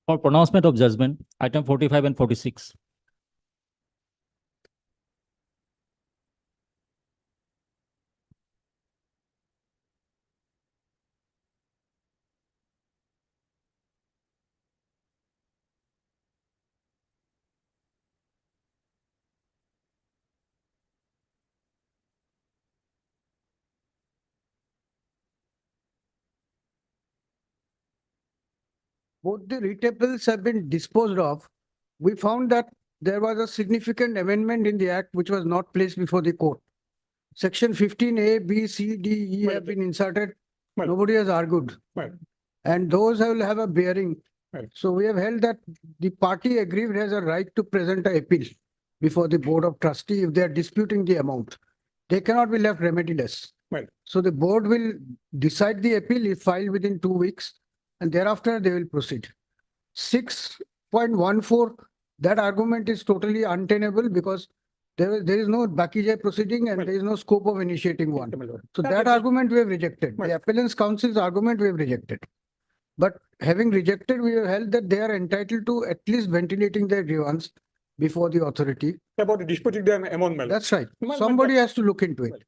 For pronouncement of judgment, item 45 and 46. Both the retables have been disposed of. We found that there was a significant amendment in the act which was not placed before the court. Section 15A, B, C, D, E have been inserted. Nobody has argued. And those will have a bearing. So we have held that the party aggrieved has a right to present an appeal before the board of trustee if they are disputing the amount. They cannot be left remediless. So the board will decide the appeal if filed within 2 weeks, and thereafter they will proceed. 6.14, that argument is totally untenable because there is no Bakijay proceeding and there is no scope of initiating one. So that argument we have rejected. The appellant's counsel's argument we have rejected. But having rejected, we have held that they are entitled to at least ventilating their grievance before the authority. About disputing the amount. That's right. Somebody has to look into it.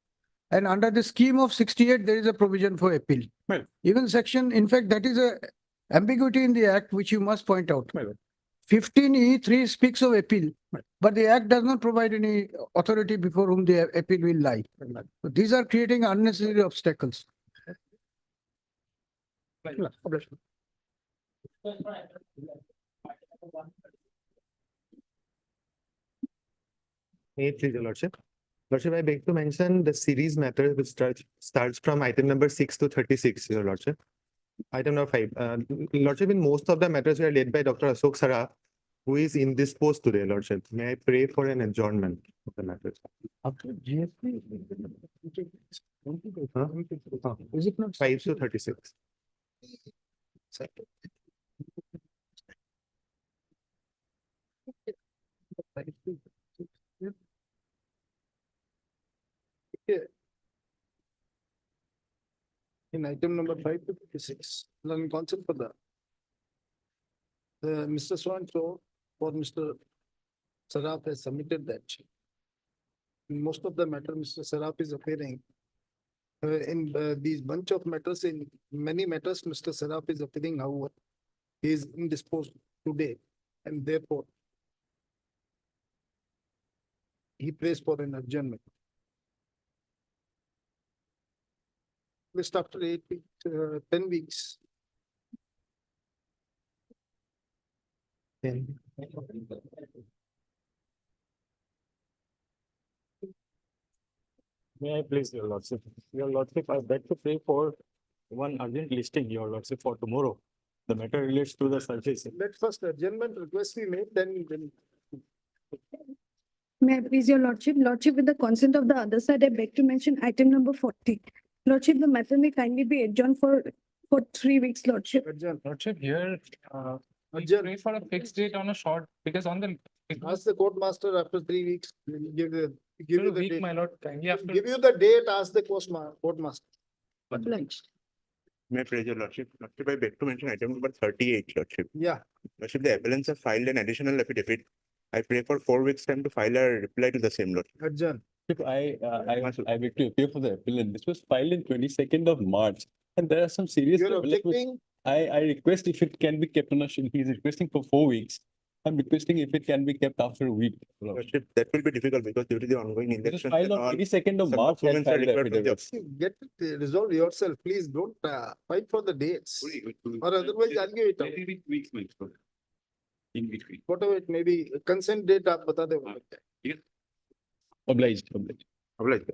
And under the scheme of 68, there is a provision for appeal. Even section, in fact, that is a ambiguity in the act, which you must point out. 15E3 speaks of appeal, but the act does not provide any authority before whom the appeal will lie. So these are creating unnecessary obstacles. Please, Your Lordship. Lordship, I beg to mention the series matter which starts from item number 6 to 36, Your Lordship. Item number 5. Lordship, in most of the matters we are led by Dr. Ashok Saraf, who is in this post today, Lordship. May I pray for an adjournment of the matters? Is it not 5 to 36. In item number 5 to 56, learning concept for the Mr. So-and-so for Mr. Saraf has submitted that. In most of the matter, Mr. Saraf is appearing. In these bunch of matters, in many matters, Mr. Saraf is appearing, however, he is indisposed today, and therefore he prays for an adjournment. Just after 8 weeks, 10 weeks. 10. May I please, Your Lordship? Your Lordship, I beg to pray for one urgent listing, Your Lordship, for tomorrow. The matter relates to the surface. Let first adjournment request be made, then. May I please, Your Lordship? Lordship, with the consent of the other side, I beg to mention item number 40. Lordship, the matter may kindly be adjourned for 3 weeks, Lordship. Adjourn. Lordship, here, we Adjourn. pray for a fixed date on a short, because on the. Ask the court master after 3 weeks, give you the Week, date. my lord, kindly after. Give you the date, ask the court master. Obliged. May I praise Your Lordship? Lordship, I beg to mention item number 38, Lordship. Yeah, Lordship, the appellants have filed an additional affidavit. I pray for 4 weeks' time to file a reply to the same, Lord. adjourn. I beg to appeal for the appellant. This was filed in 22nd of March, and there are some serious You're developments. objecting, I request if it can be kept on a, he's requesting for 4 weeks. I'm requesting if it can be kept after a week. Lordship, that will be difficult because due to the ongoing It was elections filed and on all, 22nd of some March. I documents are filed the required from the affidavit. get it resolved yourself, please don't fight for the dates. Or otherwise argue it out. Weeks, in between. Whatever it may be, consent date आप बता दो. Obliged. Obliged.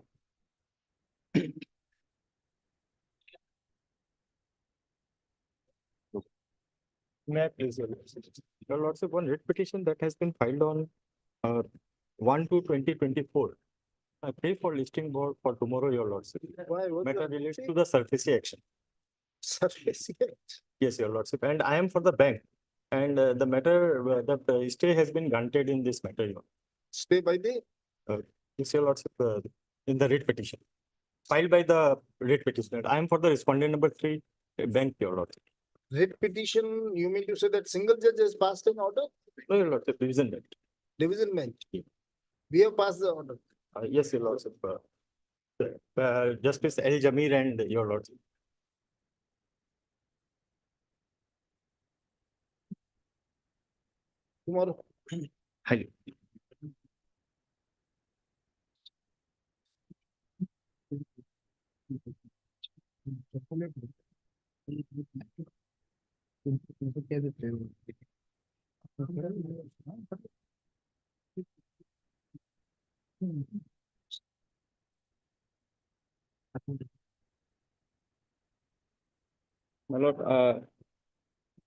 May I please, Your Lordship? Your Lordship, one writ petition that has been filed on 1/2/2024. I pray for listing board for tomorrow, Your Lordship. Why? What Matter the- relates to the surface action. Surface, yes. Yes, Your Lordship, and I am for the bank. And the matter, the stay has been granted in this matter, Your. Stay by the, Yes, Your Lordship, in the writ petition. Filed by the writ petitioner. I am for the respondent number 3. bench, your lordship. Writ petition, you mean to say that single judge has passed an order? No, your lordship, division bench. Division bench. Yeah. We have passed the order. Yes, your lordship. Justice L. Jamir and your lordship. Tomorrow. Hi. My lord, a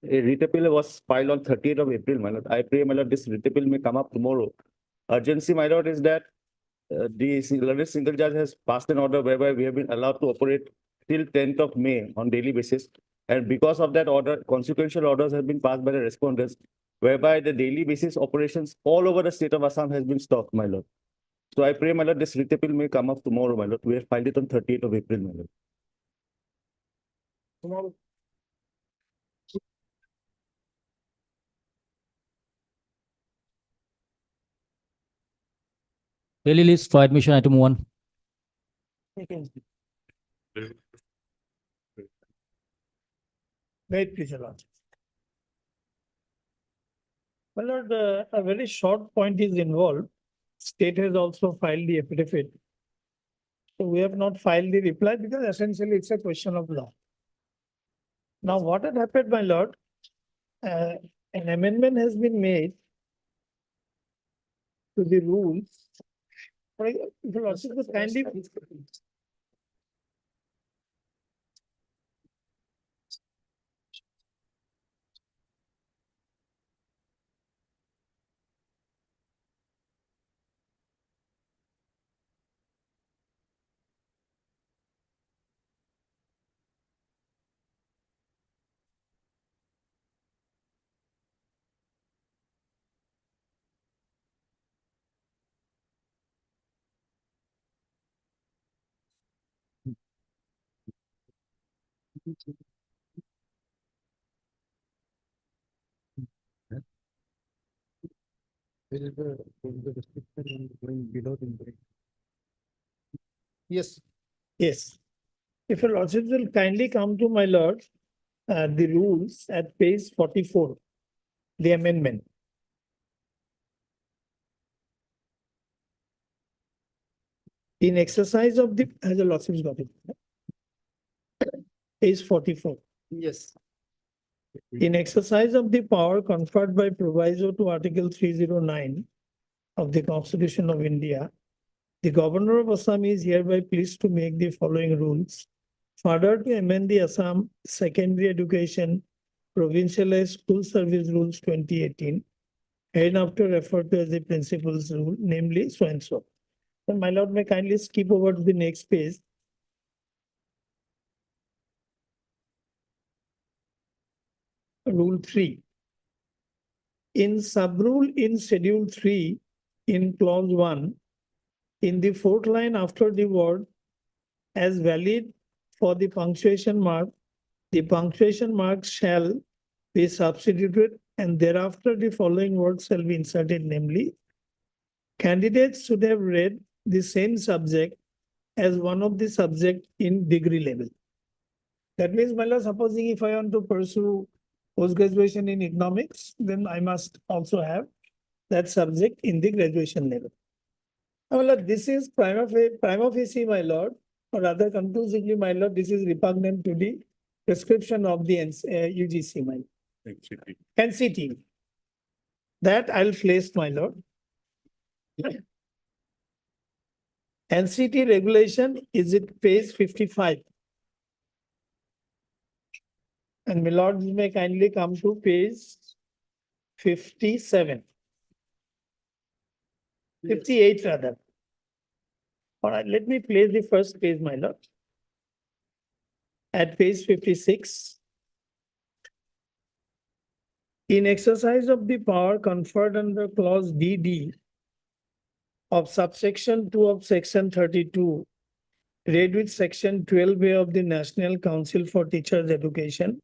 writ appeal was filed on 30th of April, my lord. I pray, my lord, this writ appeal may come up tomorrow. Urgency, my lord, is that the single judge has passed an order whereby we have been allowed to operate till 10th of May on daily basis. And because of that order, consequential orders have been passed by the respondents, whereby the daily basis operations all over the state of Assam has been stopped, my lord. So I pray, my lord, this writ appeal may come up tomorrow, my lord. We have filed it on 30th of April, my lord. Tomorrow. Daily list for admission item 1. Wait, please, Your Lordship. My lord, a very short point is involved. State has also filed the affidavit. So we have not filed the reply because essentially it's a question of law. Now, what had happened, my lord? An amendment has been made to the rules. If Your Lordship could kindly. Yes. Yes. If Your Lordship will kindly come to my lord, the rules at page 44, the amendment. In exercise of the, has the Lordship got it? Page 44. Yes. In exercise of the power conferred by proviso to Article 309 of the Constitution of India, the Governor of Assam is hereby pleased to make the following rules. Further, to amend the Assam Secondary Education Provincialized School Service Rules 2018, hereinafter referred to as the Principal's Rule, namely so and so. So my lord may kindly skip over to the next page. Rule 3. In sub-rule in Schedule 3, in clause 1, in the fourth line after the word as valid for the punctuation mark, the punctuation mark shall be substituted and thereafter the following words shall be inserted, namely, candidates should have read the same subject as one of the subject in degree level. That means, my lord, supposing if I want to pursue post-graduation in economics, then I must also have that subject in the graduation level. My lord, this is prima facie, my lord, or rather conclusively, my lord, this is repugnant to the prescription of the UGC, my lord. NCT. That I'll place, my lord. NCT regulation is it page 55. And my lord, you may kindly come to page 57. 58 rather. All right, let me place the first page, my lord. At page 56. In exercise of the power conferred under clause DD of subsection 2 of section 32 read with section 12A of the National Council for Teachers Education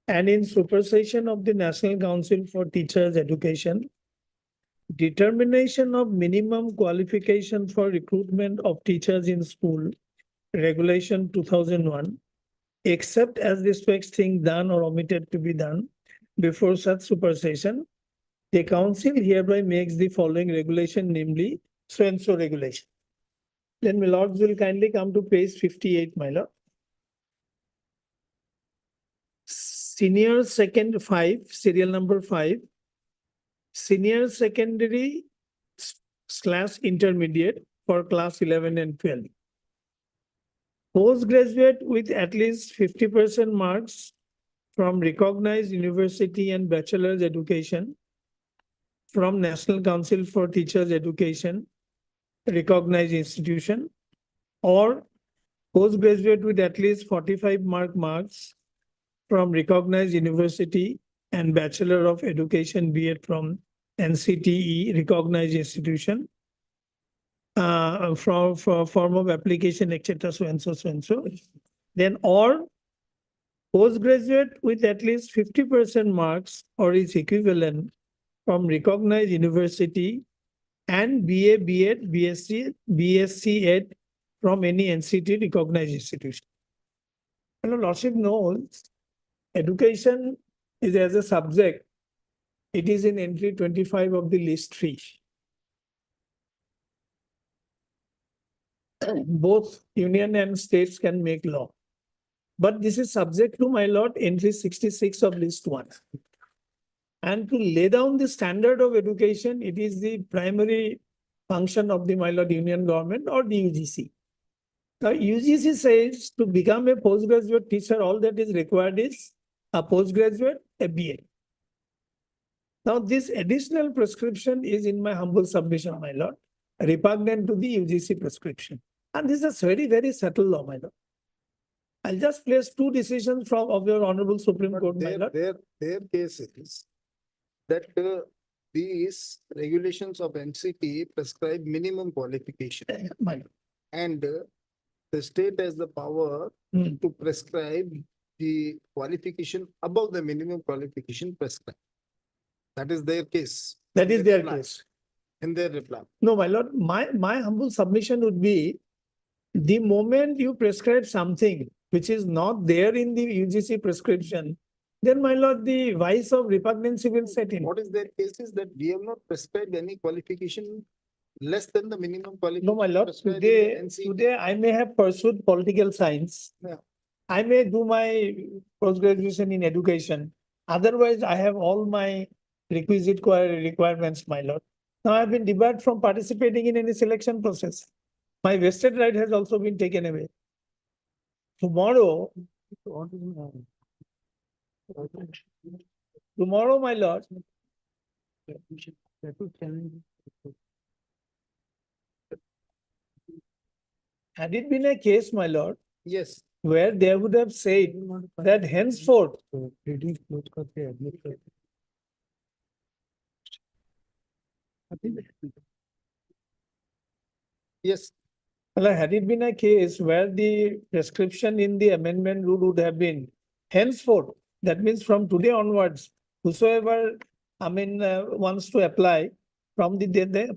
and in supersession of the National Council for Teachers Education, determination of minimum qualification for recruitment of teachers in school, Regulation 2001, except as respects thing done or omitted to be done before such supersession, the council hereby makes the following regulation, namely so and so regulation. Then my lords will kindly come to page 58, my lord. Senior second 5, serial number 5, senior secondary / intermediate for class 11 and 12. Postgraduate with at least 50% marks from recognized university and bachelor's education from National Council for Teachers Education, recognized institution, or postgraduate with at least 45 marks from recognized university and Bachelor of Education B.Ed from NCTE, recognized institution, for form of application, etc., so and so, so and so. Then or postgraduate with at least 50% marks or its equivalent from recognized university and BA, B.Ed, BSc Ed from any NCT recognized institution. And the Lordship knows education is as a subject, it is in entry 25 of the list 3. Both union and states can make law. But this is subject to, my lord, entry 66 of list 1. And to lay down the standard of education, it is the primary function of the, my lord, union government or the UGC. Now, UGC says to become a postgraduate teacher, all that is required is a postgraduate, a BA. Now, this additional prescription is, in my humble submission, my lord, repugnant to the UGC prescription. And this is very, very subtle law, my lord. I'll just place 2 decisions of your Honorable Supreme But Court, my lord. their case is that these regulations of NCT prescribe minimum qualification. My lord. And the state has the power to prescribe the qualification above the minimum qualification prescribed. That is their case. That is their reply. case. In their reply. No, my lord, my humble submission would be the moment you prescribe something which is not there in the UGC prescription, then, my lord, the vice of repugnancy will set in. What is their case is that we have not prescribed any qualification less than the minimum qualification. No, my lord, prescribed in the NCT. today I may have pursued political science. Yeah. I may do my post-graduation in education. Otherwise, I have all my requisite requirements, my lord. Now I have been debarred from participating in any selection process. My vested right has also been taken away. Tomorrow, my lord, had it been a case, my lord, Yes. where they would have said that henceforth, Yes. well, had it been a case where the prescription in the amendment rule would have been henceforth, that means from today onwards, whosoever, wants to apply from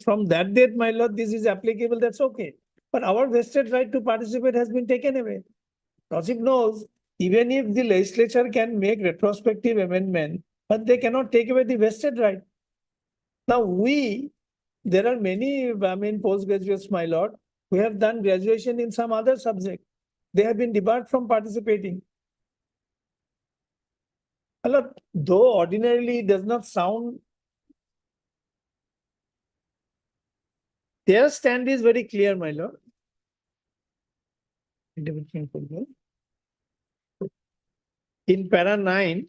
from that date, my lord, this is applicable, that's okay. But our vested right to participate has been taken away. Lordship knows, even if the legislature can make retrospective amendment, but they cannot take away the vested right. Now there are many, postgraduates, my lord, who have done graduation in some other subject. They have been debarred from participating. Though ordinarily it does not sound, their stand is very clear, my lord. In para 9,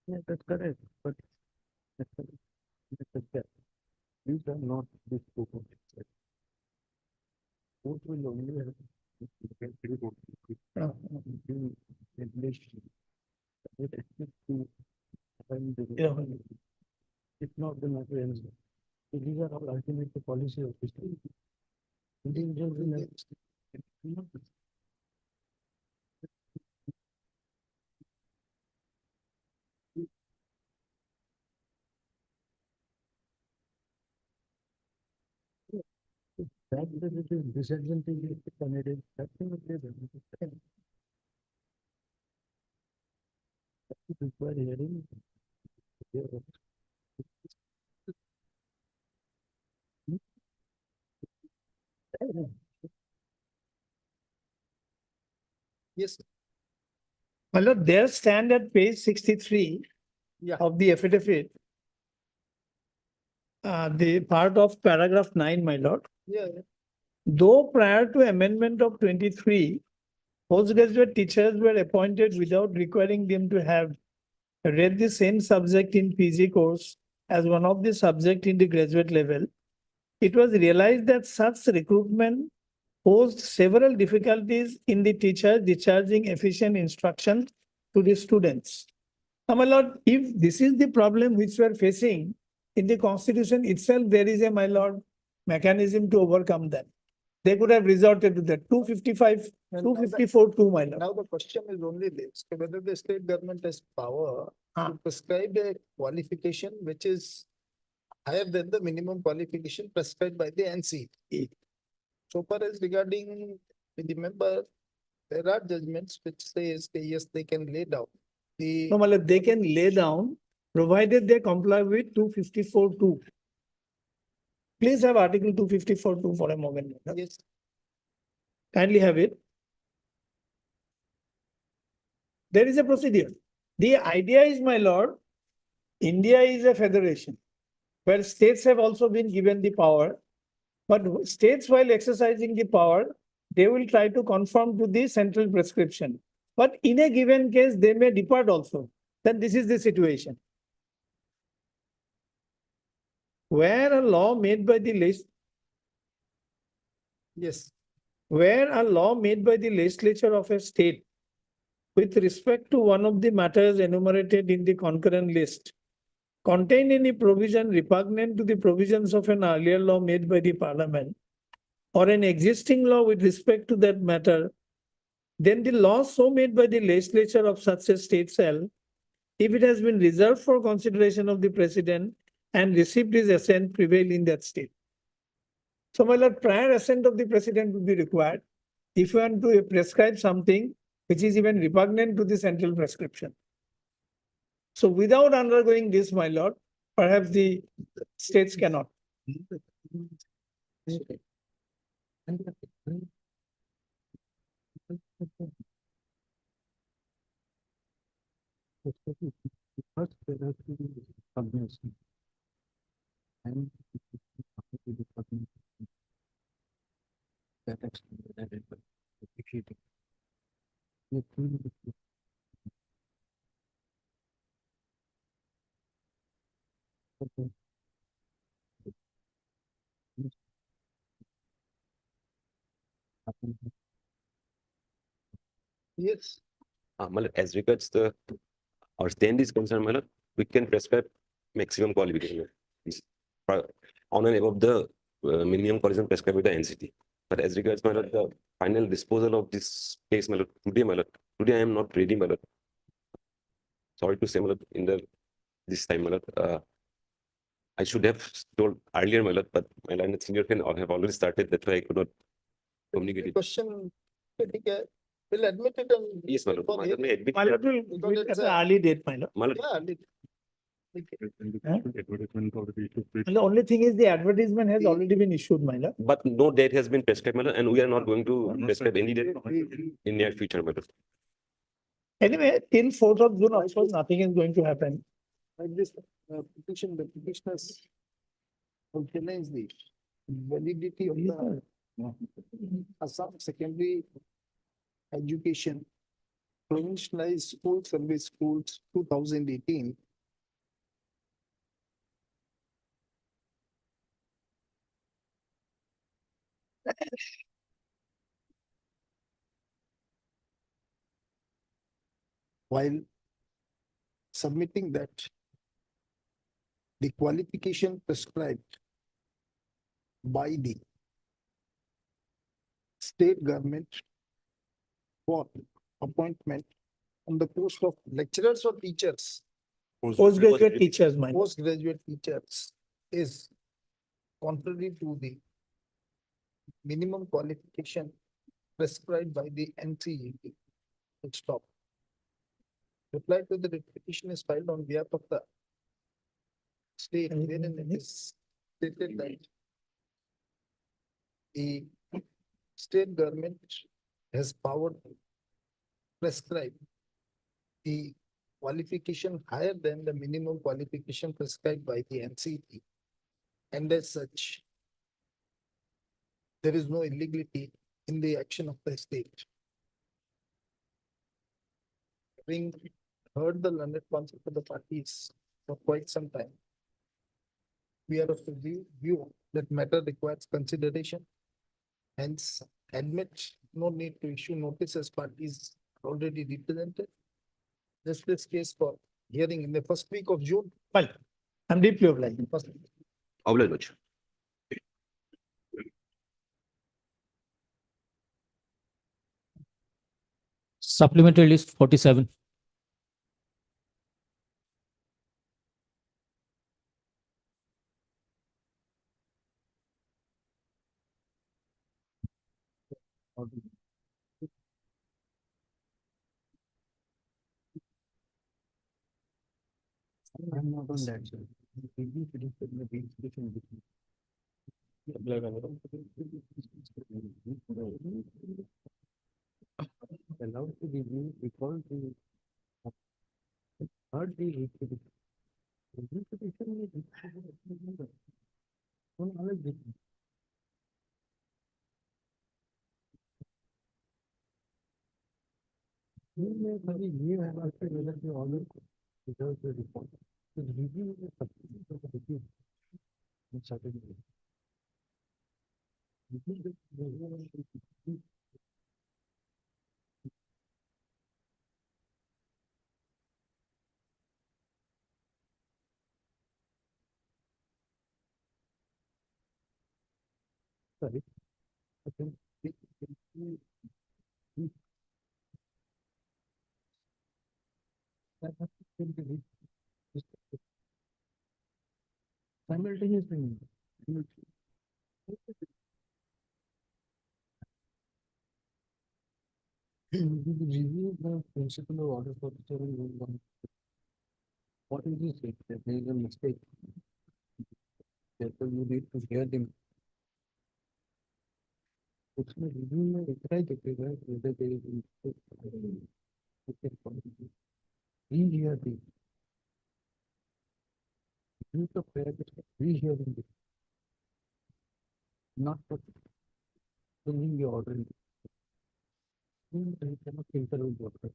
Yeah, that's correct, but these are not this open. Both will only have English with access to If not, the matter ends. So these are all ultimately policy of the state. Individuals will have. That it is disadvantageous to candidates, that's what they do. Require hearing. Yes, My lord, there stand at page 63 Yeah. of the affidavit. The part of paragraph 9, my lord. yeah, Though prior to amendment of 23, postgraduate teachers were appointed without requiring them to have read the same subject in PG course as one of the subject in the graduate level. It was realized that such recruitment posed several difficulties in the teacher discharging efficient instruction to the students. Now, my lord, if this is the problem which we are facing, in the constitution itself, there is a, my lord, mechanism to overcome that. They could have resorted to that 255, And now the- 254, my lord. now the question is only this, whether the state government has power Ah. to prescribe a qualification which is higher than the minimum qualification prescribed by the NCT. So far as regarding the member, there are judgments which says, that yes, they can lay down. The, No, my lord, they can lay down provided they comply with 254(2). Please have article 254(2) for a moment. my lord. yes, Kindly have it. There is a procedure. The idea is, my lord, India is a federation where states have also been given the power. But states, while exercising the power, they will try to conform to the central prescription. But in a given case, they may depart also. Then this is the situation. Where a law made by the yes, where a law made by the legislature of a state with respect to one of the matters enumerated in the concurrent list contain any provision repugnant to the provisions of an earlier law made by the parliament or an existing law with respect to that matter, then the law so made by the legislature of such a state shall, if it has been reserved for consideration of the president and received his assent, prevail in that state. So, my lord, prior assent of the president would be required if you want to prescribe something which is even repugnant to the central prescription. So, without undergoing this, my lord, perhaps the states cannot. First, there has to be recognition. And that extent, that it will appreciate it. You feel it. Okay. yes, As regards our stand is concerned, we can prescribe maximum qualification on and above the minimum qualification prescribed by the NCT. But as regards the final disposal of this case, today I am not ready, sorry to say, in this time, I should have told earlier, but my line senior can have already started. That's why I could not communicate the it. question, will admit it and. Yes, my lord. for hearing. May admit My lord will Because wait it's at an a- early date, my lord. Yeah, And the only thing is the advertisement has already been issued, my lord. But no date has been prescribed, and we are not going to prescribe any date in near future, Anyway, till 4th of June, of course, nothing is going to happen. like this petition, the petitioners will challenge the validity of the Assam secondary education provincialized school service schools 2018. While submitting that the qualification prescribed by the state government for appointment on the post of lecturers or teachers, Postgraduate teachers, my lord. postgraduate teachers is contrary to the minimum qualification prescribed by the NCET. Full stop. Reply to the petition is filed on behalf of the state, wherein it is stated that the state government has power to prescribe the qualification higher than the minimum qualification prescribed by the NCET. And as such, there is no illegality in the action of the state. Having heard the learned counsel for the parties for quite some time, we are of the view that matter requires consideration. Hence, admit no need to issue notice as parties already represented. This case for hearing in the first week of June. Well, I'm deeply obliged. First Obliged, Lordship. Supplementary list 47. I'm not on that, sir. Review petition, the petition. Allowed to review because the third the petition. Review petition is. Don't always be. You may maybe you have also whether you always without the report. The review is a substitute of the review. In certain way. Sorry. Okay. That has to be reached. Simultaneously. Review the principle of order for steering one. What is this? That there is a mistake. Therefore, you need to hear them. उसमें review में इतना ही दिखेगा whether there is a mistake. Okay, rehear the. Review the prayer, rehearing it. Not for bringing the order. You cannot intervene the order.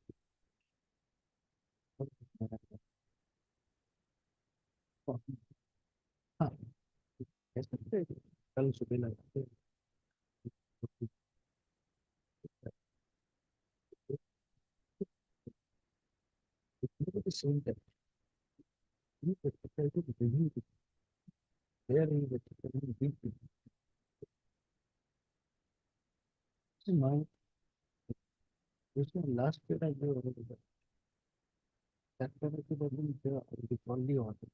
हाँ, ऐसे कल सुबह लगते at the same time. You try to review it. There is a big thing. My this is the last year I gave over there. That time I could have been there, I would call the order.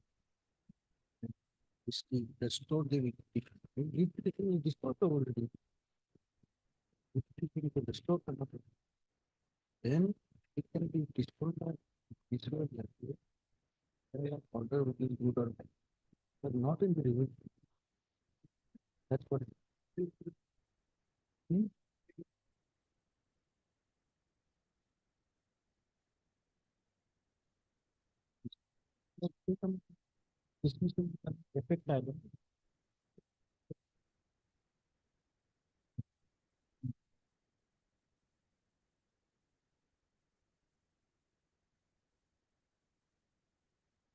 This the restore the repetition is not already. If you can restore another, then it can be restored by restored like this. Order which is good or bad, but not in the review. That's what. Hmm? Become dismissal become effect item.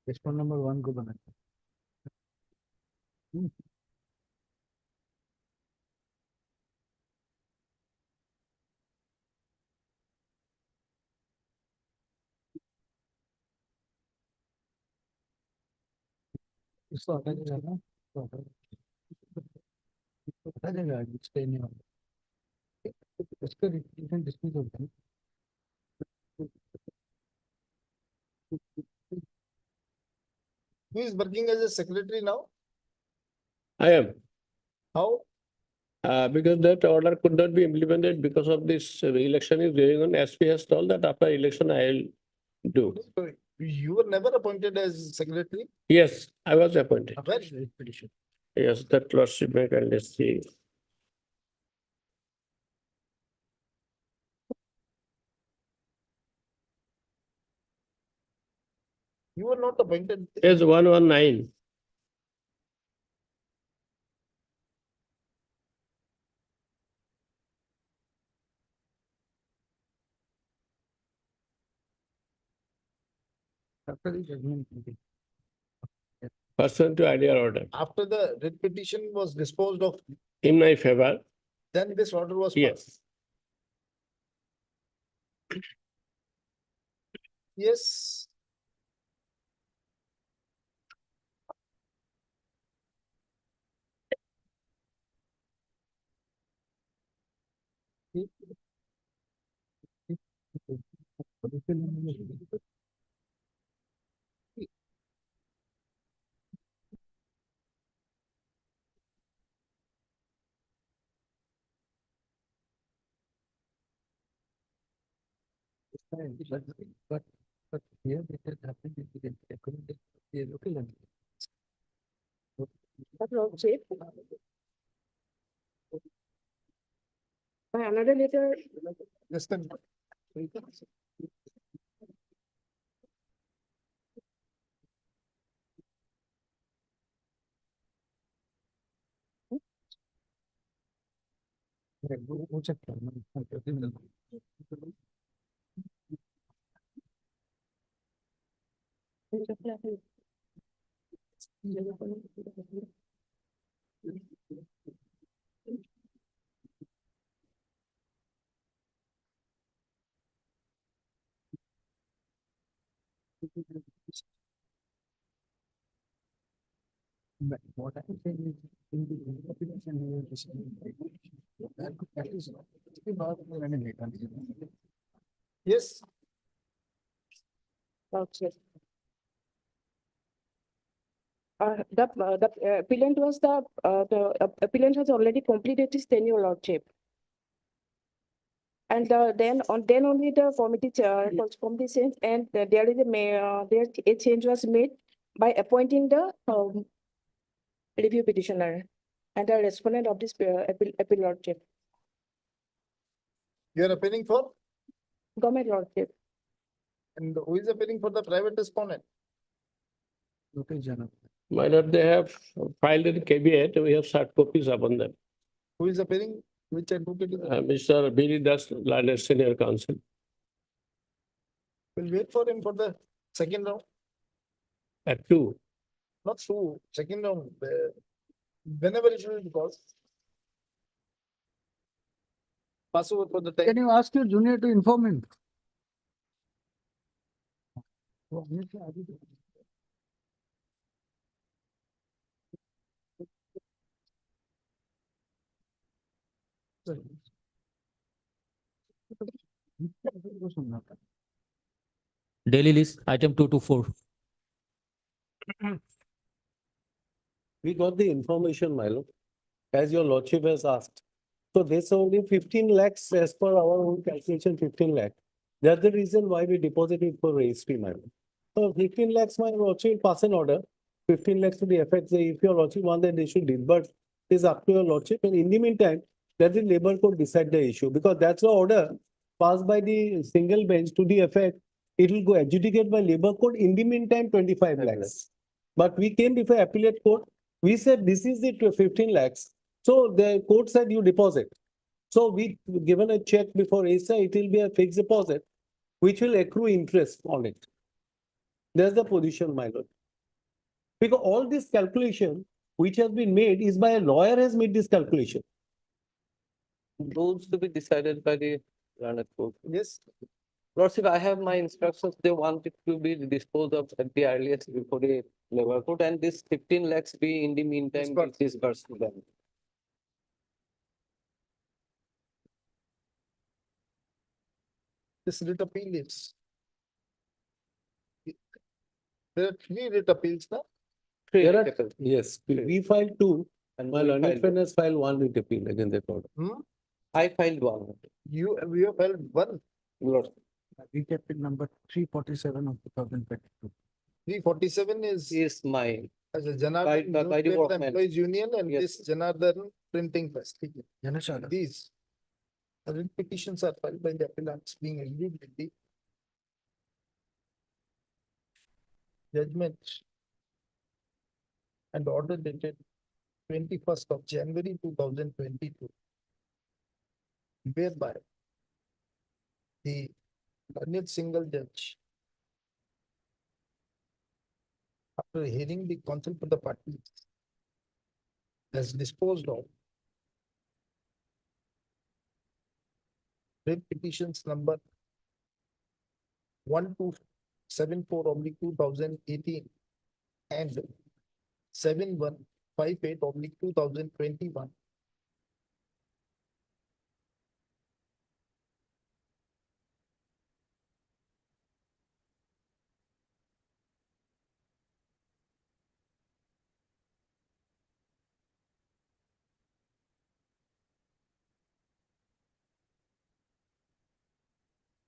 Response number 1 को बनाते हैं। इसको हटा देगा ना, इसको हटा देगा, स्टे नहीं होगा, इसका रिपीटेशन डिसमिस होता है। Who is working as a secretary now? I am, How? because that order could not be implemented because of this election is going on. SP has told that after election I'll do. You were never appointed as secretary? Yes, I was appointed. Where? Yes, that lordship may can let's see. You were not appointed. Yes, 119. After the judgment. Pursuant to ideal order. After the writ petition was disposed of, In my favor, then this order was passed. yes. Yes. But here it has happened in the local language. But Lordship, by another letter, Just a minute. हो सकता है। But what I am saying is, in the interpretation here, that is उसके बाद मैंने देखा नहीं। Yes. Lordship. The appellant was the appellant has already completed his tenure, Lordship. And then only the committee change, and there is a change was made by appointing the review petitioner and the respondent of this appeal, Lordship, You are appealing for, government, Lordship. and who is appealing for the private respondent? Local journal. My lord, they have filed in caveat, we have soft copies upon them. Who is appealing? Which advocate is? Mr. B.D. Das, Learned Senior Counsel. We'll wait for him for the second round, At 2. not through, second round, whenever it will be called. Pass over for the Can time. you ask your junior to inform him? Daily list, item 224. We got the information, my lord, as your lordship has asked. So there's only 15 lakhs as per our own calculation, 15 lakh. That's the reason why we deposited for registry, my lord. So 15 lakhs, my lordship will pass an order. 15 lakhs to the effect, if your lordship want that they should disburse, it is up to your lordship. And in the meantime, let the labor court decide the issue, because that's the order passed by the single bench to the effect. It will go adjudicate by labor court. In the meantime, 25 lakhs. But we came before appellate court. We said this is the 15 lakhs. So the court said you deposit. So we given a check before ASA, it will be a fixed deposit, which will accrue interest on it. That's the position, my lord. Because all this calculation which has been made is by a lawyer has made this calculation. Those to be decided by the learned court. Yes. Lordship, I have my instructions. They want it to be disposed of at the earliest before the labor code, and this 15 lakhs be in the meantime disbursed to them. This writ appeal is. There are 3 writ appeals now. Three There are, writ appeals. yes, we filed 2 and my we learned filed friend has filed 1 writ appeal against that order. I filed one. We have held one. Lord. Recap number 347 of 2022. 347 is my as a by Janardhan the Newspaper workman. Employees Union and Yes. this Janardhan Printing Press. Janashada. These writ petitions are filed by the appellants being agreed with the judgment and order dated 21st of January 2022. Whereby the learned single judge, after hearing the counsel for the parties, has disposed of writ petitions number 1274/2018 and 7158/2021.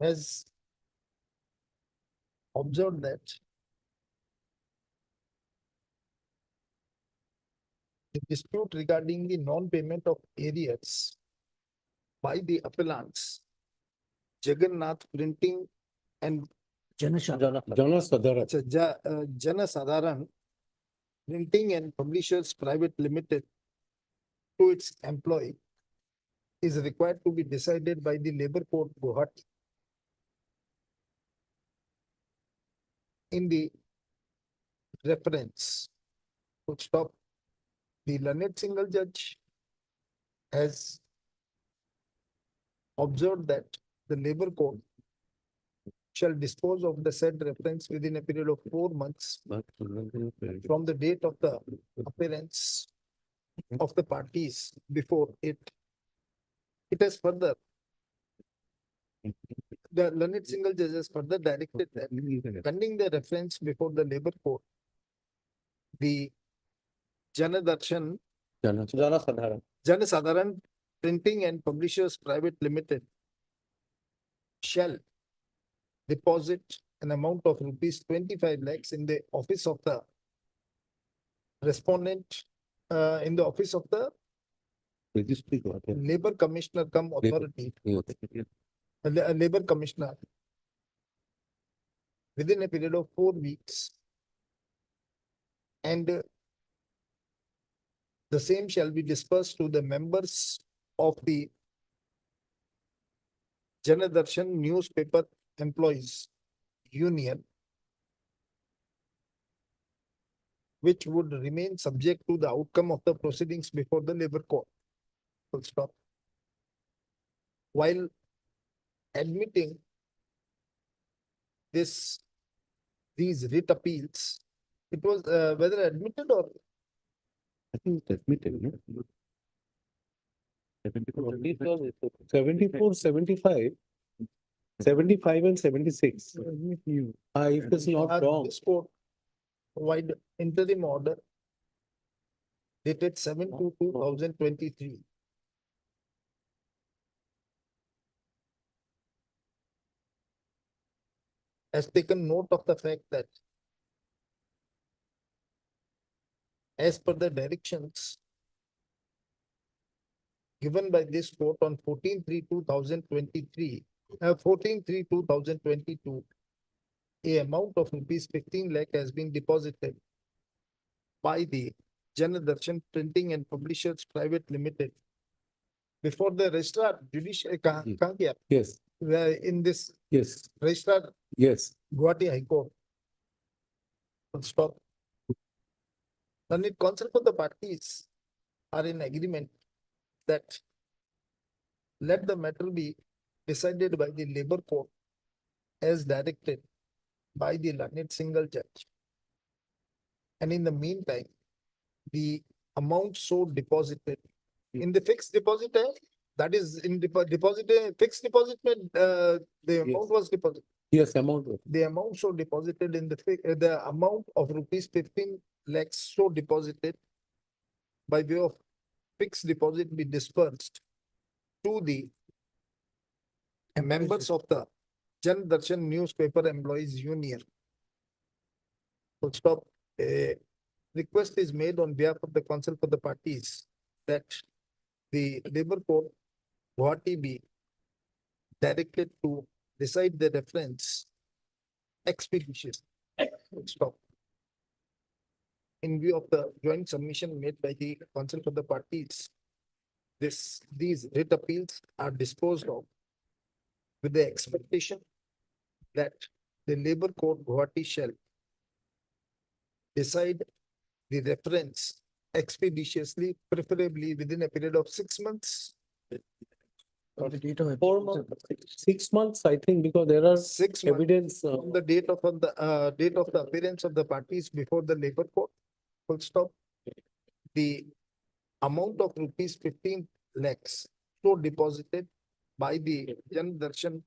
Has observed that the dispute regarding the non-payment of arrears by the appellants, Jagannath Printing and Janashada. Jana Sadharan Printing and Publishers Private Limited to its employee is required to be decided by the Labour Court Guwahati in the reference. Full stop. The learned single judge has observed that the Labour Court shall dispose of the said reference within a period of 4 months from the date of the appearance of the parties before it. It has further, the learned single judge has further directed that pending the reference before the Labour Court, the Janadarshan Janasadaran Printing and Publishers Private Limited shall deposit an amount of rupees 25 lakhs in the office of the respondent, in the office of the Labour Commissioner cum authority, Labour Commissioner, within a period of 4 weeks, and the same shall be dispersed to the members of the Janadarshan Newspaper Employees Union, which would remain subject to the outcome of the proceedings before the Labour Court. Full stop. While admitting these writ appeals, it was whether admitted or I think it's admitted, no? 74, 75, 75 and 76. If it's not wrong. this court provide interim order dated 7/2/2023. Has taken note of the fact that as per the directions given by this court on 14/3/2023, 14/3/2022, a amount of rupees 15 lakh has been deposited by the Janadarshan Printing and Publishers Private Limited before the registrar judicial Yes, in this yes, registrar yes. Guwahati High Court. Full stop. Then it counsel for the parties are in agreement that let the matter be decided by the Labour Court as directed by the learned single judge. And in the meantime, the amount so deposited in the fixed deposit, that is in fixed deposit, the amount was deposited. Yes, amount. The amount so deposited in the amount of rupees 15 lakhs so deposited by way of fixed deposit be dispersed to the members of the Jan Darshan Newspaper Employees Union. Full stop. A request is made on behalf of the council for the parties that the labor court Guwahati be directed to decide the reference expeditious. Full stop. In view of the joint submission made by the council for the parties, these writ appeals are disposed of with the expectation that the labor court Guwahati shall decide the reference expeditiously, preferably within a period of 6 months. On the date of 4 months, 6 months, I think, because there are 6 months evidence. from the date of the appearance of the parties before the labor court. Full stop. The amount of rupees 15 lakhs so deposited by the Jan Darshan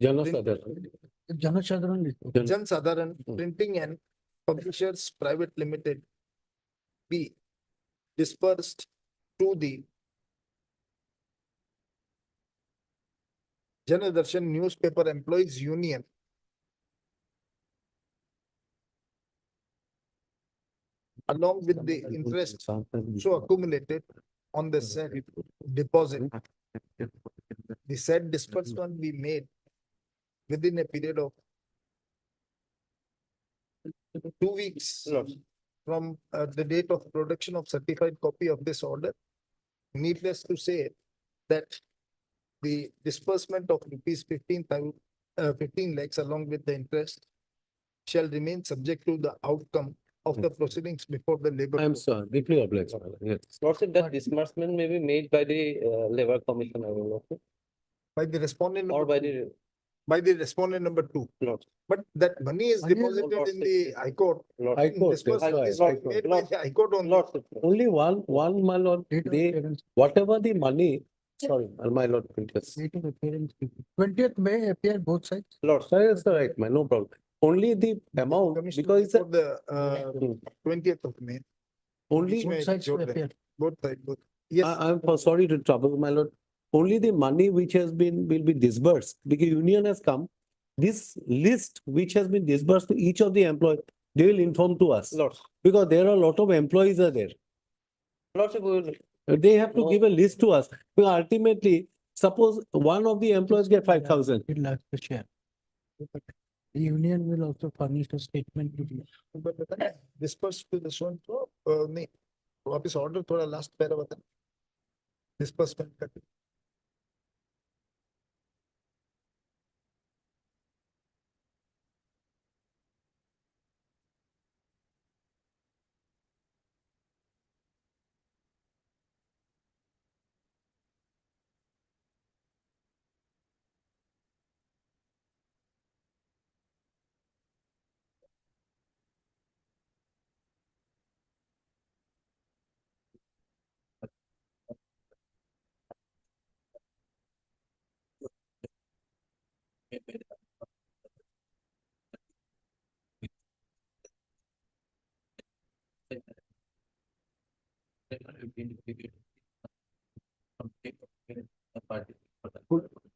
Janashadran. Jan Sadharan Printing and Publishers Private Limited be dispersed to the Jan Darshan Newspaper Employees Union along with the interest so accumulated on the said deposit. The said disbursement be made within a period of 2 weeks from the date of production of certified copy of this order. Needless to say that the disbursement of rupees 15 lakhs along with the interest shall remain subject to the outcome of the proceedings before the labor. I'm court. sorry, deeply obliged. Yes. Lordship, that disbursement may be made by the labor commission, I will know, By the respondent. or number by two. the By the respondent number 2. Lord. But that money is Money is deposited in the High Court. High Court, Disbursement that's is right, made by the High Court only. Lordship. Only one, my lord, Date of they, appearance. whatever the money, sorry, my lord, yes. Date of appearance. 20th May appear both sides. Lordship. That's right, my no problem. Only the amount, Commissioner because it's a, for the 20th of May. only, Both sides will appear. Both sides, both. Yes. I'm sorry to trouble, my lord. Only the money which will be disbursed, because union has come, this list which has been disbursed to each of the employees, they will inform to us. Lordship. Because there are a lot of employees are there. Lordship, we will. They have to give a list to us. Because ultimately, suppose one of the employees get 5,000. It lacks the share. The union will also furnish a statement to the. But dispersed to the so and so, नहीं, वापिस order थोड़ा last para बता. Disbursement का.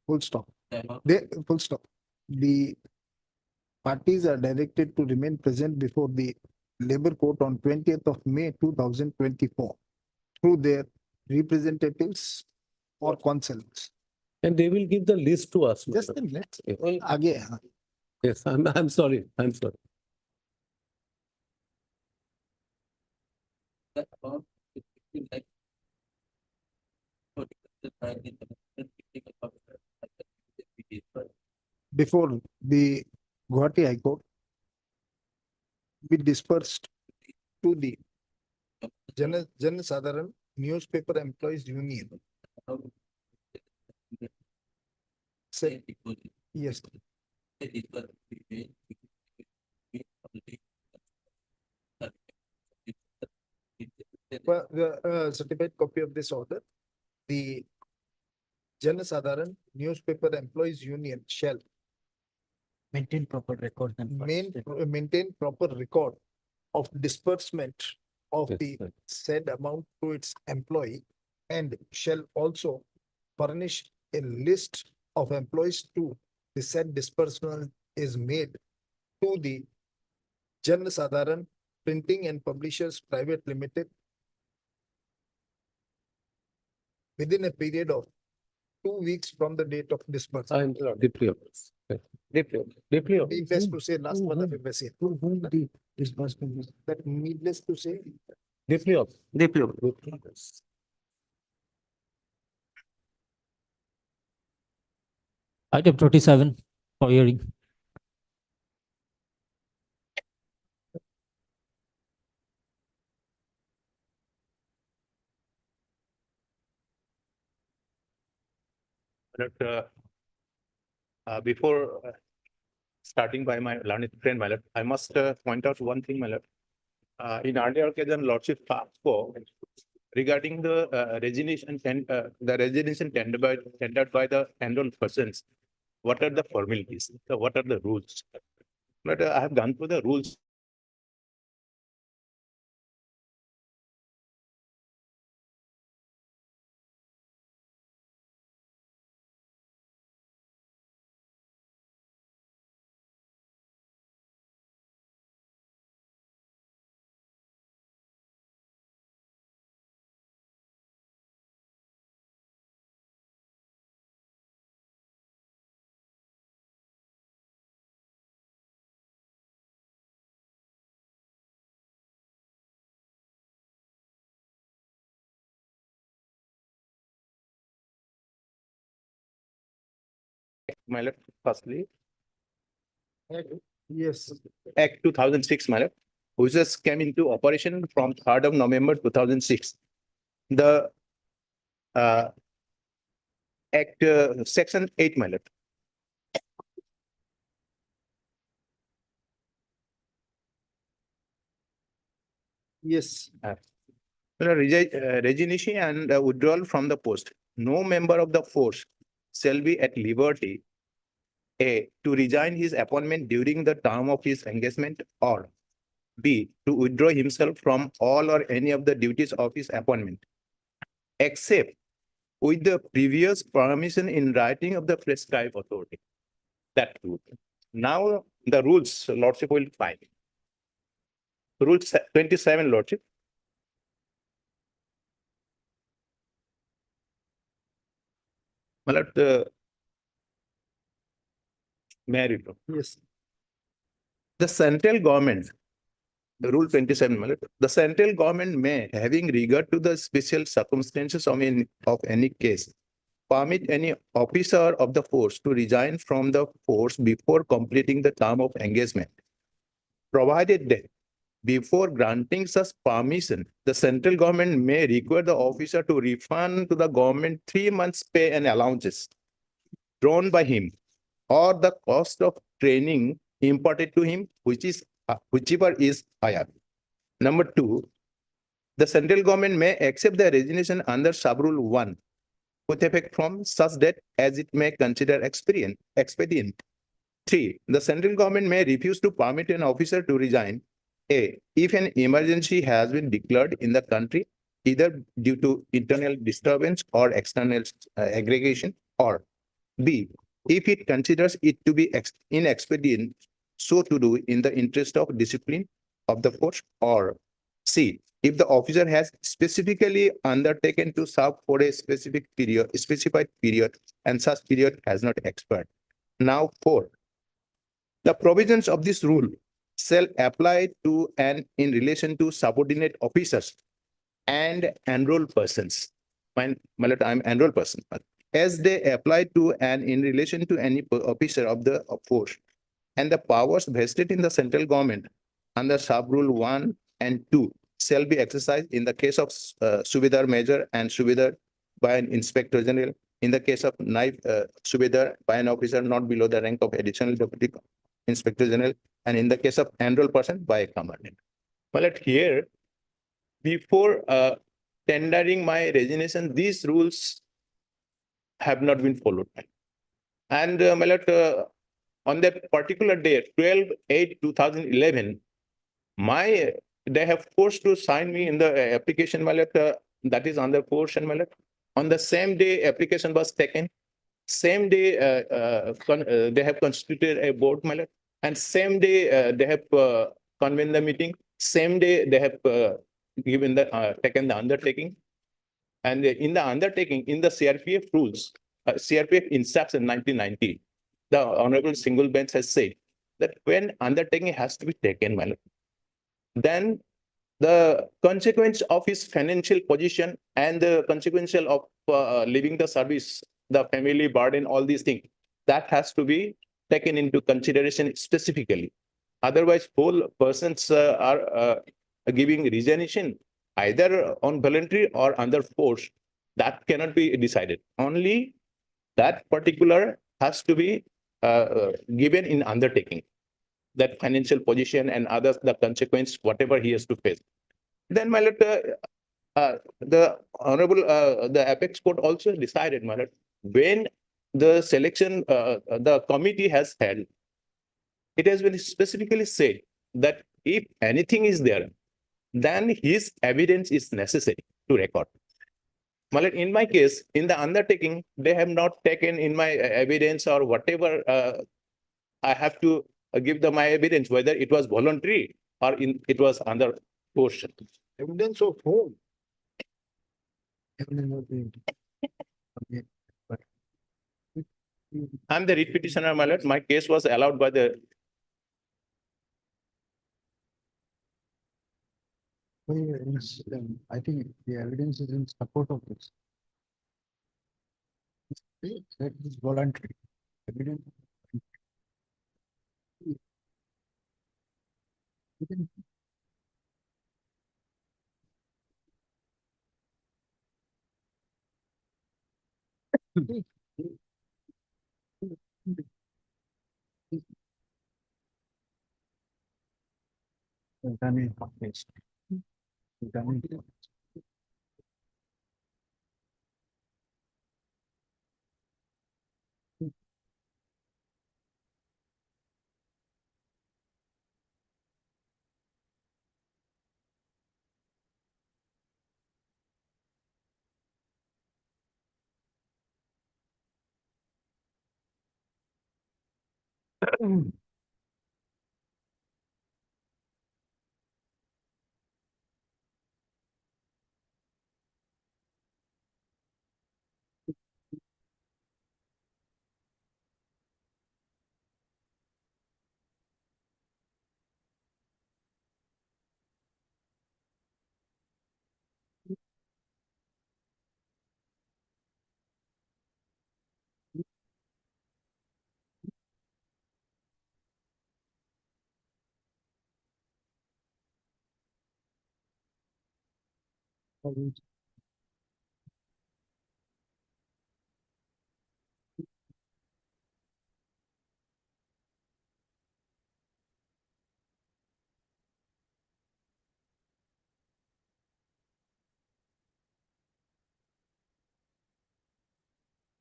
Full stop. Full stop. The parties are directed to remain present before the labor court on 20th of May 2024 through their representatives or consuls. And they will give the list to us. Just madam. then let's Yes. आगे. Yes, I'm sorry, I'm sorry. Before the Guwahati High Court be dispersed to the Jan Sadharan Newspaper Employees Union. Say, yes. Well, the certified copy of this order, the Jan Sadharan Newspaper Employees Union shall Maintain proper records and. maintain proper record of disbursement of Yes, the sir. said amount to its employee and shall also furnish a list of employees to the said disbursement is made to the Jan Sadharan Printing and Publishers Private Limited within a period of 2 weeks from the date of disbursement. I'm deeply opposed. Deeply opposed. Needless to say, last month of embassy. To whom the disbursement is. That needless to say, Deeply opposed. Deeply opposed. Item 27 for hearing. But before starting by my learned friend, my lord, I must point out one thing, my lord. In earlier occasion, Lordship asked for regarding the resignation and the resignation tendered by the enrolled persons. What are the formalities? What are the rules? But I have gone through the rules. My lord, firstly, yes, Act 2006, my lord, which just came into operation from 3rd of November 2006. The Act Section 8, my lord. yes, Resignation and withdrawal from the post. No member of the force shall be at liberty A, to resign his appointment during the term of his engagement, or B, to withdraw himself from all or any of the duties of his appointment, except with the previous permission in writing of the prescribed authority. That rule. Now the rules, Lordship will find. Rule 27, Lordship. My lord, may I read? yes, The central government, Rule 27, my lord, the central government may, having regard to the special circumstances of any case, permit any officer of the force to resign from the force before completing the term of engagement, provided that before granting such permission, the central government may require the officer to refund to the government 3 months' pay and allowances drawn by him, or the cost of training imparted to him, whichever is higher. Number 2, the central government may accept the resignation under sub-rule 1 with effect from such date as it may consider expedient. 3, the central government may refuse to permit an officer to resign A, if an emergency has been declared in the country, either due to internal disturbance or external aggregation, or B, if it considers it to be inexpedient so to do in the interest of discipline of the force, or C, if the officer has specifically undertaken to serve for a specified period, and such period has not expired. Now 4, the provisions of this rule shall apply to and in relation to subordinate officers and enrolled persons. My lord, I'm enrolled person. As they apply to and in relation to any officer of the force, and the powers vested in the central government under sub-rule 1 and 2 shall be exercised in the case of Subedar Major and Subedar by an Inspector General, in the case of Naib Subedar by an officer not below the rank of Additional Deputy Inspector General, and in the case of enrolled person by a commandant. Well, here before tendering my resignation, these rules have not been followed. And my lord, on that particular day, 12/8/2011, they have forced to sign me in the application, my lord, that is under portion, my lord. On the same day, application was taken. Same day, they have constituted a board, my lord. And same day, they have convened the meeting. Same day, they have given the taken the undertaking. And in the undertaking, in the CRPF rules, CRPF instruction 1990, the Honorable Single Bench has said that when undertaking has to be taken, my lord, then the consequence of his financial position and the consequential of leaving the service, the family burden, all these things, that has to be taken into consideration specifically. Otherwise, whole persons are giving resignation either on voluntary or under force. That cannot be decided. Only that particular has to be given in undertaking, that financial position and others, the consequence, whatever he has to face. Then, my lord, the Honorable, the Apex Court also decided, my lord, when the selection, the committee has held, it has been specifically said that if anything is there, then his evidence is necessary to record. My lord, in my case, in the undertaking, they have not taken in my evidence or whatever I have to give them my evidence, whether it was voluntary or it was under portion. Evidence of whom? I'm the writ petitioner, my lord. My case was allowed by the. I think the evidence is in support of this. That is voluntary. Evidence.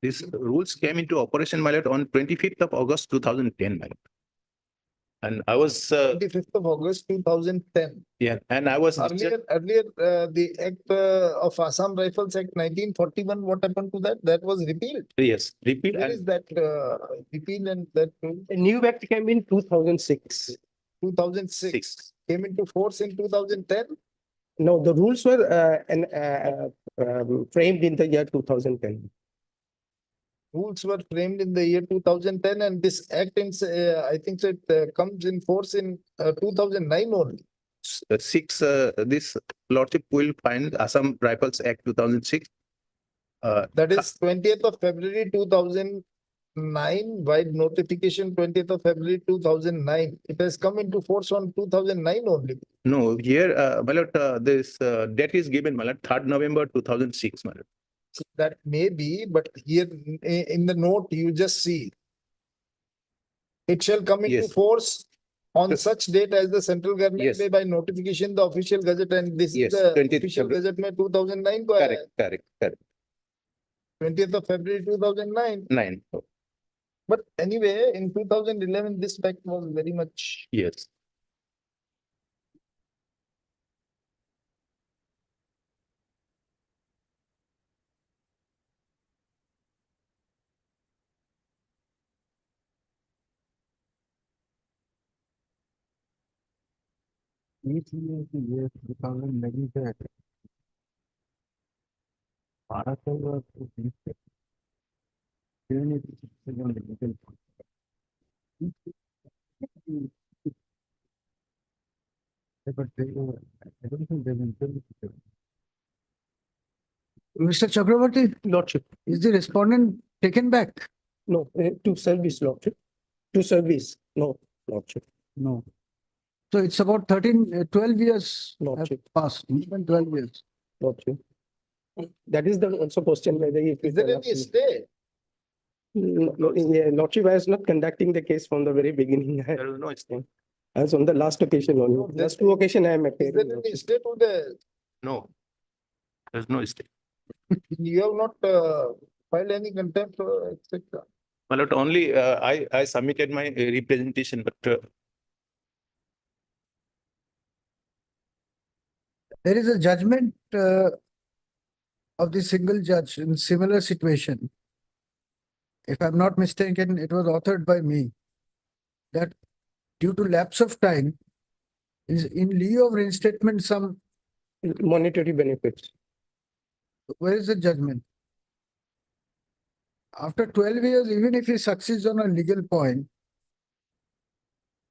These rules came into operation, my lord, on 25th of August 2010, my lord. And I was 25th of August 2010. yeah, and I was Earlier, the Act of Assam Rifles Act 1941, what happened to that? That was repealed. yes, repeal Where and is that repeal and that A new act came in 2006. 2006 came into force in 2010? No, the rules were framed in the year 2010. Rules were framed in the year 2010 and this act, I think so it comes in force in 2009 only. this lordship will find Assam Rifles Act 2006. That is 20th of February 2009, by notification 20th of February 2009. It has come into force on 2009 only. No, here, my lord, this date is given, my lord, 3rd November 2006, my lord. That may be, but here in the note, you just see. It shall come into Yes. force On such date as the central government Yes. may by notification the official gazette, and this is Yes, the 20th official February. gazette में 2009 को Correct, correct. 20th of February 2009. 9. But anyway, in 2011, this fact was very much. Yes. Each year 2011 से 12 साल बाद तो फिर नहीं legal but they were, I don't think they will. Mr. Chakravarti, Lordship. is the respondent taken back? No, to service, Lordship. To service, no, Lordship. No. So it's about 12 years have Lordship. passed, even 12 years. Lordship. That is the also question whether if. Is there any stay? Lordship, I was not conducting the case from the very beginning. There is no stay. As on the last occasion only. No, Last two occasion I am Is appearing. there any stay to the, No. There's no stay. you have not filed any contempt, etc. My lord, only I submitted my representation, but There is a judgment of the single judge in similar situation. If I'm not mistaken, it was authored by me. That due to lapse of time, is in lieu of reinstatement, some, Monetary benefits. where is the judgment? After 12 years, even if he succeeds on a legal point,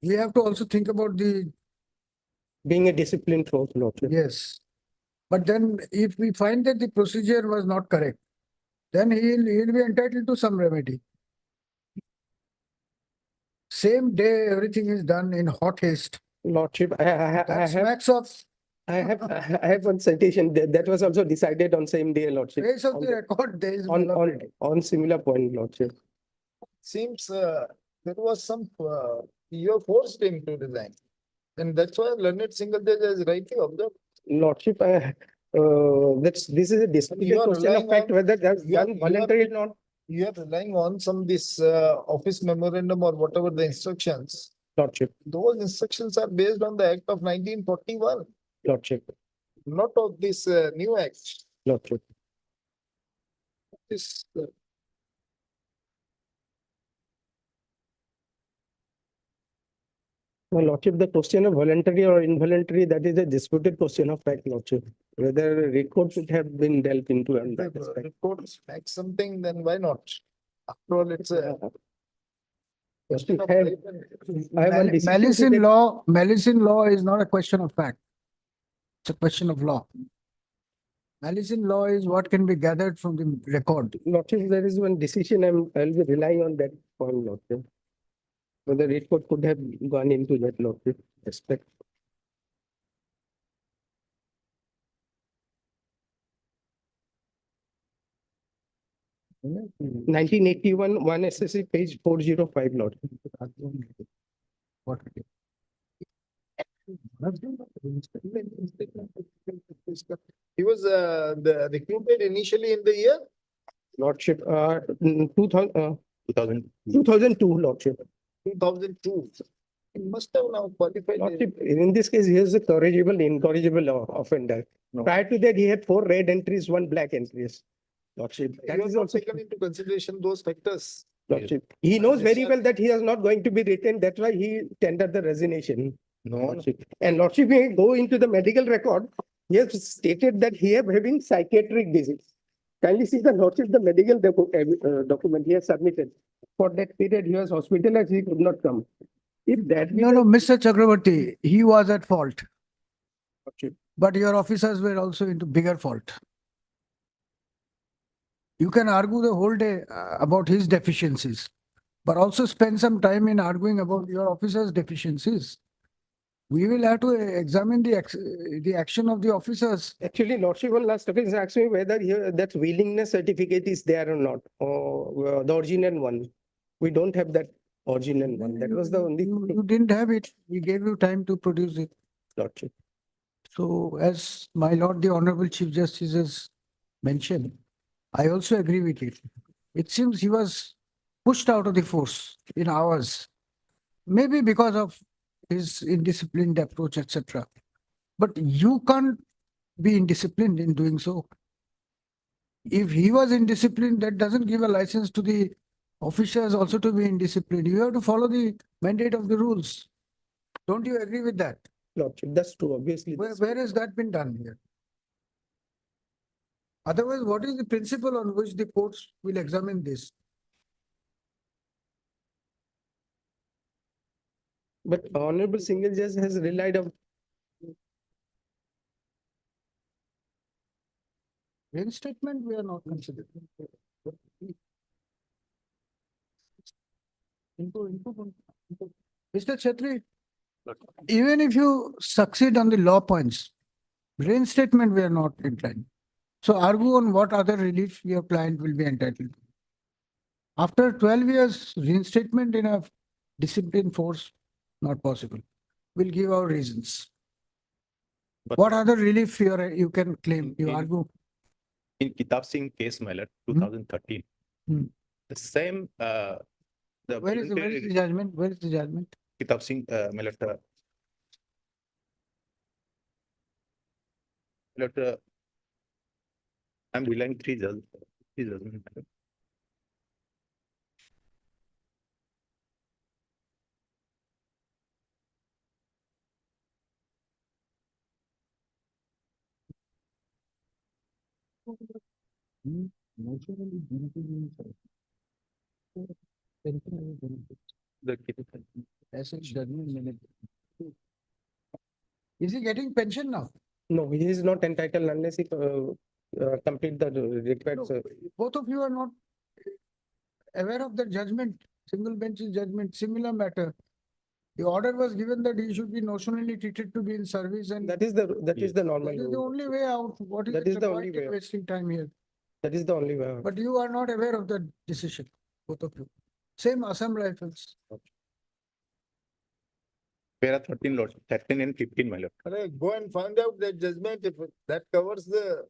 we have to also think about the, Being a disciplined force, Lordship. yes. But then if we find that the procedure was not correct, then he'll be entitled to some remedy. Same day, everything is done in hot haste. Lordship, I That have, smacks of I have one citation that was also decided on same day, Lordship. face of On the the- record, there is On, malafide. on similar point, Lordship. Seems there was some, you have forced him to resign. And that's why learned single judge has rightly observed. Lordship, this is a disputed You are question of relying fact on- whether that's you are- done you are- voluntary or not. You are relying on some this office memorandum or whatever the instructions. Lordship, Those instructions are based on the Act of 1941, Lordship, not of this new act. Lordship. This, My Lordship, the question of voluntary or involuntary, that is a disputed question of fact, Lordship. Whether record should have been dealt into on that if aspect. records make something, then why not? After all, it's a. Lordship, of I have- life and- I have one decision to take- Malice in law is not a question of fact. It's a question of law. Malice in law is what can be gathered from the record. Lordship, there is one decision I'll be relying on that point, Lordship. Whether record could have gone into that, Lordship, aspect. Yeah. 1981, 1 SSC, page 405, Lordship. What? He was recruited initially in the year Lordship, 2000, 2000. 2002, Lordship. 2002. He must have now qualified. Lordship, in this case, he is a corrigible, incorrigible offender. No. Prior to that, he had 4 red entries, 1 black entries. Lordship, that You have is not also, taken into consideration those factors. Lordship. He knows very Yes, well that he is not going to be retained. That's why he tendered the resignation. No, Lordship. And Lordship, we go into the medical record, he has stated that he have having psychiatric disease. Kindly see the Lordship, the medical document he has submitted. For that period, he was hospitalized, he could not come. If that. be No, the- no, Mr. Chakravarti, he was at fault, Lordship. but your officers were also into bigger fault. You can argue the whole day about his deficiencies, but also spend some time in arguing about your officers' deficiencies. We will have to examine the action of the officers. Actually, Lordship, one last topic is asking whether here that willingness certificate is there or not, or the original one. We don't have that original one. That was the only You didn't have it. We gave you time to produce it. lordship. So as my lord, the Honorable Chief Justice has mentioned, I also agree with it. It seems he was pushed out of the force in hours, maybe because of his indisciplined approach, etc. But you can't be indisciplined in doing so. If he was indisciplined, that doesn't give a license to the officers also to be indisciplined. You have to follow the mandate of the rules. Don't you agree with that? Lordship, that's true, obviously. Where has that been done here? Otherwise, what is the principle on which the courts will examine this? But Honorable Single Judge has relied on Reinstatement, we are not considering. Mr. Chetri, even if you succeed on the law points, reinstatement, we are not inclined. So argue on what other relief your client will be entitled to. After 12 years, reinstatement in a discipline force, not possible. We'll give our reasons. But What other relief you can claim? You in- argue. in Kitab Singh case, my lord, 2013, Hmm. the same, the Where is the voluntary- judgment? Where is the judgment? Kitab Singh, my lord, I'm relying three judges, my lord. The Is he getting pension now? no, he is not entitled unless he complete the required. No, both of you are not aware of the judgment, single bench's judgment, similar matter. The order was given that he should be notionally treated to be in service, and That is the normal that is the rule. only way out. What is That it is the only point in way. wasting time here? That is the only way. But you are not aware of the decision, both of you. Same Assam Rifles. Para 13, lord, 13 and 15, my lord. Go and find out that judgment, if that covers the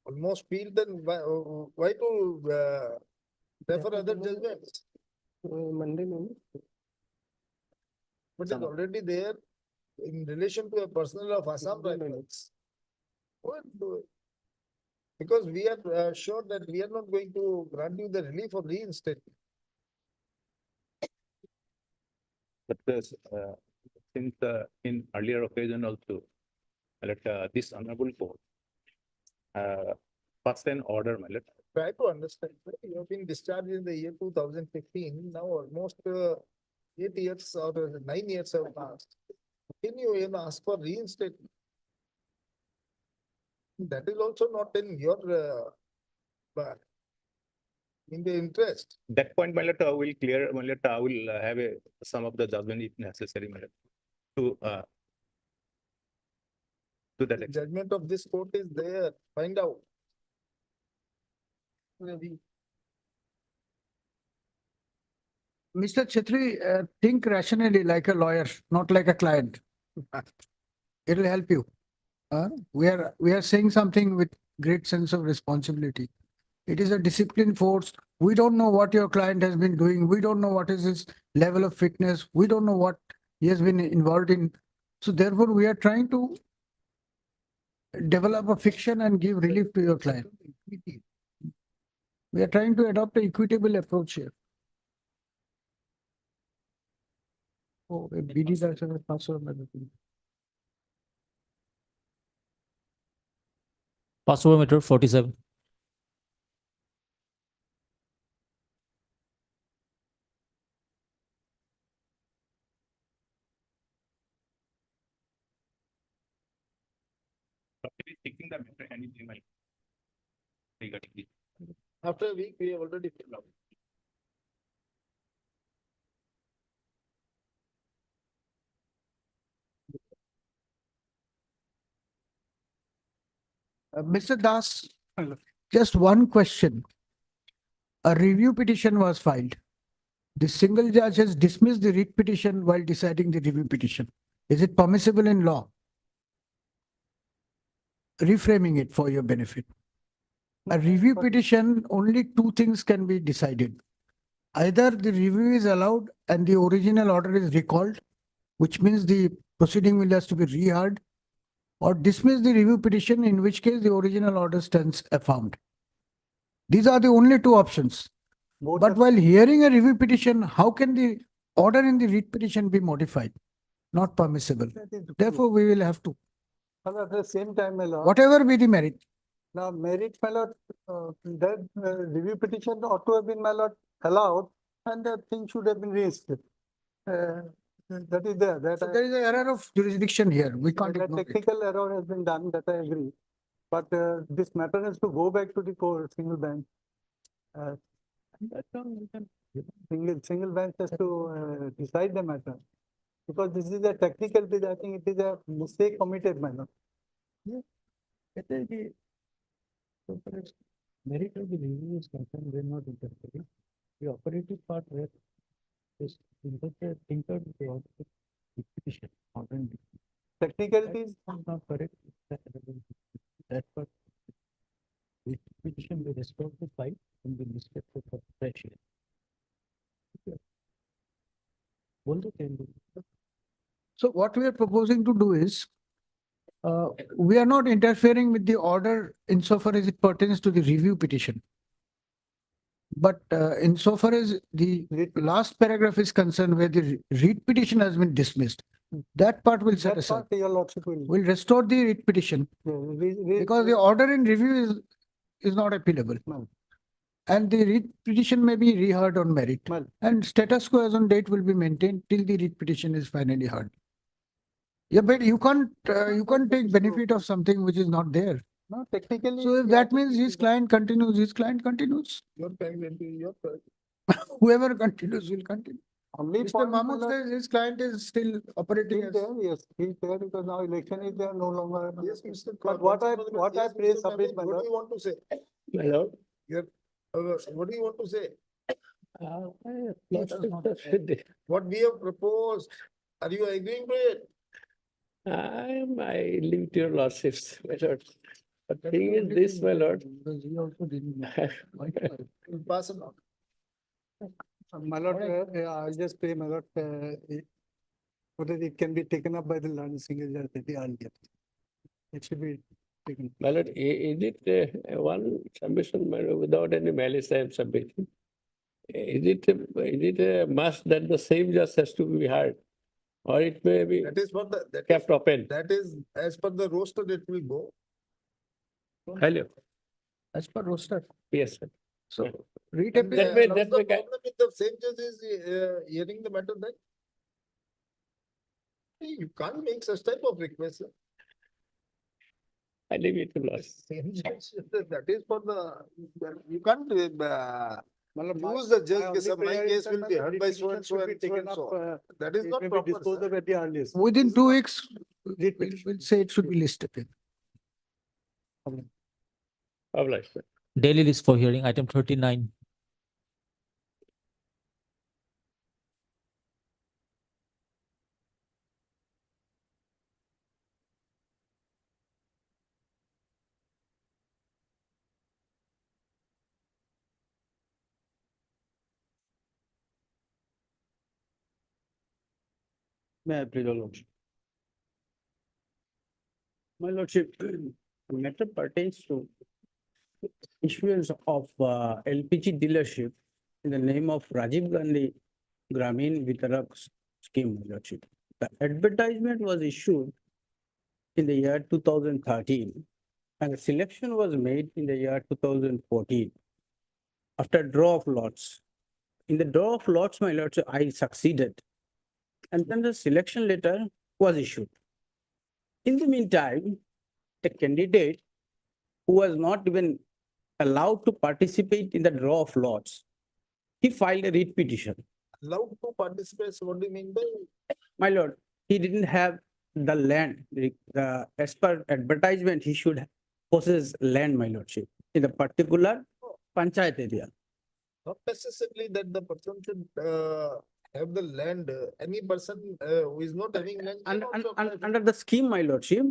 almost field, then why to refer other judgments? Monday, no? But it's already there in relation to a personnel of Assam Rifles. What do it? Because we are sure that we are not going to grant you the relief of reinstatement. But since in earlier occasion also, this honorable court passed an order, my lord. Try to understand, you have been discharged in the year 2015, now almost 8 years or 9 years have passed. Can you even ask for reinstatement? That is also not in your in the interest. That point, my lord, I will clear, my lord, I will have some of the judgment if necessary, my lord, to that The extent. judgment of this court is there, find out. Mr. Chetri, think rationally like a lawyer, not like a client. It'll help you. We are saying something with great sense of responsibility. It is a discipline force. We don't know what your client has been doing. We don't know what is his level of fitness. We don't know what he has been involved in. So therefore, we are trying to develop a fiction and give relief to your client. We are trying to adopt an equitable approach here. Oh, BD that's a password. Passover matter 47. Taking the matter and email regarding this. After a week, we have already filled out. Mr. Das, just one question. A review petition was filed. the single judge has dismissed the writ petition while deciding the review petition. Is it permissible in law? Reframing it for your benefit. A review petition, only two things can be decided. Either the review is allowed and the original order is recalled, which means the proceeding will have to be reheard, or dismiss the review petition, in which case the original order stands affirmed. These are the only two options. But while hearing a review petition, how can the order in the writ petition be modified? Not permissible. Therefore, we will have to, And at the same time, my lord, whatever be the merit. now merit, my lord, that review petition ought to have been, my lord, allowed, and that thing should have been raised. That is there, that So there is an error of jurisdiction here. We can't that ignore it. technical error has been done, that I agree. But this matter has to go back to the court, single bench. Single bench has to decide the matter. Because this is a technical bit, I think it is a mistake committed, my lord. Whether the so far as merit of the review is concerned, we are not interfering. The operative part where is tinkered with the order of the petition. Order and Technicalities, not correct. That part. The petition will restore the file and be listed for fresh. Only can do. So what we are proposing to do is, we are not interfering with the order insofar as it pertains to the review petition. But insofar as the last paragraph is concerned, where the writ petition has been dismissed, that part will set that aside. part your lordship will. We'll restore the writ petition because the order in review is not appealable. No. And the writ petition may be reheard on merit. Well, And status quo as on date will be maintained till the writ petition is finally heard. Yeah, but you can't take benefit of something which is not there. no, technically. So if that means his client continues, his client continues. Your client will be your client. Whoever continues will continue. Only Mr. point, my Mahmood lord, says his client is still operating he's as. there, yes, he's there because now election is there no longer. Yes, Mr. But what I praise, submit, my What do lord. you want to say? My lord. What do you want to say? I What we have proposed, are you agreeing to it? I leave to your lordships, my lord. But thing is this, my lord. Because he also didn't. We'll pass it on. My lord, I'll just pray, my lord, whether it can be taken up by the learned single judge at the earlier. It should be taken. My lord, is it one submission, my lord, without any malice I am submitting? Is it a must that the same judge has to be heard? Or it may be That is what the, kept open? that is, as per the roster, it will go. Hello, As per roster. yes, sir. So And, retaping. That way- what's that the way problem if the same judge is hearing the matter then? You can't make such type of request. Sir. I leave it to lords. Same judge, that is for the, you can't use the judge, case, my case will be heard by so and so and so and so. That is not proper. Sir. at the earliest. Within 2 weeks, we'll say it should be listed. Obliged, sir. Daily list for hearing, item 39. May I please, your lordship? My lordship, the matter pertains to issuance of LPG dealership in the name of Rajiv Gandhi Gramin Vitarak scheme, my lordship. The advertisement was issued in the year 2013 and the selection was made in the year 2014 after draw of lots. In the draw of lots, my lordship, I succeeded. And then the selection letter was issued. In the meantime, a candidate who was not even allowed to participate in the draw of lots, he filed a writ petition. Allowed to participate, so what do you mean by? My lord, he didn't have the land. As per advertisement, he should possess land, my lordship, in the particular panchayat area. Not necessarily that the person should have the land. Any person who is not having land. can also apply for- Under the scheme, my lordship,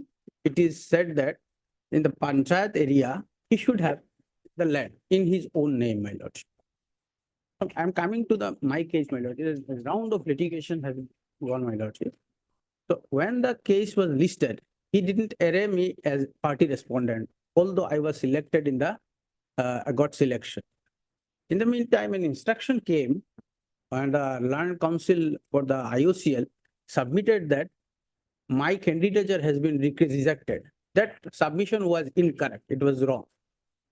it is said that in the panchayat area, he should have the land in his own name, my lordship. I'm coming to my case, my lordship. A round of litigation has gone, my lordship. So when the case was listed, he didn't array me as party respondent, although I was selected in the, I got selection. In the meantime, an instruction came and Land Council for the IOCL submitted that my candidature has been rejected. That submission was incorrect. It was wrong.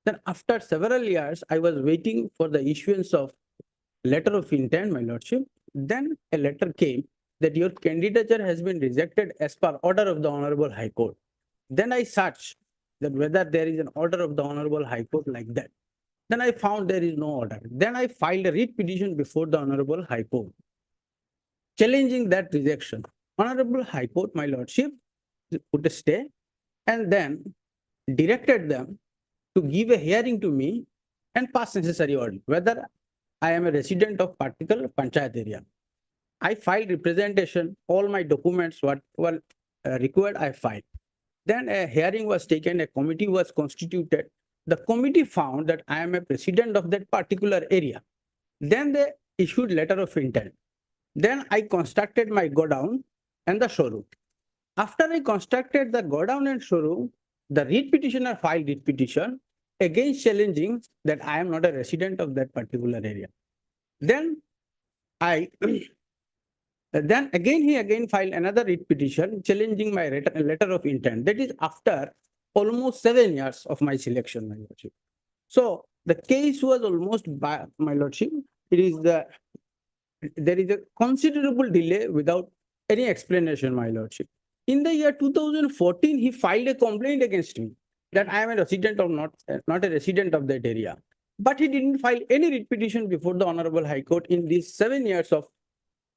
Then after several years, I was waiting for the issuance of letter of intent, my lordship. Then a letter came that your candidature has been rejected as per order of the Honorable High Court. Then I searched that whether there is an order of the Honorable High Court like that. Then I found there is no order. Then I filed a writ petition before the Honorable High Court, challenging that rejection. Honorable High Court, my lordship, put a stay and then directed them to give a hearing to me and pass necessary order, whether I am a resident of particular panchayat area. I filed representation, all my documents what were required, I filed. Then a hearing was taken, a committee was constituted. The committee found that I am a president of that particular area. Then they issued letter of intent. Then I constructed my godown and the showroom. After I constructed the godown and showroom, the writ petitioner filed writ petition against challenging that I am not a resident of that particular area. Then then he again filed another writ petition challenging my letter of intent. That is after almost 7 years of my selection, my lordship. So the case was almost by my lordship. There is a considerable delay without any explanation, my lordship. In the year 2014, he filed a complaint against me that I am a resident or not a resident of that area. But he didn't file any writ petition before the Honorable High Court in these 7 years of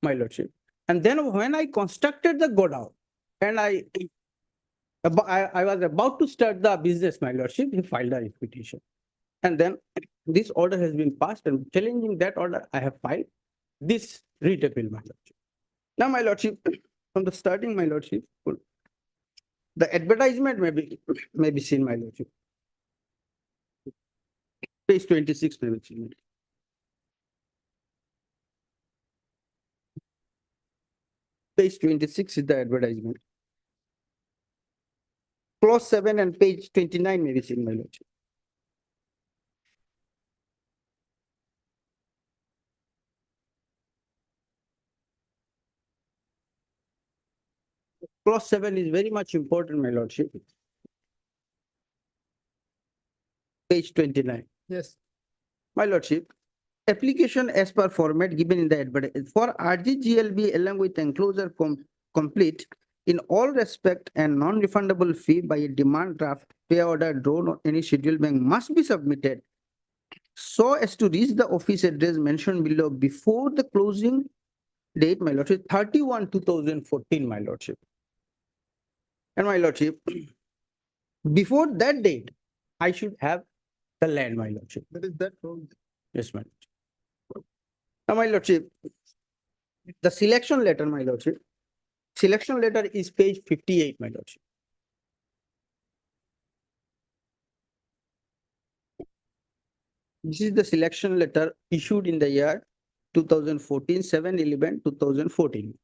my lordship. And then when I constructed the godown and I was about to start the business, my lordship, he filed a writ petition. And then this order has been passed, and challenging that order, I have filed this writ appeal, my lordship. Now, my lordship, from the starting, my lordship, the advertisement may be seen, my lordship. Page 26 may be seen. Page 26 is the advertisement. Clause 7 and page 29 may be seen, my lordship. Clause 7 is very much important, my lordship. Page 29. Yes. My lordship, application as per format given in the advertisement for RGGLB along with enclosure complete in all respect and non-refundable fee by a demand draft, pay order, drawn or any scheduled bank must be submitted so as to reach the office address mentioned below before the closing date, my lordship, 31/2014, my lordship. And my lordship, before that date, I should have the land, my lordship. But is that wrong? Yes, my lordship. Now, my lordship, the selection letter, my lordship, selection letter is page 58, my lordship. This is the selection letter issued in the year 2014, 7/11/2014.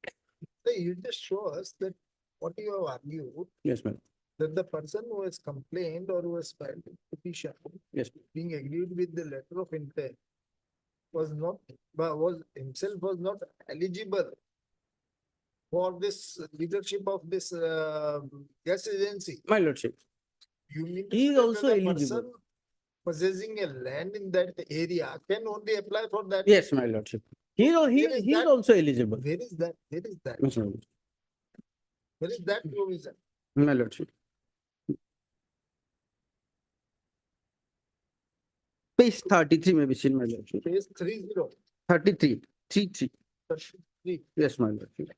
So you just show us that what you have argued, Yes, ma'am. that the person who has complained or who has filed a petition, Yes, being agreed with the letter of intent, was not eligible for this leadership of this gas agency. my lordship. You mean to He say is that also the eligible. person possessing a land in that area can only apply for that? Yes, my lordship. He is that? also eligible. Where is that? Where is that? Yes, my lordship. Where is that provision? My lordship. Page 33 may be seen, my lordship. Page 30. 33. 33. 33. Yes, my lordship.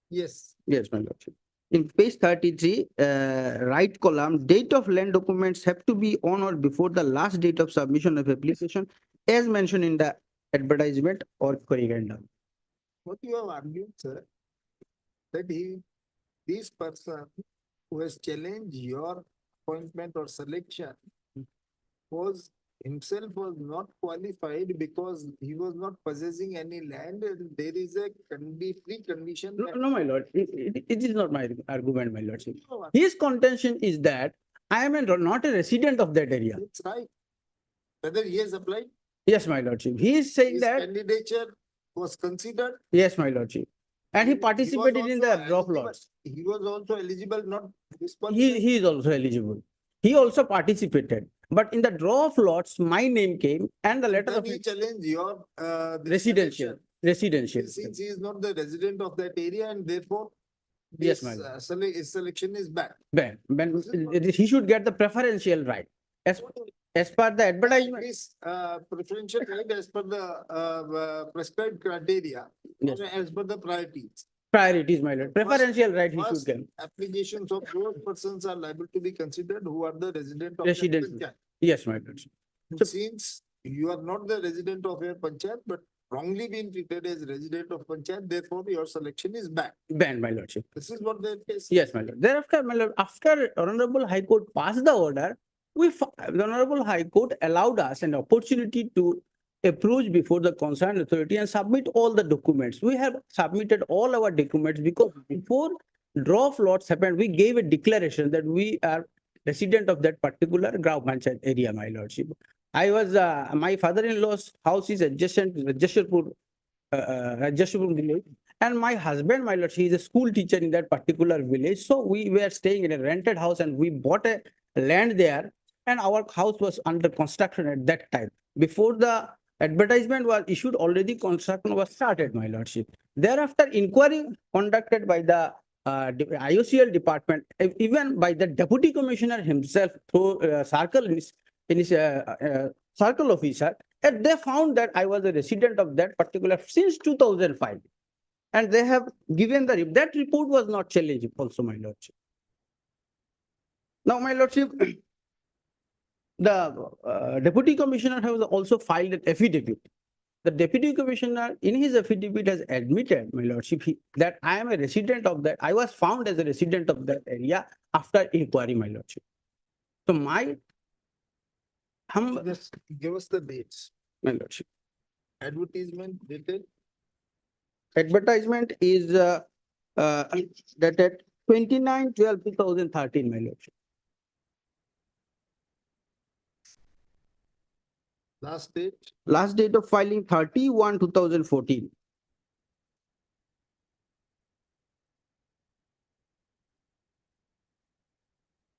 Yes. Yes, my lordship. in page 33, right column, date of land documents have to be on or before the last date of submission of application as mentioned in the advertisement or corrigendum. What you have argued, sir, that this person who has challenged your appointment or selection was was not qualified because he was not possessing any land and there is a precondition. No, that- no, my lord, it is not my argument, my lordship. His contention is that I am not a resident of that area. That's right. Whether he has applied, Yes, my lordship. He is saying his that, candidature was considered. yes, my lordship. And he was participated in also the drop eligible. lots. He was also eligible, not this person. He is also eligible. He also participated. But in the draw of lots, my name came and the letter Then of he challenged your residential. selection. Residential. Since he is not the resident of that area and therefore Yes, his, my lord. his selection is bad. Ben, he should get the preferential right. As per the advertisement. His preferential right as per the prescribed criteria, Yes. or as per the priorities. Priorities, my lord. Preferential right he should First get. applications of those persons are liable to be considered who are the resident of Resident. the panchayat. Yes, my lord. Since you are not the resident of your panchayat, but wrongly being treated as resident of panchayat, therefore your selection is bad. Banned, my lordship. This is what the case. Yes, my lord. Thereafter, my lord, after Honorable High Court passed the order, the Honorable High Court allowed us an opportunity to approach before the concerned authority and submit all the documents. We have submitted all our documents because before draw of lots happened, we gave a declaration that we are resident of that particular Gram Panchayat area, my lordship. I was, my father-in-law's house is adjacent to Judicial village. And my husband, my lord, he is a school teacher in that particular village. So we were staying in a rented house and we bought a land there and our house was under construction at that time. Before the advertisement was issued, already construction was started, my lordship. Thereafter, inquiry conducted by the IOCL department, even by the deputy commissioner himself through circle circle officer, and they found that I was a resident of that particular since 2005. And they have given that report was not challenged also, my lordship. Now, my lordship, the deputy commissioner has also filed an affidavit. The deputy commissioner in his affidavit has admitted, my lordship, that I am a resident of that. I was found as a resident of that area after inquiry, my lordship. So Just give us the dates. my lordship. Advertisement dated Advertisement is dated 29/12/2013, my lordship. last date. Last date of filing 30/1/2014.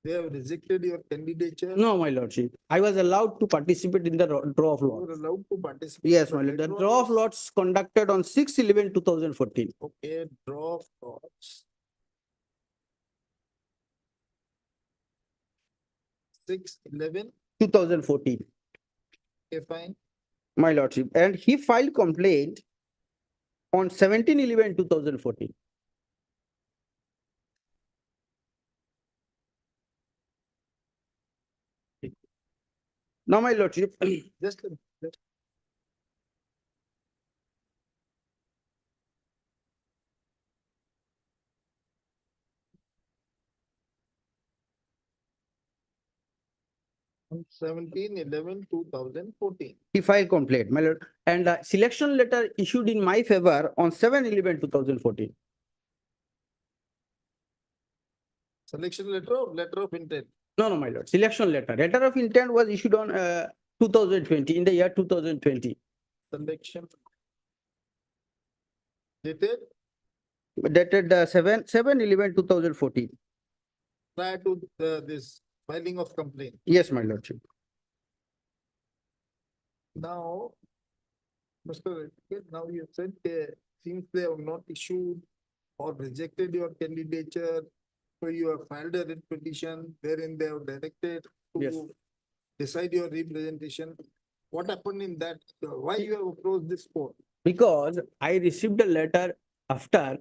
They have rejected your candidature. No, my lordship. I was allowed to participate in the draw of You lots. were allowed to participate. Yes, but my lord. The later draw on of lots conducted on 6/11/2014. Okay, draw of lots. 6/11. 2014, Okay, fine. my lordship. And he filed complaint on 17/11/2014. Now, my lordship, Just on 17/11/2014. he filed complaint, my lord. And selection letter issued in my favor on 7/11/2014. Selection letter or letter of intent? No, no, my lord. Selection letter. Letter of intent was issued on 2020, in the year 2020. Selection. Dated Dated 7/11/2014. prior to this filing of complaint. Yes, my lordship. Now, Mr. Advocate, now you said since they have not issued or rejected your candidature, so you have filed a writ petition wherein they have directed Yes. to decide your representation. What happened in that? Why you have approached this court? Because I received a letter after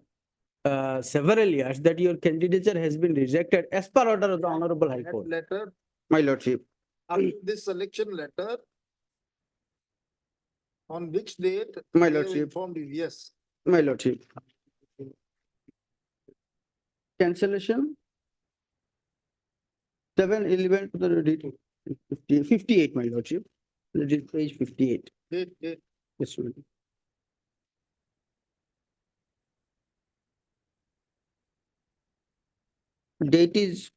several years that your candidature has been rejected as per order of the Honorable High That Court. letter, My lordship, after this selection letter, on which date? My they have lordship. informed you, yes. my lordship. Cancellation. 7/11/2015, 58, my lordship. That is page 58. Date. Yes, my lord. Date is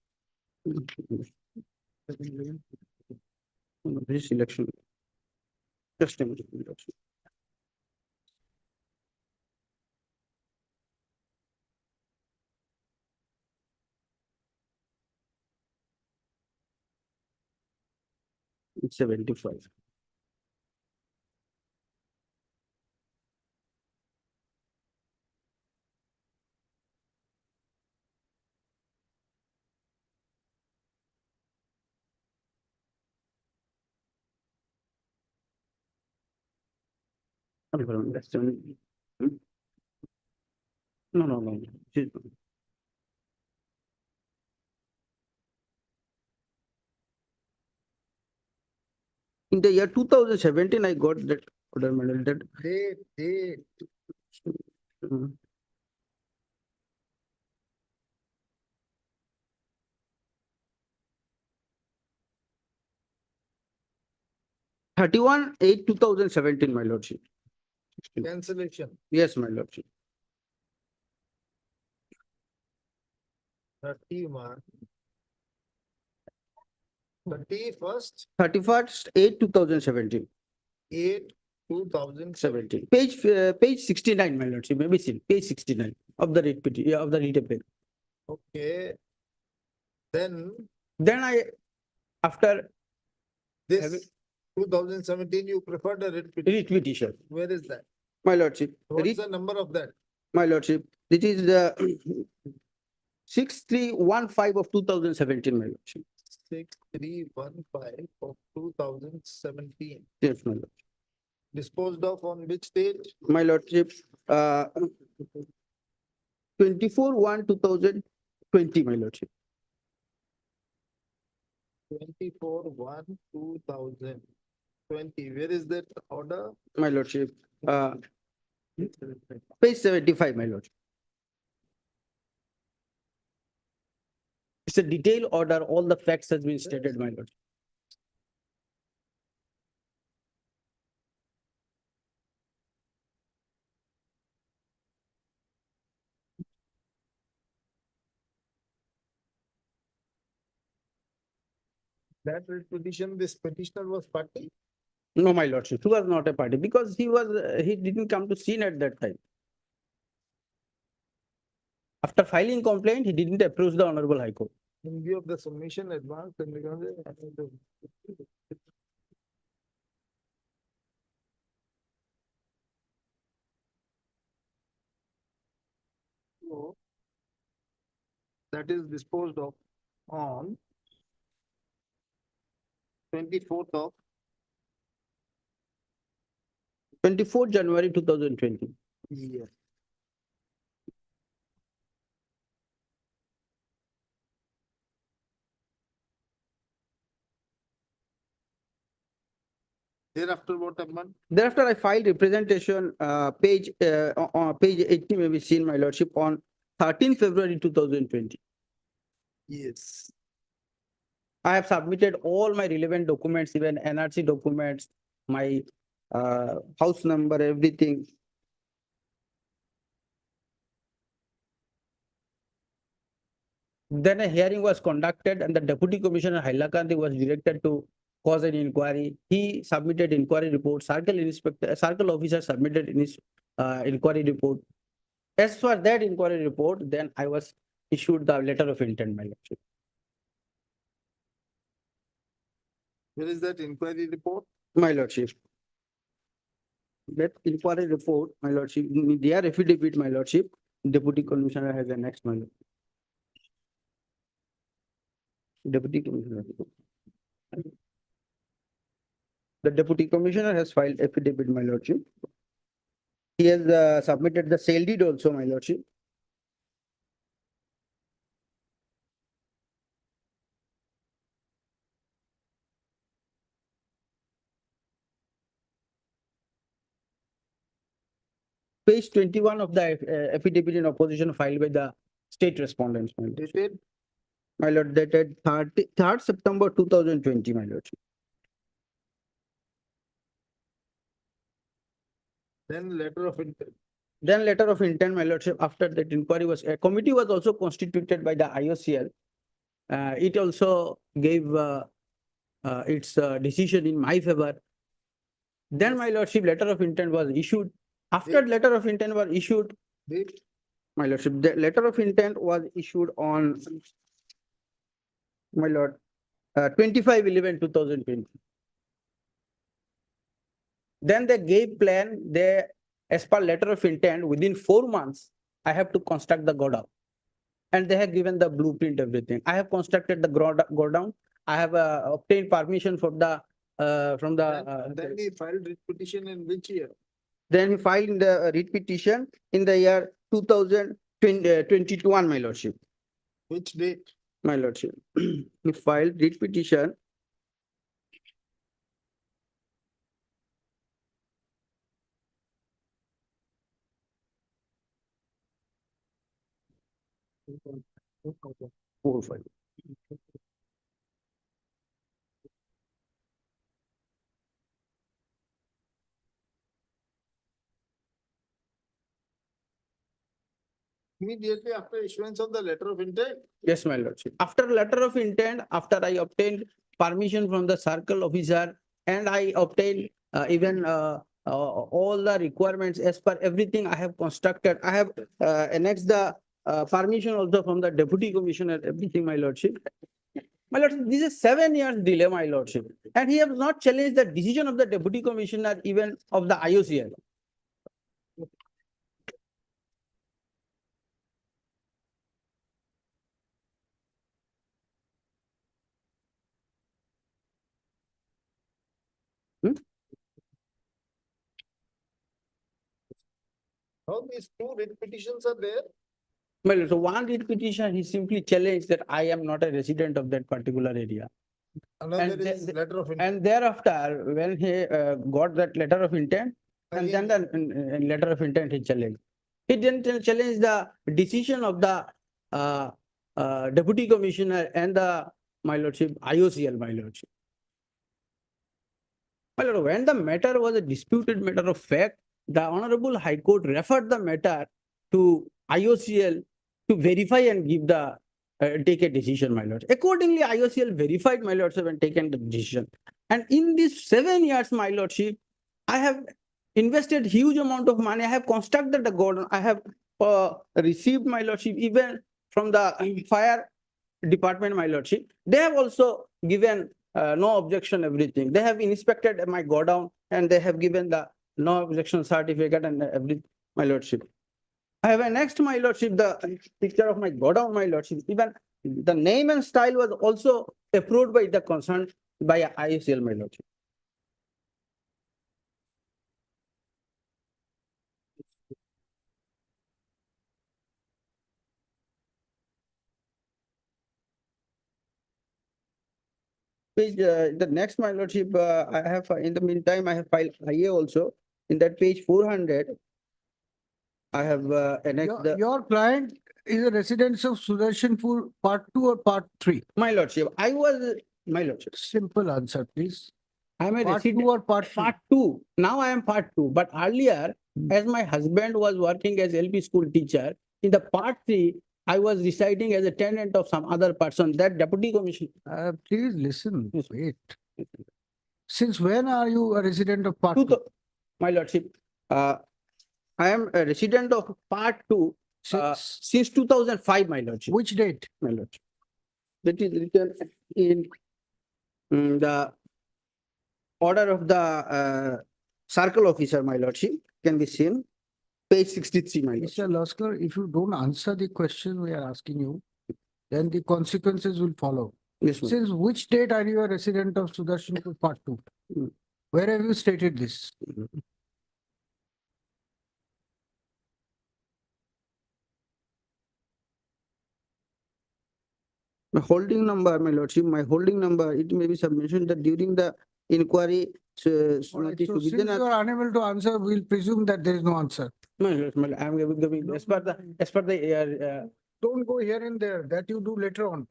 this election. Just a minute, my lordship. It's 75. That's no. In the year 2017, I got that order, my lord, that Date. uh, 31/8/2017, my lordship. Cancellation, Yes, my lordship. 31. 31st, 31/8/2017. 8/2017. Page 69, my lordship, maybe seen, page 69 of the of the writ appeal. Okay. Then Then after this 2017, you preferred a writ petition. writ petition, Where is that? my lordship, What's the number of that? my lordship, this is the 6315 of 2017, my lordship. 6315 of 2017. Yes, my lord. Disposed of on which date? My lordship, 24/1/2020, my lordship. 24/1/2020. Where is that order? My lordship, page 75, my lordship. It's a detailed order, all the facts has been stated, my lord. That writ petition, this petitioner was party? No, my lordship, he was not a party because he didn't come to scene at that time. After filing complaint, he didn't approach the Honorable High Court. In view of the submission advance and that is disposed of on 24th of 24 January 2020. year. Thereafter, what happened? Thereafter, I filed representation, page 80 may be seen, my lordship, on 13 February 2020. Yes. I have submitted all my relevant documents, even NRC documents, my house number, everything. Then a hearing was conducted and the Deputy Commissioner Hailakandi was directed to cause an inquiry. He submitted inquiry report, circle officer submitted in his inquiry report. As for that inquiry report, then I was issued the letter of intent, my lordship. Where is that inquiry report? My lordship. That inquiry report, my lordship, their affidavit, my lordship, Deputy Commissioner has annexed, my lord. Deputy Commissioner. The Deputy Commissioner has filed affidavit, my lordship. He has submitted the sale deed also, my lordship. page 21 of the affidavit in opposition filed by the state respondents, my lord. Dated, My lord, dated 3rd September 2020, my lord. then letter of intent. Then letter of intent, my lordship, after that inquiry was, a committee was also constituted by the IOCL. It also gave its decision in my favor. Then my lordship, letter of intent was issued. After Date. letter of intent was issued, Date, my lordship, the letter of intent was issued on, my lord, 25/11/2020. Then they gave plan, they, as per letter of intent, within 4 months, I have to construct the godown. And they have given the blueprint, everything. I have constructed the godown. I have obtained permission from the, then he filed writ petition in which year? then he filed in the writ petition in the year 2021, my lordship. Which date? My lordship. He filed writ petition. Four, five. Immediately after issuance of the letter of intent? Yes, my lordship. After letter of intent, after I obtained permission from the circle officer and I obtained even all the requirements as per everything I have constructed. I have annexed the permission also from the deputy commissioner, everything, my lordship. My lordship, this is 7 years delay, my lordship. And he has not challenged the decision of the deputy commissioner, even of the IOCL. How these two writ petitions are there? Well, so one writ petition, he simply challenged that I am not a resident of that particular area. Another is letter of intent. And thereafter, when he got that letter of intent, and then the letter of intent he challenged. He didn't challenge the decision of the deputy commissioner and the, my lordship, IOCL, my lordship. My lord, when the matter was a disputed matter of fact, the Honorable High Court referred the matter to IOCL to verify and give the take a decision, my lord. Accordingly, IOCL verified, my lordship, and taken the decision. And in these 7 years, my lordship, I have invested huge amount of money. I have constructed the garden. I have received, my lordship, even from the fire department, my lordship. They have also given no objection, everything. They have inspected my godown and they have given the no objection certificate and everything, my lordship. I have annexed, my lordship, the picture of my godown, my lordship. Even the name and style was also approved by the concerned by IOCL, my lordship. Page, the next, my lordship, I have in the meantime, I have filed IA also. In that page 400, I have annexed the. Your client is a resident of Sudarshanpur, part 2 or part 3? My lordship, I was, my lordship. Simple answer, please. I am a Part 2 resident. or part 3? Part 2. Now I am part 2. But earlier, as my husband was working as LP school teacher, in the part 3, I was residing as a tenant of some other person, that deputy commissioner. Please listen, wait. Since when are you a resident of part 2? My lordship, I am a resident of part 2 since 2005, my lordship. Which date? My lordship. That is written in the order of the circle officer, my lordship, can be seen. Page 63, my lordship. Mr. Laskar, if you don't answer the question we are asking you, then the consequences will follow. Yes, ma'am. Since which date are you a resident of Sudarshanpur part 2? Where have you stated this? My holding number, my lordship, my holding number, it may be submission that during the inquiry, All right, so since you are unable to answer, we'll presume that there is no answer. I'm giving, as per the, Don't go here and there, that you do later on.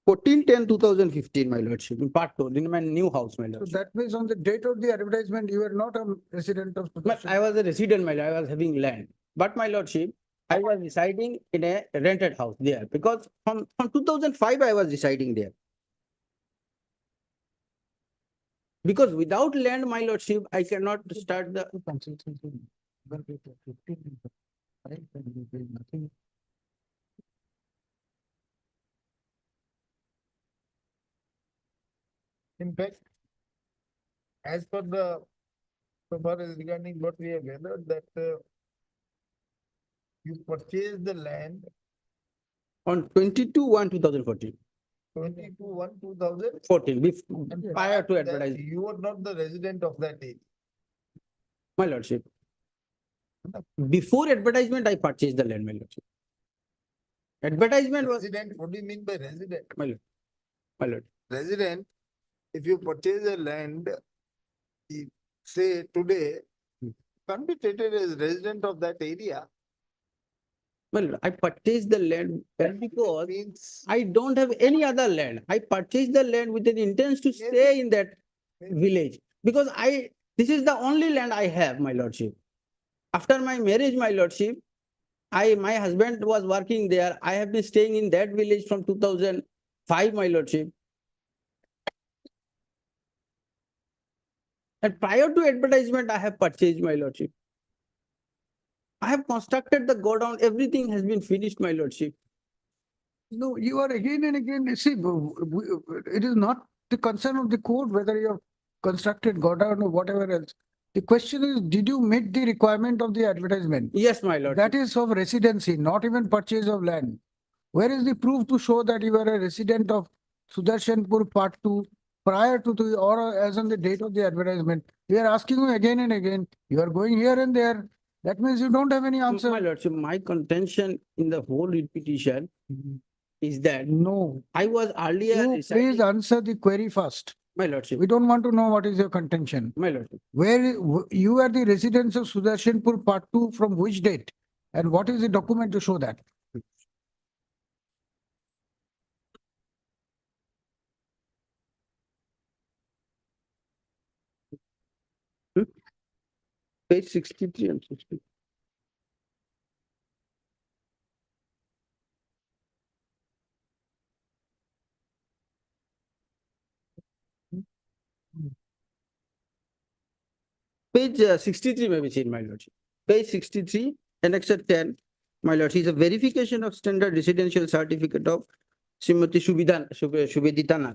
two thousand fifteen, my lordship, in part two, in my new house, my So lordship. that means on the date of the advertisement, you were not a resident of. But I was a resident, my lord, I was having land. But my lordship, I was residing in a rented house there because from 2005 I was residing there. Because without land, my lordship, I cannot start the. Nothing. In fact, as per the, so far as regarding what we have gathered, that you purchase the land On 22/1/2014. 22/1/2014. 14, prior to advertising. You were not the resident of that area. My lordship. Before advertisement, I purchased the land, my lordship. Advertisement was. Resident, what do you mean by resident? My lord. My lord. Resident, if you purchase a land, say today, can't be treated as resident of that area. Well, I purchased the land because I don't have any other land. I purchased the land with an intent to stay in that village because this is the only land I have, my lordship. After my marriage, my lordship, my husband was working there. I have been staying in that village from 2005, my lordship. And prior to advertisement, I have purchased, my lordship. I have constructed the godown. Everything has been finished, my lordship. No, you are again and again, see, it is not the concern of the court whether you have constructed godown or whatever else. The question is, did you meet the requirement of the advertisement? Yes, my lord. That is of residency, not even purchase of land. Where is the proof to show that you are a resident of Sudarshanpur Part 2 prior to the, or as on the date of the advertisement? We are asking you again and again. You are going here and there. That means you don't have any answer. My lordship, my contention in the whole petition is that no, I was earlier. You please answer the query first. My lordship. We don't want to know what is your contention. My lordship. Where you are the residents of Sudarshanpur Part 2 from which date? And what is the document to show that? Page 63 and 60. Page 63 may be seen, my lordship. Page 63, annexure 10, my lordship, is a verification of standard residential certificate of Srimati Shubedita Nath.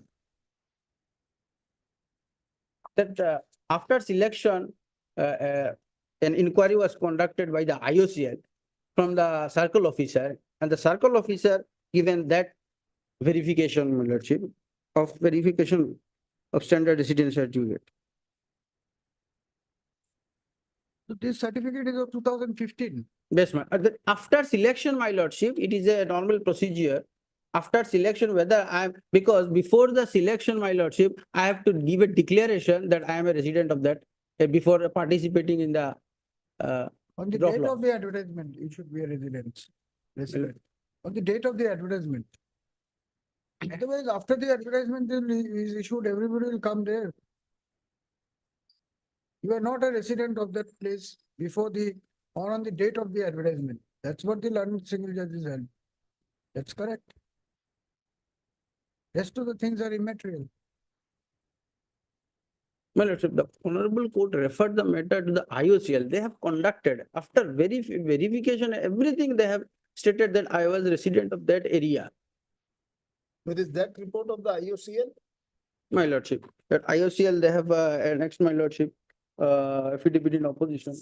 That after selection, an inquiry was conducted by the IOCL from the circle officer, and the circle officer given that verification, my lordship, of verification of standard residential certificate. So this certificate is of 2015. Yes, ma'am. After selection, my lordship, it is a normal procedure. After selection, whether because before the selection, my lordship, I have to give a declaration that I am a resident of that before participating in the. On the date of the advertisement, you should be a resident. On the date of the advertisement. Otherwise, after the advertisement is issued, everybody will come there. You are not a resident of that place before the, or on the date of the advertisement. That's what the learned single judge is held. That's correct. Rest of the things are immaterial. My lordship, the honorable court referred the matter to the IOCL. They have conducted, after verification, everything they have stated that I was a resident of that area. But is that report of the IOCL? My lordship, that IOCL, they have annexed, my lordship, affidavit in opposition.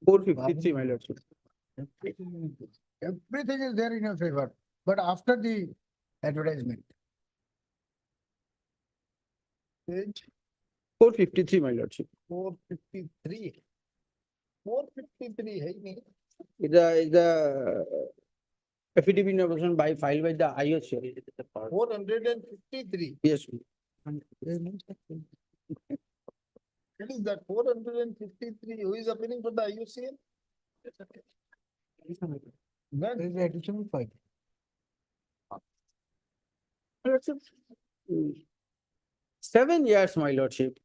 453, my lordship. Everything is there in your favor, but after the advertisement. Page 453, my lordship. 453. 453 है ही नहीं. The affidavit number by filed by the IOC. 453. Yes. What is that? 453. Who is appearing for the IUCN? There is additional file. Lordship, 7 years, my lordship.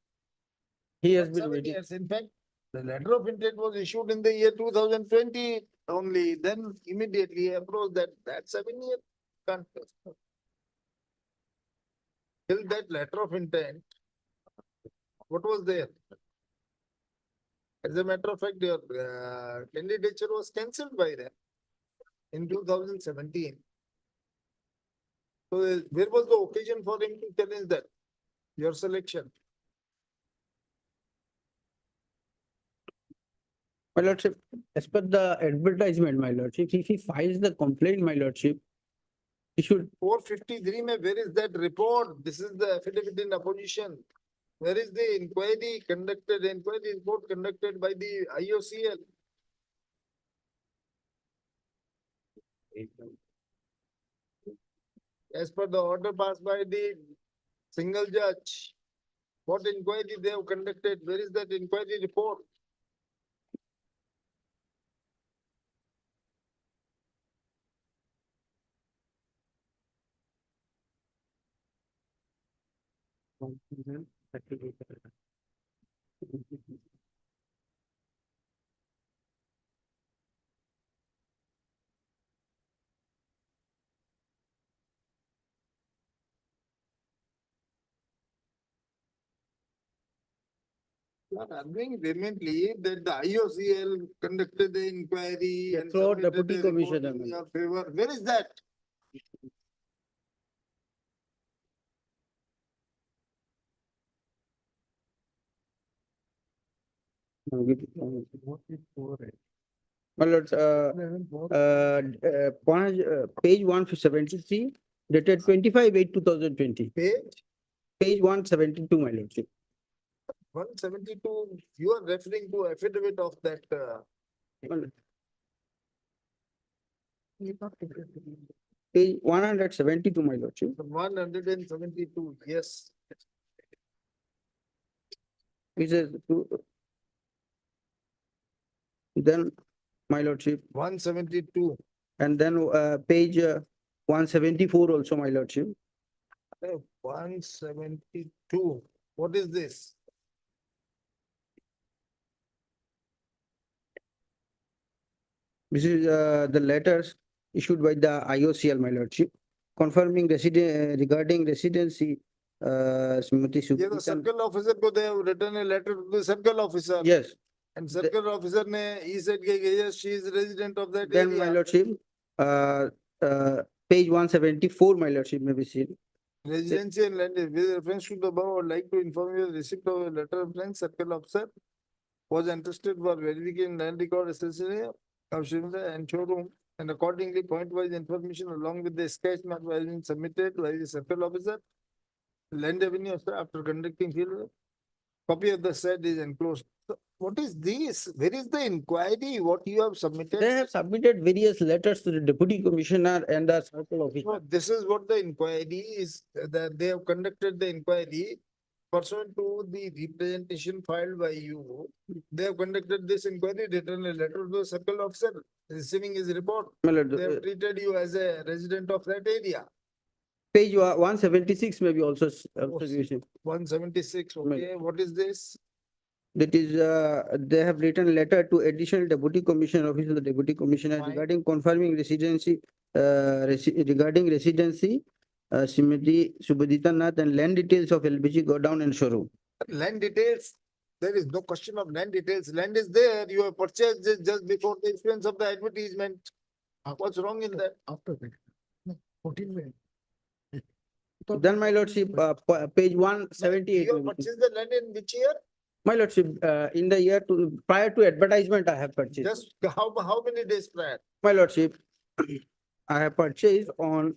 He has Not been 7 waiting. years. In fact, the letter of intent was issued in the year 2020 only. Then immediately approached that 7 years. Can't. Till that letter of intent, what was there? As a matter of fact, your candidature was cancelled by them in 2017. So where was the occasion for him to challenge that? Your selection. My lordship, as per the advertisement, my lordship, if he files the complaint, my lordship, he should. 453 mein, where is that report? This is the affidavit in opposition. Where is the inquiry report conducted by the IOCL? As per the order passed by the single judge, what inquiry they have conducted? Where is that inquiry report? Not arguing vehemently that the IOCL conducted the inquiry and Throughout submitted deputy a report commissioner. in your favor. Where is that? My lord, page 173, dated 25/8/2020. Page 172, my lordship. 172, you are referring to affidavit of that. Page 172, my lordship. 172, yes. It says, then, my lordship, 172. and then page 174 also, my lordship. 172. What is this? This is the letters issued by the IOCL, my lordship, confirming regarding residency. Srimati Yeah, the Subhita- circle officer ko they have written a letter to the circle officer. Yes. And circle officer he said yes, she is resident of that Then, my area. lordship, page 174, my lordship, may be seen. Residency and land with reference to the above, I would like to inform you the receipt of a letter of intent, circle officer was interested for verification land record association of Shrimda and showroom, and accordingly point-wise information along with the sketch map has been submitted by the circle officer. Land Avenue after conducting field, copy of the said is enclosed. So what is this? Where is the inquiry? What you have submitted? They have submitted various letters to the deputy commissioner and the circle officer. No, this is what the inquiry is, that they have conducted the inquiry pursuant to the representation filed by you. They have conducted this inquiry, written a letter to the circle officer, receiving his report. My lord, They have treated you as a resident of that area. Page 176 may be also given. 176, okay, what is this? That is, they have written a letter to additional deputy commissioner, office of the deputy commissioner Fine. regarding confirming residency, regarding residency, Srimati Subhadita Nath, and land details of LPG godown and showroom. Land details, there is no question of land details. Land is there, you have purchased it just before the issuance of the advertisement. What's wrong in that? After that. 14 May. Then, my lordship, page You 178. have purchased the land in which year? My lordship, in the year prior to advertisement, I have purchased. Just how many days prior? My lordship, I have purchased on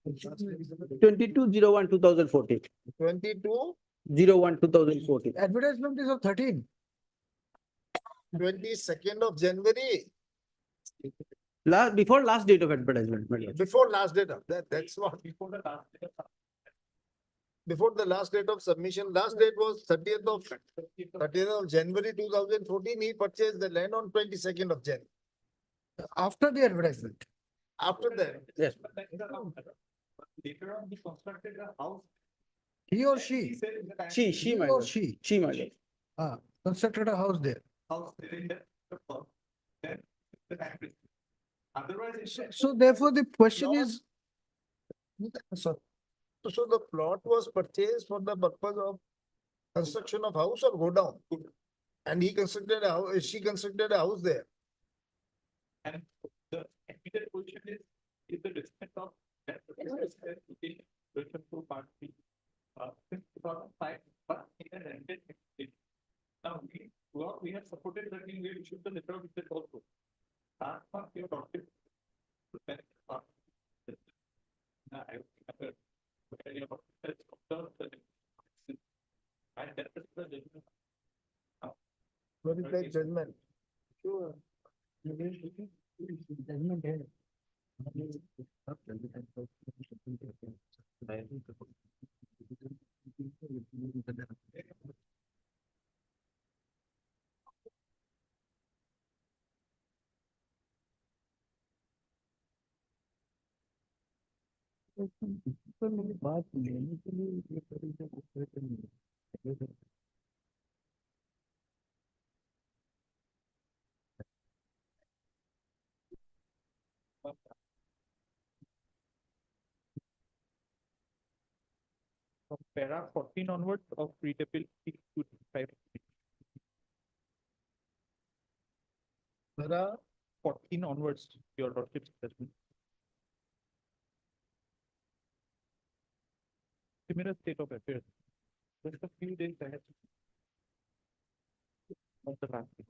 22/01/2014. 22, 01/2014. Advertisement is of 13. 22nd of January, Before last date of advertisement, my lordship. before last date of that's what. Before the last date of submission, last date was 30th of January 2014. He purchased the land on 22nd of January. After the advertisement. After that, Yes. Later on, he constructed a house. He or she? She, He my or lord. she? She, my lord. Constructed a house there. Otherwise. So therefore, the question is, so the plot was purchased for the purpose of construction of house or go down. And he constructed a house, she constructed a house there. And the immediate question is the respect of that location to part B. Since 2005, but in a rented estate. Now, we have supported that we issued the letter of intent also. That part we have adopted. What is that judgment? Sure. Judgment है. पर मेरी बात लेने के लिए ये तरीका कुछ नहीं है. From para 14 onwards of readable 6 to 5. Para 14 onwards, your lordship's judgment. Similar state of affairs. Just a few days ahead of the last day.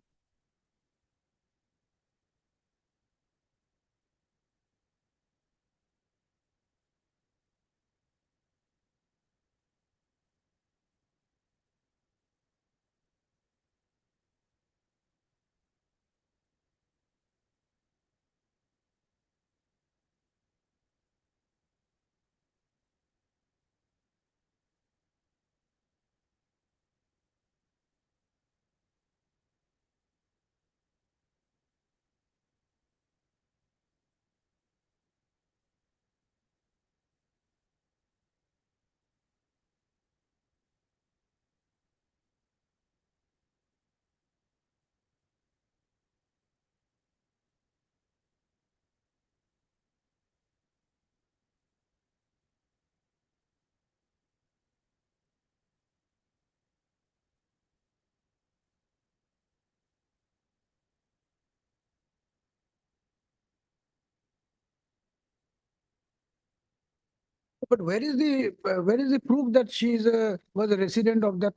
but where is the proof that she is was a resident of that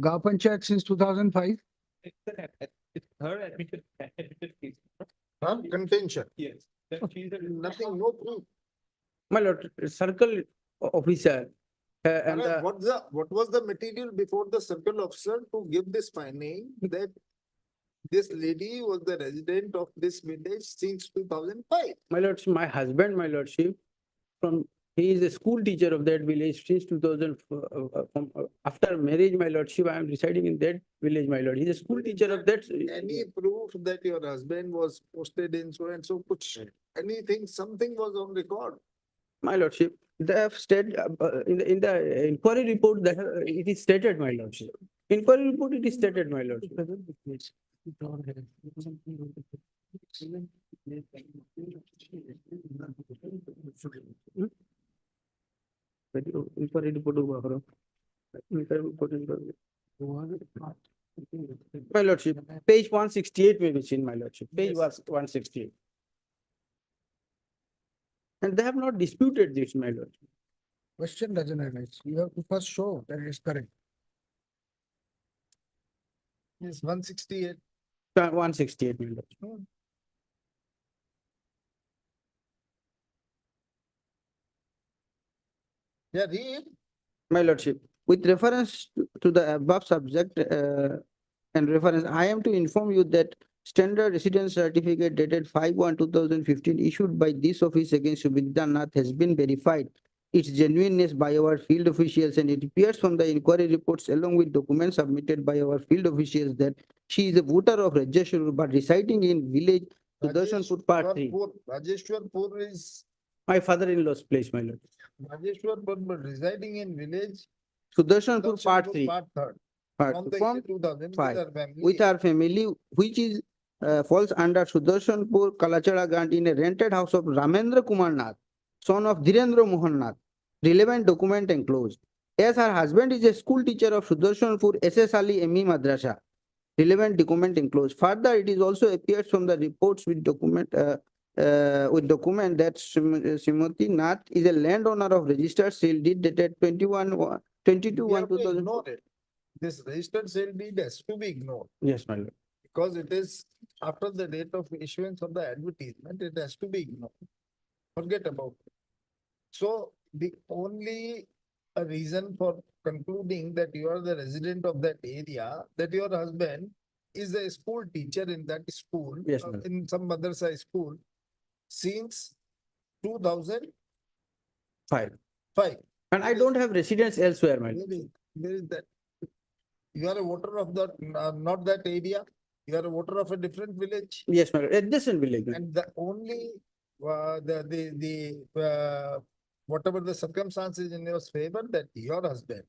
Gaon Panchayat since 2005? It's her admitted case. Huh? Contention. Yes. That she is a Nothing, no proof. My lord, circle officer. And What was the material before the circle officer to give this finding that this lady was the resident of this village since 2005? my lord, my husband, my lordship, he is a school teacher of that village since 2000. After marriage, my lordship, I am residing in that village, my lord. He is a school teacher of that. Any proof that your husband was posted in so and so, anything, something was on record? My lordship, they have stated in the inquiry report that it is stated, my lordship. Inquiry report, it is stated, my lordship. Inquiry report हुआ करो. Inquiry report. My lordship, page 168 may be seen, my lordship. Page 168. And they have not disputed this, my lord. Question doesn't arise. You have to first show that it is correct. Is 168. 168, my lord. Yeah, read. My lordship, with reference to the above subject and reference, I am to inform you that standard residence certificate dated 5/1/2015 issued by this office against Subhita Nath has been verified. Its genuineness by our field officials, and it appears from the inquiry reports along with documents submitted by our field officials that she is a voter of Rajeshwar but residing in village Sudarshanpur Part 3. Rajeshwarpur is My father-in-law's place, my lord. Rajeshwarpur, but residing in village. Sudarshanpur Part 3. Part 3rd. Part From two, the from year 2000 five. with our family. With our family, which is falls under Sudarshanpur Kalachara Grant in a rented house of Ramendra Kumar Nath, son of Dhirendra Mohan Nath. Relevant document enclosed. As her husband is a school teacher of Sudarshanpur SS Ali ME Madrasa. Relevant document enclosed. Further, it is also appears from the reports with document that Srimati Nath is a landowner of registered sale deed dated 22 We 1 have to 2000. ignore it. This registered sale deed has to be ignored Yes, my lord. because it is after the date of issuance of the advertisement, it has to be ignored. Forget about it. So the only reason for concluding that you are the resident of that area, that your husband is a school teacher in that school, Yes, ma'am. in some madrasa school, since 2005. Five. And I don't have residence elsewhere, my lord. Where is that? You are a voter of that, not that area. You are a voter of a different village. Yes, my lord. Adjacent village. And the only, whatever the circumstances in your favor, that your husband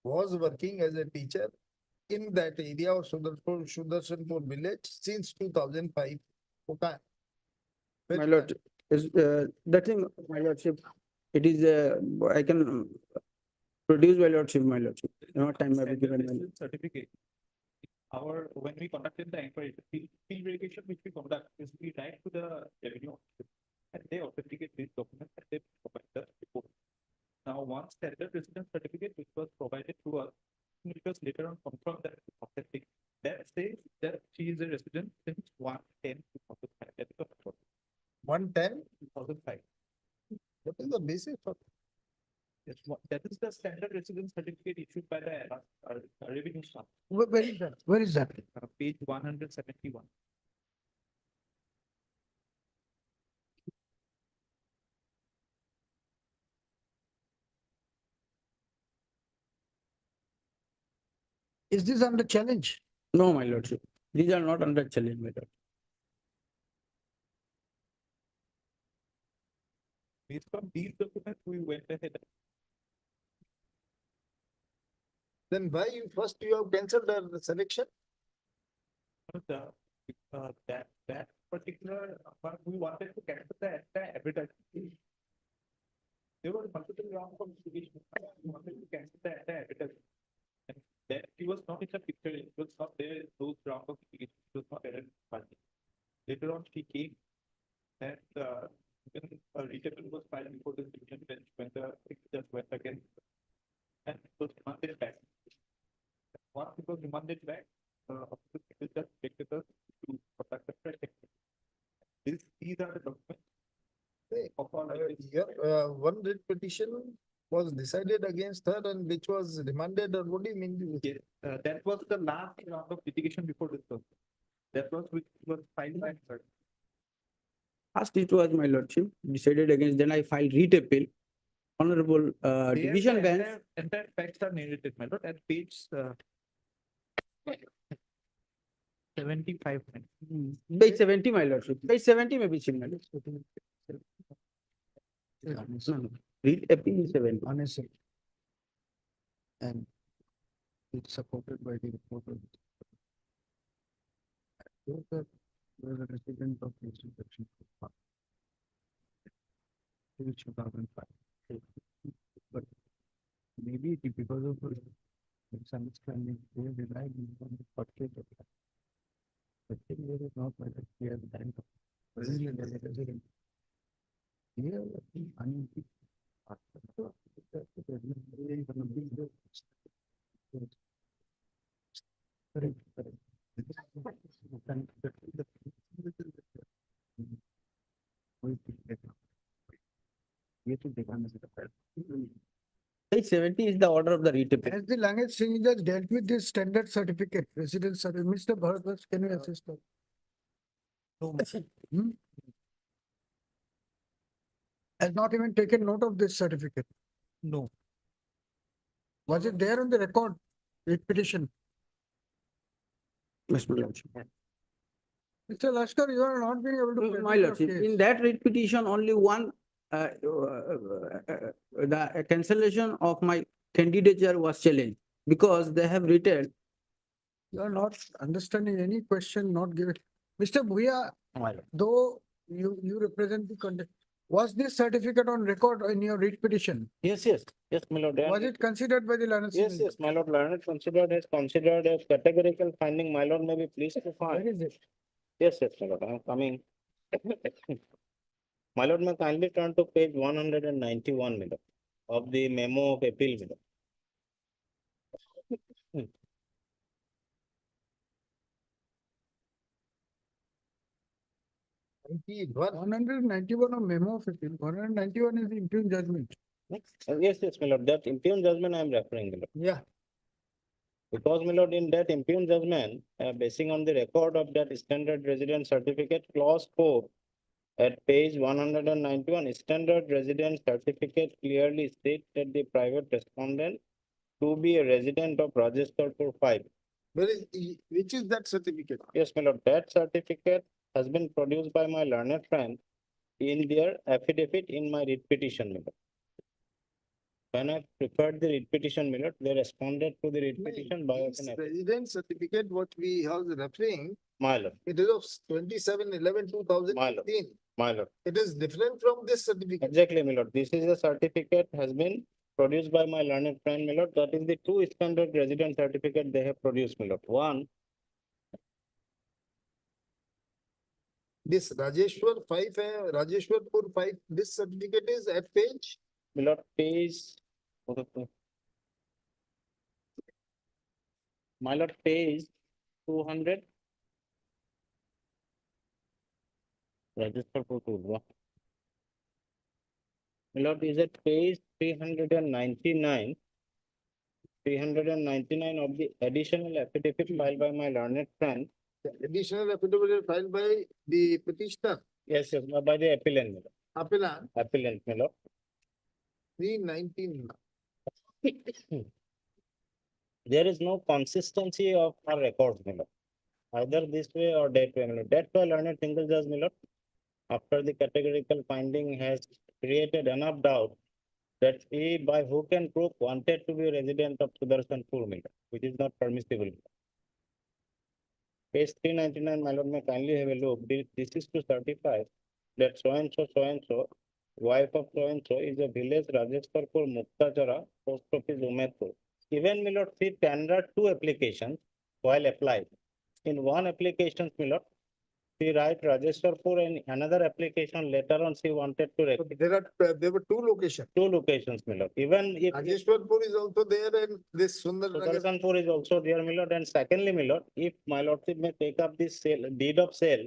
was working as a teacher in that area of Sudarshanpur village since 2005. Okay. My lord, is that thing, my lordship, it is I can produce my lordship, my lordship. No time may be given. My lord. Certificate. When we conducted the inquiry, the field verification which we conduct is we write to the revenue officer and they authenticate these documents and they provide the report. Now, one standard residence certificate which was provided to us, which was later on confirmed that it's authentic, that says that she is a resident since 1/10/2005. That is the 1/10/2005. 2005. What is the basis for? Yes, that is the standard residence certificate issued by the revenue staff. Where is that? Where is that? Page 171. Is this under challenge? No, my lordship. These are not under challenge, my lord. Based on these documents, we went ahead. Then why first you have cancelled the selection? That particular one, we wanted to cancel the entire advertisement. There were multiple rounds of litigation. We wanted to cancel the entire advertisement. And that she was not in the picture. It was not there in those rounds of litigation. It was not there in party. Later on, she came and when a retapel was filed before the division bench when the just went again and it was remanded back. Once it was remanded back, it just expected us to conduct a fresh examination. These are the documents of our One writ petition was decided against her and which was remanded, or what do you mean? Yes, that was the last round of litigation before this one. That was which was filed by her. First, it was my lordship decided against. Then I filed writ appeal. Honorable There division the bench. entire facts are narrated, my lord, at page 75. Page 70, my lordship. Page 70 may be seen, my lord. No. Writ appeal is 70. Unnecessary. And it's supported by the report of the resident of this section. Till 2005. But maybe it is because of misunderstanding, they relied on the purchase of that. But here is not like a clear bank of resident as a resident. Here, I mean, Correct, correct. ये तो देखा मैं Page 70 is the order of the retaping. Has the language changes dealt with this standard certificate, residence certificate? Mr. Bharat, can you assist us? Hmm? Has not even taken note of this certificate. No. Was it there on the record, writ petition? Mr. Lordship. Mr. Lashkar, you are not being able to. present My your lordship, case. in that writ petition, only one, the cancellation of my candidature was challenged because they have written. You are not understanding any question not given. Mr. Bhuya, My lord. though you represent the conduct, was this certificate on record in your writ petition? Yes, my lord. Was it considered by the learned? Yes, my lord, learned considered a categorical finding, my lord, may be pleased to Where find. is it? Yes, my lord, I am coming. My lord, may kindly turn to page 191, my lord, of the memo of appeal, my lord. 191 of memo of appeal, 191 is the impugned judgment. Yes, my lord, that impugned judgment I am referring, my lord. Yeah. Because, my lord, in that impugned judgment, basing on the record of that standard residence certificate, clause 4, at page 191, standard residence certificate clearly states that the private respondent to be a resident of Rajasthanpur 5. Which is that certificate? Yes, my lord, that certificate has been produced by my learned friend in their affidavit in my writ petition, my lord. When I prepared the writ petition, my lord, they responded to the writ petition by This an affidavit. resident certificate, what we are referring, My lord, it is of 27/11/2015. my lord. It is different from this certificate. Exactly, my lord. This is a certificate has been produced by my learned friend, my lord. That is the two standard resident certificate they have produced, my lord. One, This Rajeshwarpur 5, this certificate is at page? my lord, page. My lord, page 200. Register for two. My lord, is at page 399. 399 of the additional affidavit filed by my learned friend. The additional affidavit filed by the petitioner, Yes, by the appellant, my lord. appellant, Appellant, my lord. 319. There is no consistency of our records, my lord. Either this way or that way, my lord. That's why learned single judge, my lord, after the categorical finding has created enough doubt that he, by hook and crook, wanted to be a resident of Sudarshanpur, my lord, which is not permissible. Page 399, my lord, may kindly have a look. This is to certify that so and so, wife of so and so is a village Rajasthanpur Muktachara, post office Umaidpur. Even, my lord, she tendered two applications while applied. In one application, my lord, she write Rajasthanpur, and another application later on she wanted to There were two locations. two locations, my lord. Even if Rajeshwarpur is also there and this Sundarnagar. Sudarshanpur is also there, my lord. And secondly, my lord, if my lordship may take up this sale, deed of sale,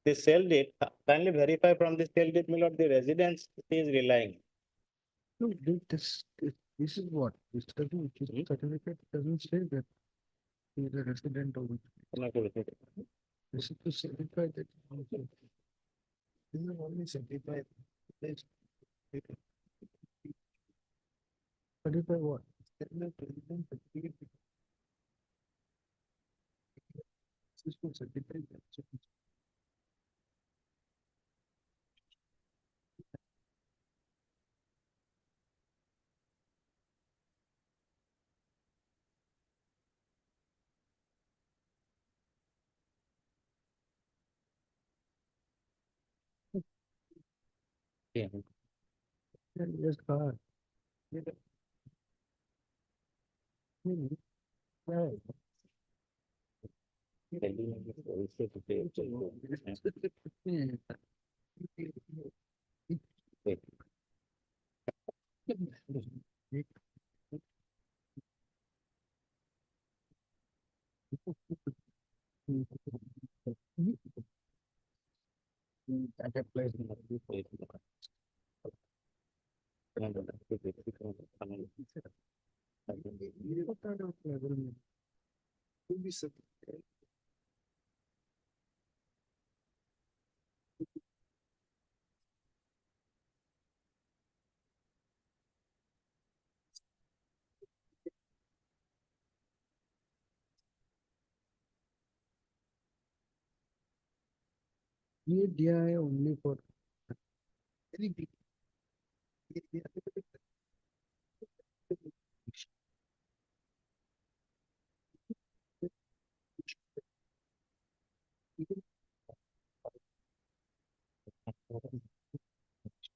the sale deed, kindly verify from the sale deed, my lord, the residence she is relying. No, this is what, this doesn't, this certificate doesn't say that he is a resident of it. This is to certify that. This is only certified. Certify what? This is to certify that. Yeah. Yes, God. That applies. ये दिया है only for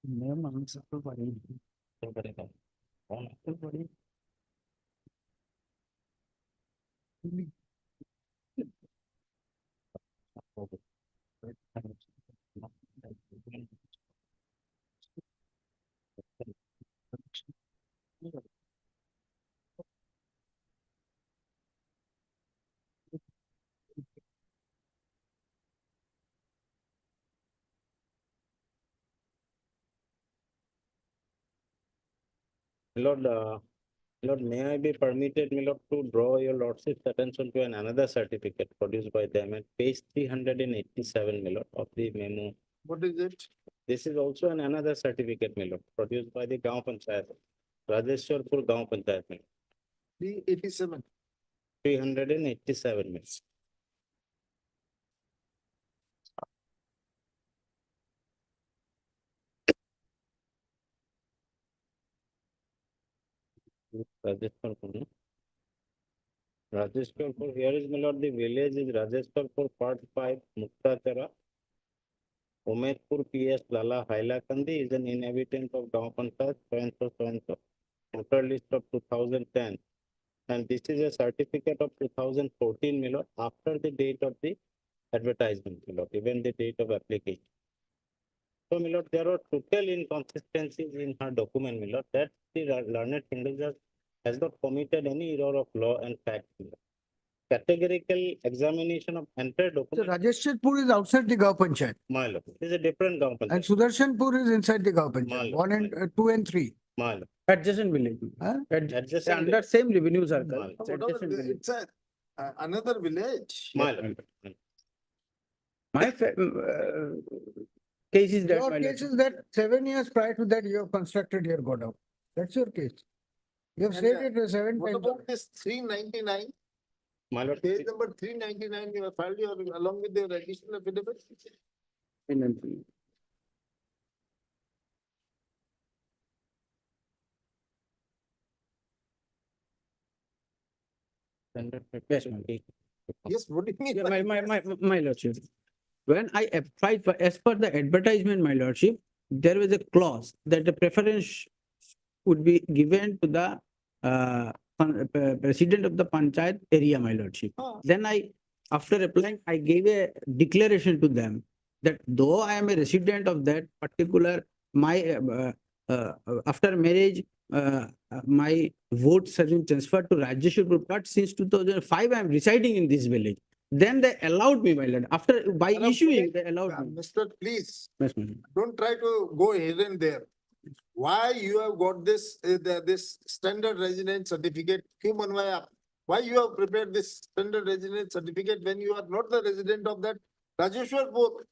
ma'am answer तो बड़ी तो करेगा कौन तो बड़ी Lord, Lord, may I be permitted, my lord, to draw your lordship's attention to another certificate produced by them at page 387, my lord, of the memo. What is it? This is also another certificate, my lord, produced by the Gaon Panchayat, Rajeshwarpur Gaon Panchayat, my lord. 387. 387, my lord. Rajeshwarpur, no? Rajeshwarpur, here is, my lord, the village is Rajeshwarpur, part 5, Muktachara. Umaidpur PS Lala Hailakandi is an inhabitant of Gaon Panchayat, so. Voter list of 2010. And this is a certificate of 2014, my lord, after the date of the advertisement, my lord, even the date of application. So, my lord, there are total inconsistencies in her document, my lord, that the learned single judge has not committed any error of law and fact, my lord. Categorical examination of entire so document, Rajeshwarpur is outside the Gaon Panchayat my lord, it is a different government. and Sudarshanpur is inside the Gaon Panchayat, Malo. 1 and 2 and 3. My lord. adjacent village. Huh? Adjacent Under same revenue circle. Malo. It's adjacent village. It's another village. My lord. My case is that. Your my lord. case is that 7 years prior to that you have constructed your godown. That's your case. You have And, said it 7 What times. about this 399? My lord. Page number 399, you have filed your, along with the additional affidavit? Yes, my lord. Yes, what do you mean? Yeah, by my lordship. When I applied for, as per the advertisement, my lordship, there was a clause that the preference would be given to the president of the panchayat area, my lordship. Ah. Then after applying, I gave a declaration to them that though I am a resident of that particular, after marriage, my votes have been transferred to Rajeshwarpur, but since 2005, I am residing in this village. Then they allowed me, my lord. After, by issuing, they allowed me. Mr. Please, Yes, my lord. don't try to go here and there. Why you have got this, this standard residence certificate? Why you have prepared this standard residence certificate when you are not the resident of that Rajeshwarpur?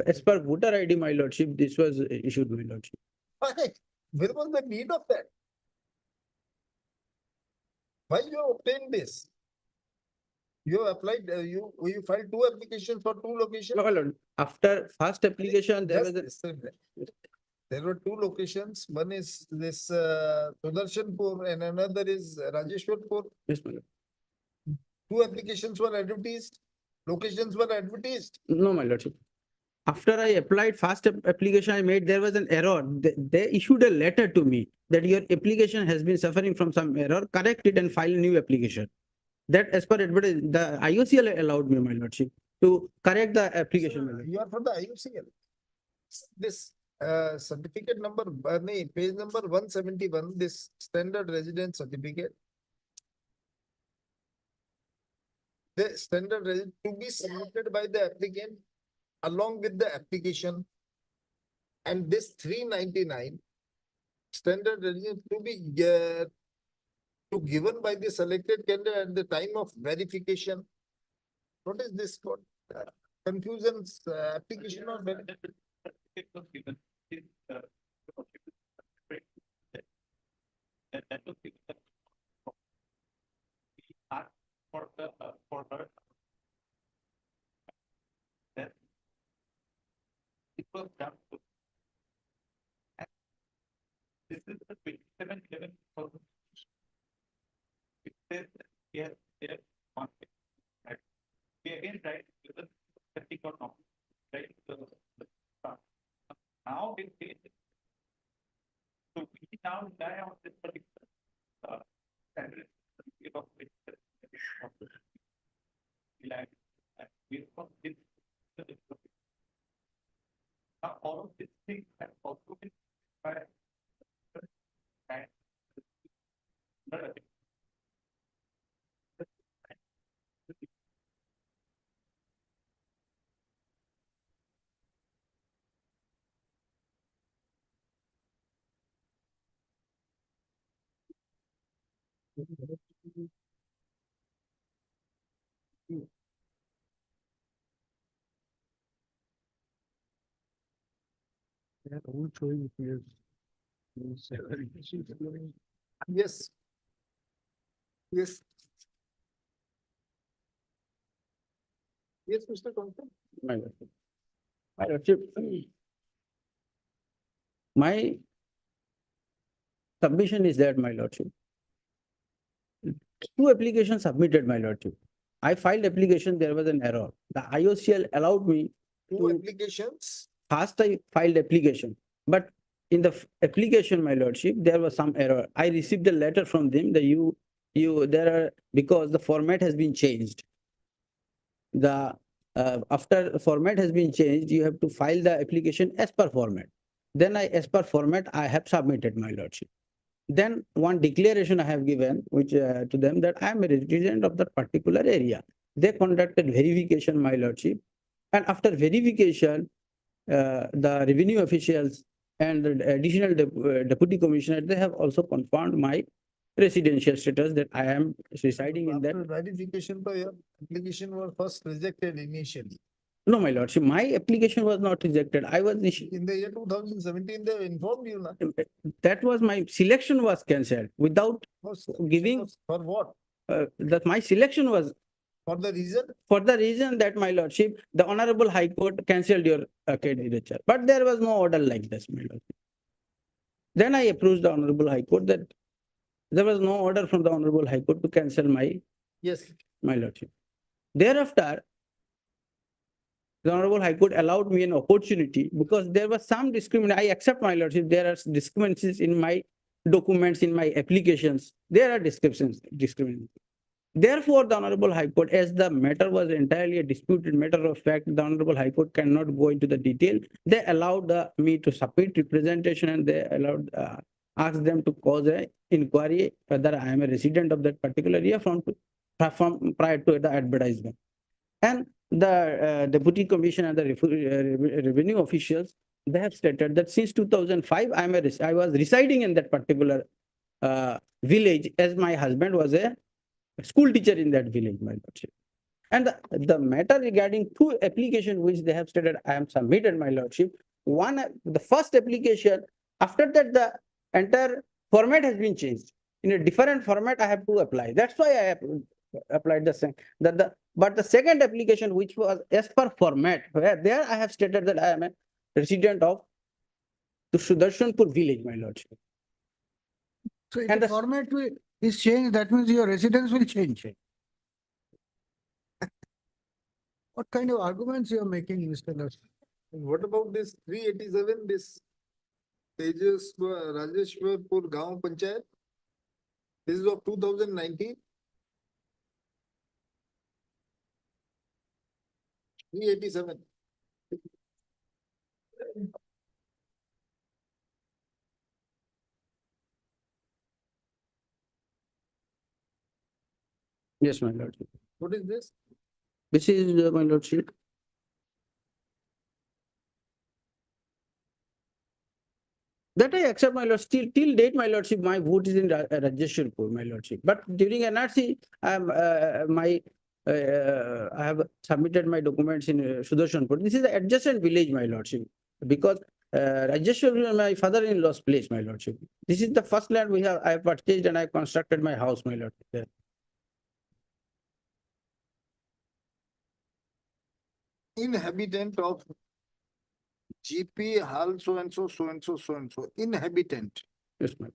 As per voter ID, my lordship, this was issued, my lordship. Why? Where was the need of that? Why you have obtained this? You have applied, you filed 2 applications for 2 locations? No, my lord. After first application, there was a. There were 2 locations. One is this Sudarshanpur and another is Rajeshwarpur. Yes, my lord. 2 applications were advertised. Locations were advertised. No, my lordship. After I applied first application I made, there was an error. They issued a letter to me that your application has been suffering from some error, correct it and file a new application. That as per advertisement, the IOCL allowed me, my lordship, to correct the application. my lord. You are from the IUCL. This certificate number, page number 171, this standard residence certificate. The standard residence to be submitted by the applicant along with the application. And this 399 standard residence to be to given by the selected candidate at the time of verification. What is this called? Confusions, application or verification? It was given. That was given. We asked for the for her. Then it was done. This is the 2711. It says yes, yes, conflict. Right. We again write the static or not. Right. Now we say so we now rely on this particular standard of which we from this. Now all of these things have also been by That whole showing appears. Yes. Yes. Yes, Mr. Constable. My lordship. My lordship. My submission is that, my lordship. Two applications submitted, my lordship. I filed application, there was an error. The IOCL allowed me Two to, applications. first I filed application, but in the application, my lordship, there was some error. I received a letter from them that because the format has been changed. After the format has been changed, you have to file the application as per format. Then as per format, I have submitted, my lordship. Then one declaration I have given which to them that I am a resident of that particular area. They conducted verification, my lordship. And after verification, the revenue officials and the additional deputy commissioner, they have also confirmed my residential status that I am residing in that. After verification, your application was first rejected initially. No, my lordship, my application was not rejected. I was In the year 2017, they informed you. that was my selection was cancelled without giving. For what? That my selection was for the reason? For the reason that, my lordship, the Honorable High Court cancelled your candidature. But there was no order like this, my lordship. Then I approached the Honorable High Court that there was no order from the Honorable High Court to cancel my, my lordship. Thereafter, the Honorable High Court allowed me an opportunity because there was some discrimination. I accept, my lordship, there are discriminations in my documents, in my applications. There are discriminations. Therefore, the Honorable High Court, as the matter was entirely a disputed matter of fact, the Honorable High Court cannot go into the detail. They allowed me to submit representation and they allowed asked them to cause an inquiry whether I am a resident of that particular area from prior to the advertisement. And the deputy commissioner and the revenue officials, they have stated that since 2005, I was residing in that particular village as my husband was a school teacher in that village, my lordship. And the matter regarding two applications which they have stated I am submitted, my lordship. One, the first application, after that the entire format has been changed. In a different format, I have to apply. That's why I have applied the same. But the second application, which was as per format, where there I have stated that I am a resident of the Sudarshanpur village, my lordship. So if the format is changed, that means your residence will change. What kind of arguments you are making, Mr. Nurse? What about this 387, this Rajeshwarpur Gaon Panchayat? This is of 2019. 387. Yes, my lordship. What is this? This is my lordship. That I accept, my lord. Still, till date, my lordship, my vote is in Rajeshwarpur, my lordship. But during NRC, I have submitted my documents in Sudarshanpur. This is the adjacent village, my lordship, because Rajeshwar, my father-in-law's place, my lordship. This is the first land I have purchased and I constructed my house, my lord. Inhabitant of GP Hal so and so, so and so, so and so. Inhabitant. Yes, my.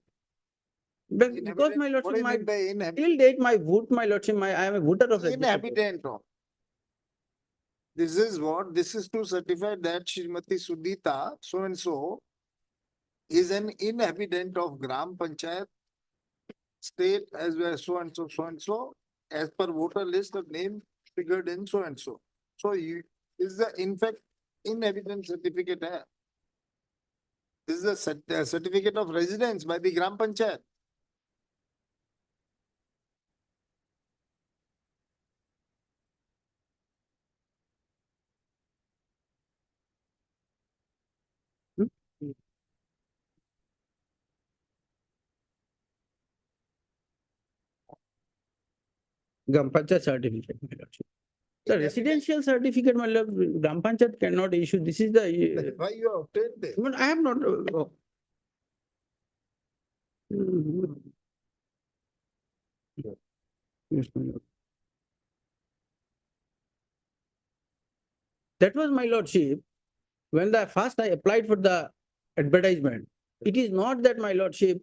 Because my Inhabitant, what lordship, do you my mean by inhabitant? till date, my vote, my lordship, I am a voter of Rajeshwarpur. Inhabitant of. This is what? This is to certify that Srimati Sudita, so and so, is an inhabitant of Gram Panchayat state as well as so and so, as per voter list of name figured in so and so. So you is the in fact inhabitant certificate. This is a certificate of residence by the Gram Panchayat. Gram Panchayat certificate, my lordship. The residential certificate, my lord, Gram Panchayat cannot issue. This is the. Why you have obtained this? But I have not. Yes, my lord. That was my lordship. When the first I applied for the advertisement, it is not that my lordship,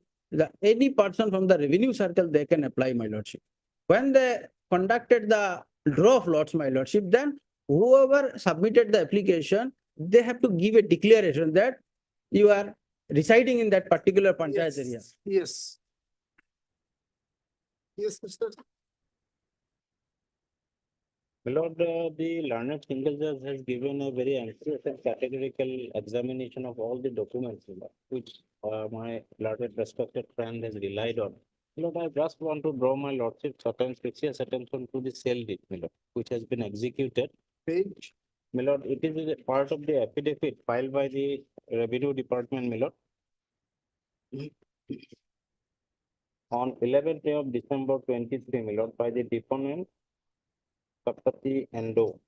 any person from the revenue circle, they can apply, my lordship. When they conducted the draw of lots, my lordship, then whoever submitted the application, they have to give a declaration that you are residing in that particular panchayat area. Yes. Yes, Mr. My lord, the learned single judge has given a very accurate and categorical examination of all the documents, which my learned respected friend has relied on. My lord, I just want to draw my lordship's precious attention to the cell deed, my lord, which has been executed. Page. My lord, it is a part of the affidavit filed by the revenue department, my lord. On 11th day of December 23, my lord, by the deponent Kapati Endo.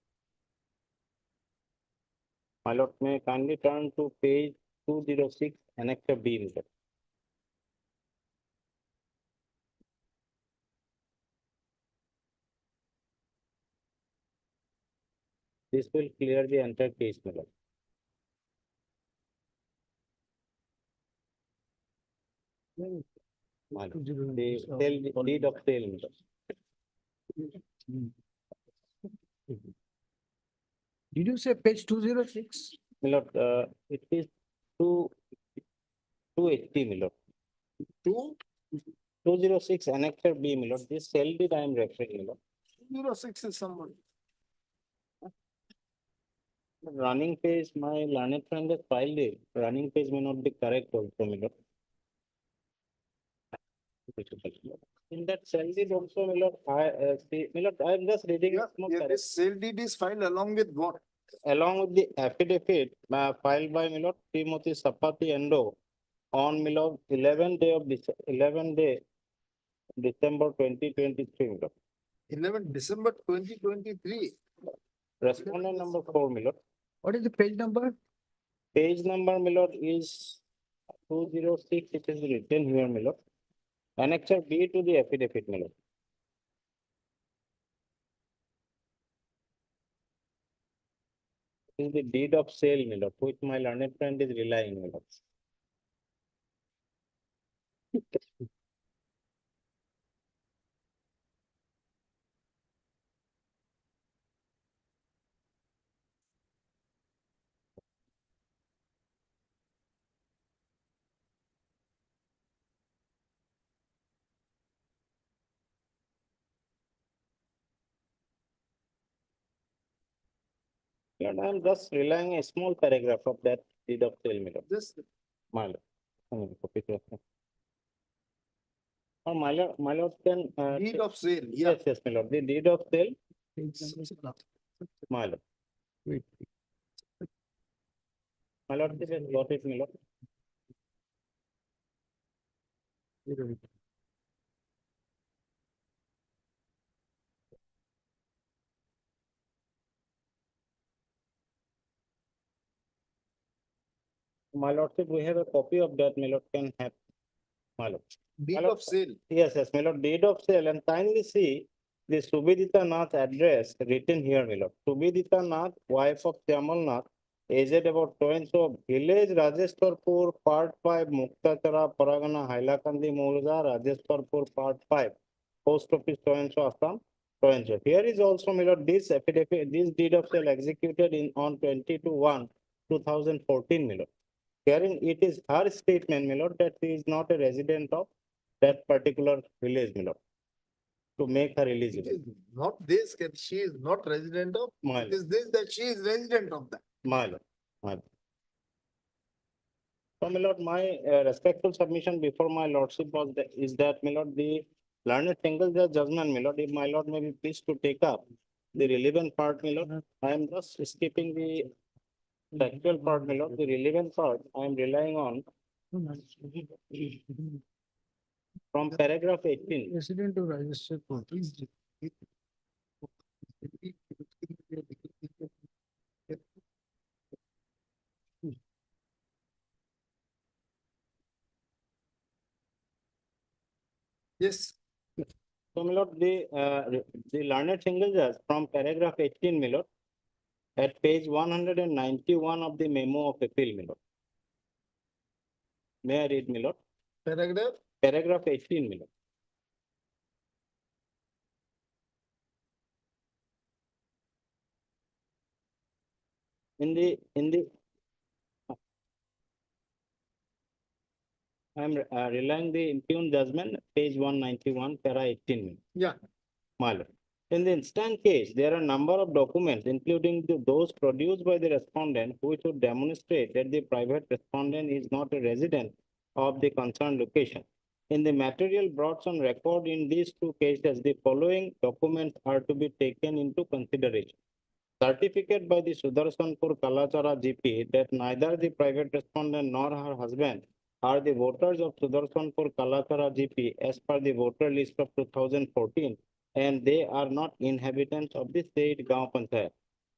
My lord, may I kindly turn to page 206, annexure B, my lord. This will clear the entire case, my lord. My lord, the sale, deed of sale, my lord. Did you say page 206? My lord, it is 280, my lord. 206, annexure B, my lord. This cell deed I am referring, my lord. 206 is somebody. Running page, my learned friend has filed it. Running page may not be correct also, my lord. In that cell deed also, my lord, I am just reading. This sale deed is filed along with what? Along with the affidavit filed by my lord Timothy Sapati Endo on my lord 11 day of December 2023, my lord. 11 December 2023. Respondent number 4, my lord. What is the page number? Page number, my lord, is 206. It is written here, my lord. Annexure B to the affidavit, my lord. This is the deed of sale, my lord, which my learned friend is relying, my lord. And I'm just relying a small paragraph of that deed of sale, my lord. Just My lord. Copy to. Or my lord can. deed of sale, yeah. Yes, yes, my lord. The deed of sale, my lord. Wait. My lord, this has got it, my lord. Wait a minute. My lordship, we have a copy of that, my lord can have. My lord. Deed My lord, of sale. Yes, yes, my lord, deed of sale, and kindly see the Subidita Nath address written here, my lord. Subidita Nath, wife of Chamal Nath, aged about 20, so village Rajeshwarpur, part 5, Muktachara, Paragana, Hailakandi, Murza, Rajeshwarpur, part 5, post office so Assam. So here is also, my lord, this affidavit, this deed of sale executed in on 22/1/2014, my lord. Wherein it is her statement, my lord, that she is not a resident of that particular village, my lord, to make her It eligible. is not this, that she is not resident of, My it is this that she is resident of that. My lord, my lord. So, my lord, my respectful submission before my lordship was is that, my lord, the learned single judge judgment, my lord, if my lord may be pleased to take up the relevant part, my lord, I am just skipping the factual part, my lord, the relevant part, I am relying on from paragraph 18. Resident to register. Yes. So, my lord, the learned single judge from paragraph 18, my lord, at page 191 of the memo of appeal, my lord. May I read, my lord? Paragraph? Paragraph 18, my lord. In the I am relying the impugned judgment, page 191, para 18. Yeah. My lord. In the instant case, there are a number of documents, including those produced by the respondent, which would demonstrate that the private respondent is not a resident of the concerned location. In the material brought on record in these two cases, the following documents are to be taken into consideration. Certificate by the Sudarshanpur Kalachara GP that neither the private respondent nor her husband are the voters of Sudarshanpur Kalachara GP as per the voter list of 2014, and they are not inhabitants of the said Gaon Panchayat.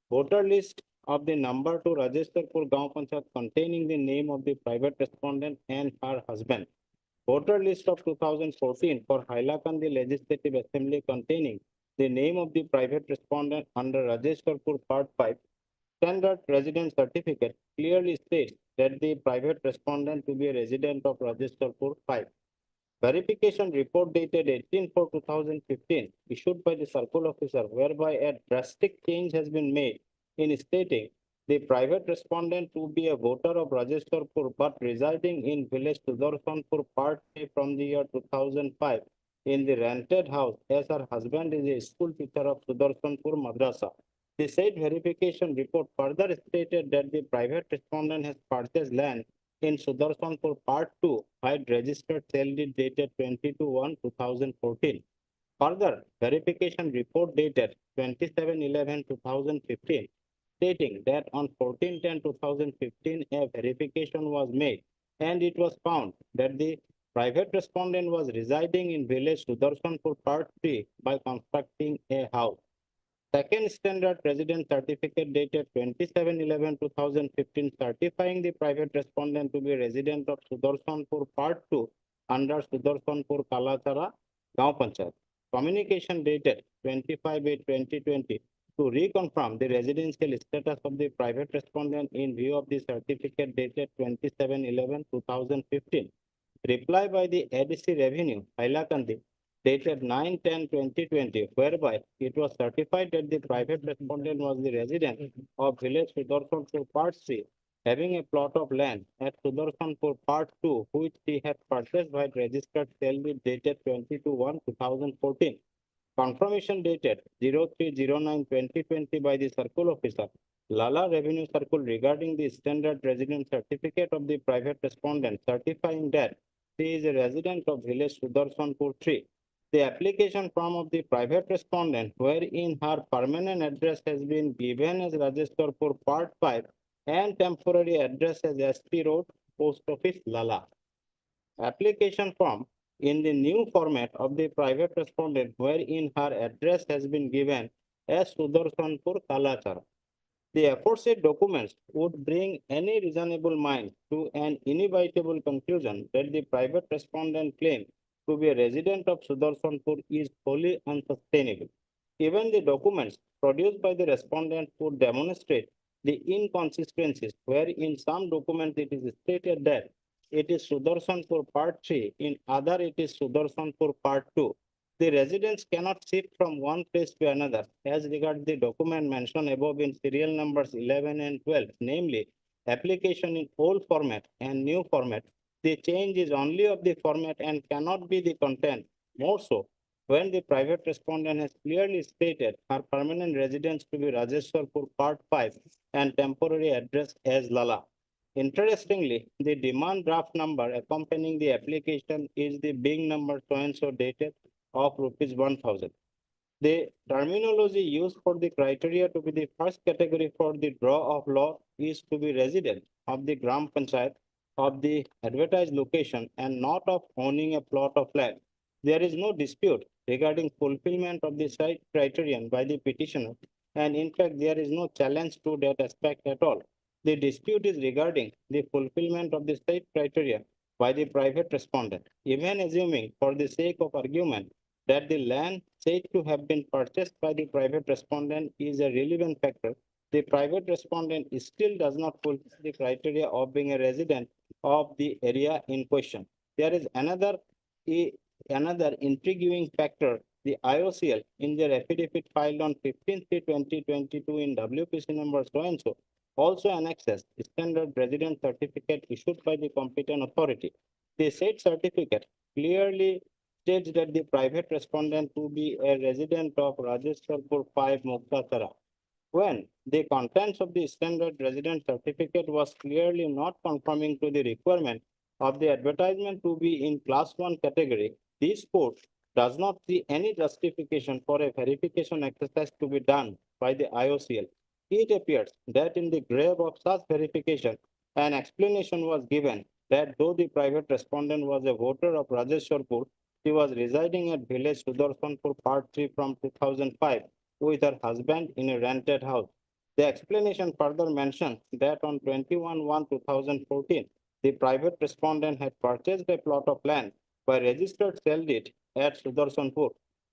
Voter list of the number to Rajeshwarpur Gaon Panchayat containing the name of the private respondent and her husband. Voter list of 2014 for Hailakandi Legislative Assembly containing the name of the private respondent under Rajeshwarpur Part 5. Standard residence certificate clearly states that the private respondent to be a resident of Rajeshwarpur 5. Verification report dated 18/4/2015 issued by the circle officer whereby a drastic change has been made in stating the private respondent to be a voter of Rajeshwarpur but residing in village Sudarshanpur Part A from the year 2005 in the rented house as her husband is a school teacher of Sudarshanpur Madrasa. The said verification report further stated that the private respondent has purchased land in Sudarshanpur Part 2 by registered sale deed dated 22/1/2014. Further, verification report dated 27/11/2015 stating that on 14/10/2015 a verification was made and it was found that the private respondent was residing in village Sudarshanpur Part 3 by constructing a house. Second standard resident certificate dated 27/11/2015 certifying the private respondent to be resident of Sudarshanpur Part 2 under Sudarshanpur Kalachara Gaon Panchayat. Communication dated 25/8/2020 to reconfirm the residential status of the private respondent in view of the certificate dated 27/11/2015. Reply by the ADC Revenue, Hailakandi, dated 9/10/2020, whereby it was certified that the private respondent was the resident of village Sudarshanpur Part 3, having a plot of land at Sudarshanpur Part 2, which he had purchased by registered sale deed dated 22/1/2014. Confirmation dated 03/09/2020 by the circle officer, Lala Revenue Circle regarding the standard residence certificate of the private respondent certifying that she is a resident of village Sudarshanpur 3. The application form of the private respondent wherein her permanent address has been given as Rajeshwarpur Part 5 and temporary address as SP Road, Post Office, Lala. Application form in the new format of the private respondent wherein her address has been given as Sudarshanpur, Kalachar. The aforesaid documents would bring any reasonable mind to an inevitable conclusion that the private respondent claim to be a resident of Sudarshanpur is wholly unsustainable. Even the documents produced by the respondent would demonstrate the inconsistencies where in some documents it is stated that it is Sudarshanpur Part 3, in other it is Sudarshanpur Part 2. The residents cannot shift from one place to another as regards the document mentioned above in serial numbers 11 and 12, namely application in old format and new format. The change is only of the format and cannot be the content. More so, when the private respondent has clearly stated her permanent residence to be Rajeshwarpur Part 5 and temporary address as Lala. Interestingly, the demand draft number accompanying the application is the big number so-and-so dated of rupees 1,000. The terminology used for the criteria to be the first category for the draw of law is to be resident of the Gram Panchayat of the advertised location and not of owning a plot of land. There is no dispute regarding fulfillment of the site criterion by the petitioner, and in fact, there is no challenge to that aspect at all. The dispute is regarding the fulfillment of the site criteria by the private respondent. Even assuming, for the sake of argument, that the land said to have been purchased by the private respondent is a relevant factor, the private respondent still does not fulfill the criteria of being a resident of the area in question. There is another intriguing factor. The IOCL in their affidavit filed on 15/3/2022 in WPC number so-and-so also annexes standard resident certificate issued by the competent authority. The said certificate clearly states that the private respondent to be a resident of Rajeshwarpur 5 Muktasara. When the contents of the standard resident certificate was clearly not conforming to the requirement of the advertisement to be in class 1 category, this court does not see any justification for a verification exercise to be done by the IOCL. It appears that in the grave of such verification, an explanation was given that though the private respondent was a voter of Rajeshwarpur, she was residing at village Sudarshanpur Part 3 from 2005 with her husband in a rented house. The explanation further mentioned that on 21/1/2014, the private respondent had purchased a plot of land by registered sale deed at Sudarshanpur.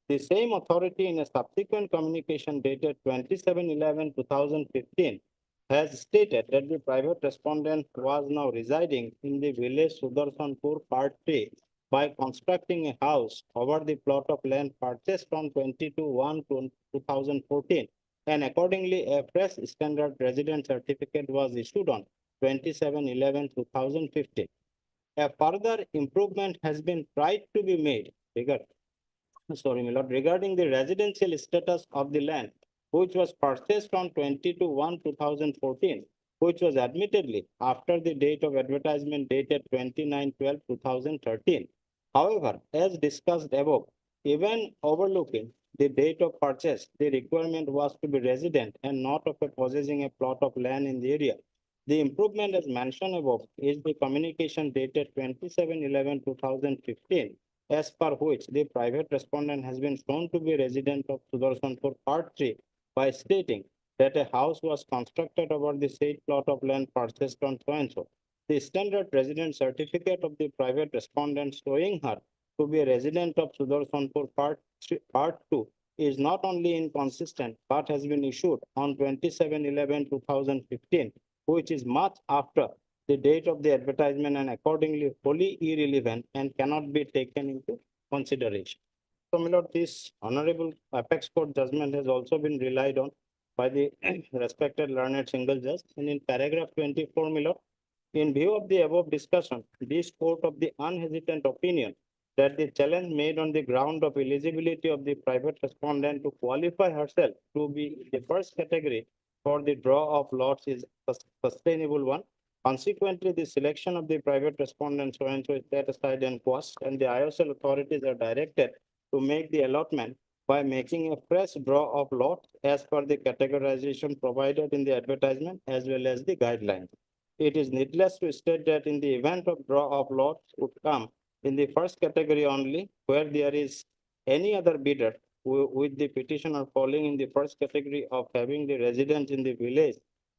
The same authority in a subsequent communication dated 27/11/2015 has stated that the private respondent was now residing in the village Sudarshanpur Part 3 by constructing a house over the plot of land purchased on 22/1/2014, and accordingly a fresh standard resident certificate was issued on 27/11/2015. A further improvement has been tried to be made regarding the residential status of the land, which was purchased on 22/1/2014, which was admittedly after the date of advertisement dated 29/12/2013. However, as discussed above, even overlooking the date of purchase, the requirement was to be resident and not of possessing a plot of land in the area. The improvement as mentioned above is the communication dated 27/11/2015, as per which the private respondent has been shown to be a resident of Sudarshanpur Part 3 by stating that a house was constructed over the said plot of land purchased on so-and-so. The standard resident certificate of the private respondent showing her to be a resident of Sudarshanpur Part 2 is not only inconsistent but has been issued on 27/11/2015, which is much after the date of the advertisement and accordingly wholly irrelevant and cannot be taken into consideration. So, my lord, this honorable apex court judgment has also been relied on by the respected learned single judge, and in paragraph 24, my lord, in view of the above discussion, this court of the unhesitant opinion that the challenge made on the ground of eligibility of the private respondent to qualify herself to be the first category for the draw of lots is a sustainable one. Consequently, the selection of the private respondents is set aside and quashed, and the IOCL authorities are directed to make the allotment by making a fresh draw of lots as per the categorization provided in the advertisement as well as the guidelines. It is needless to state that in the event of draw of lots would come in the first category only, where there is any other bidder with the petitioner falling in the first category of having the residence in the village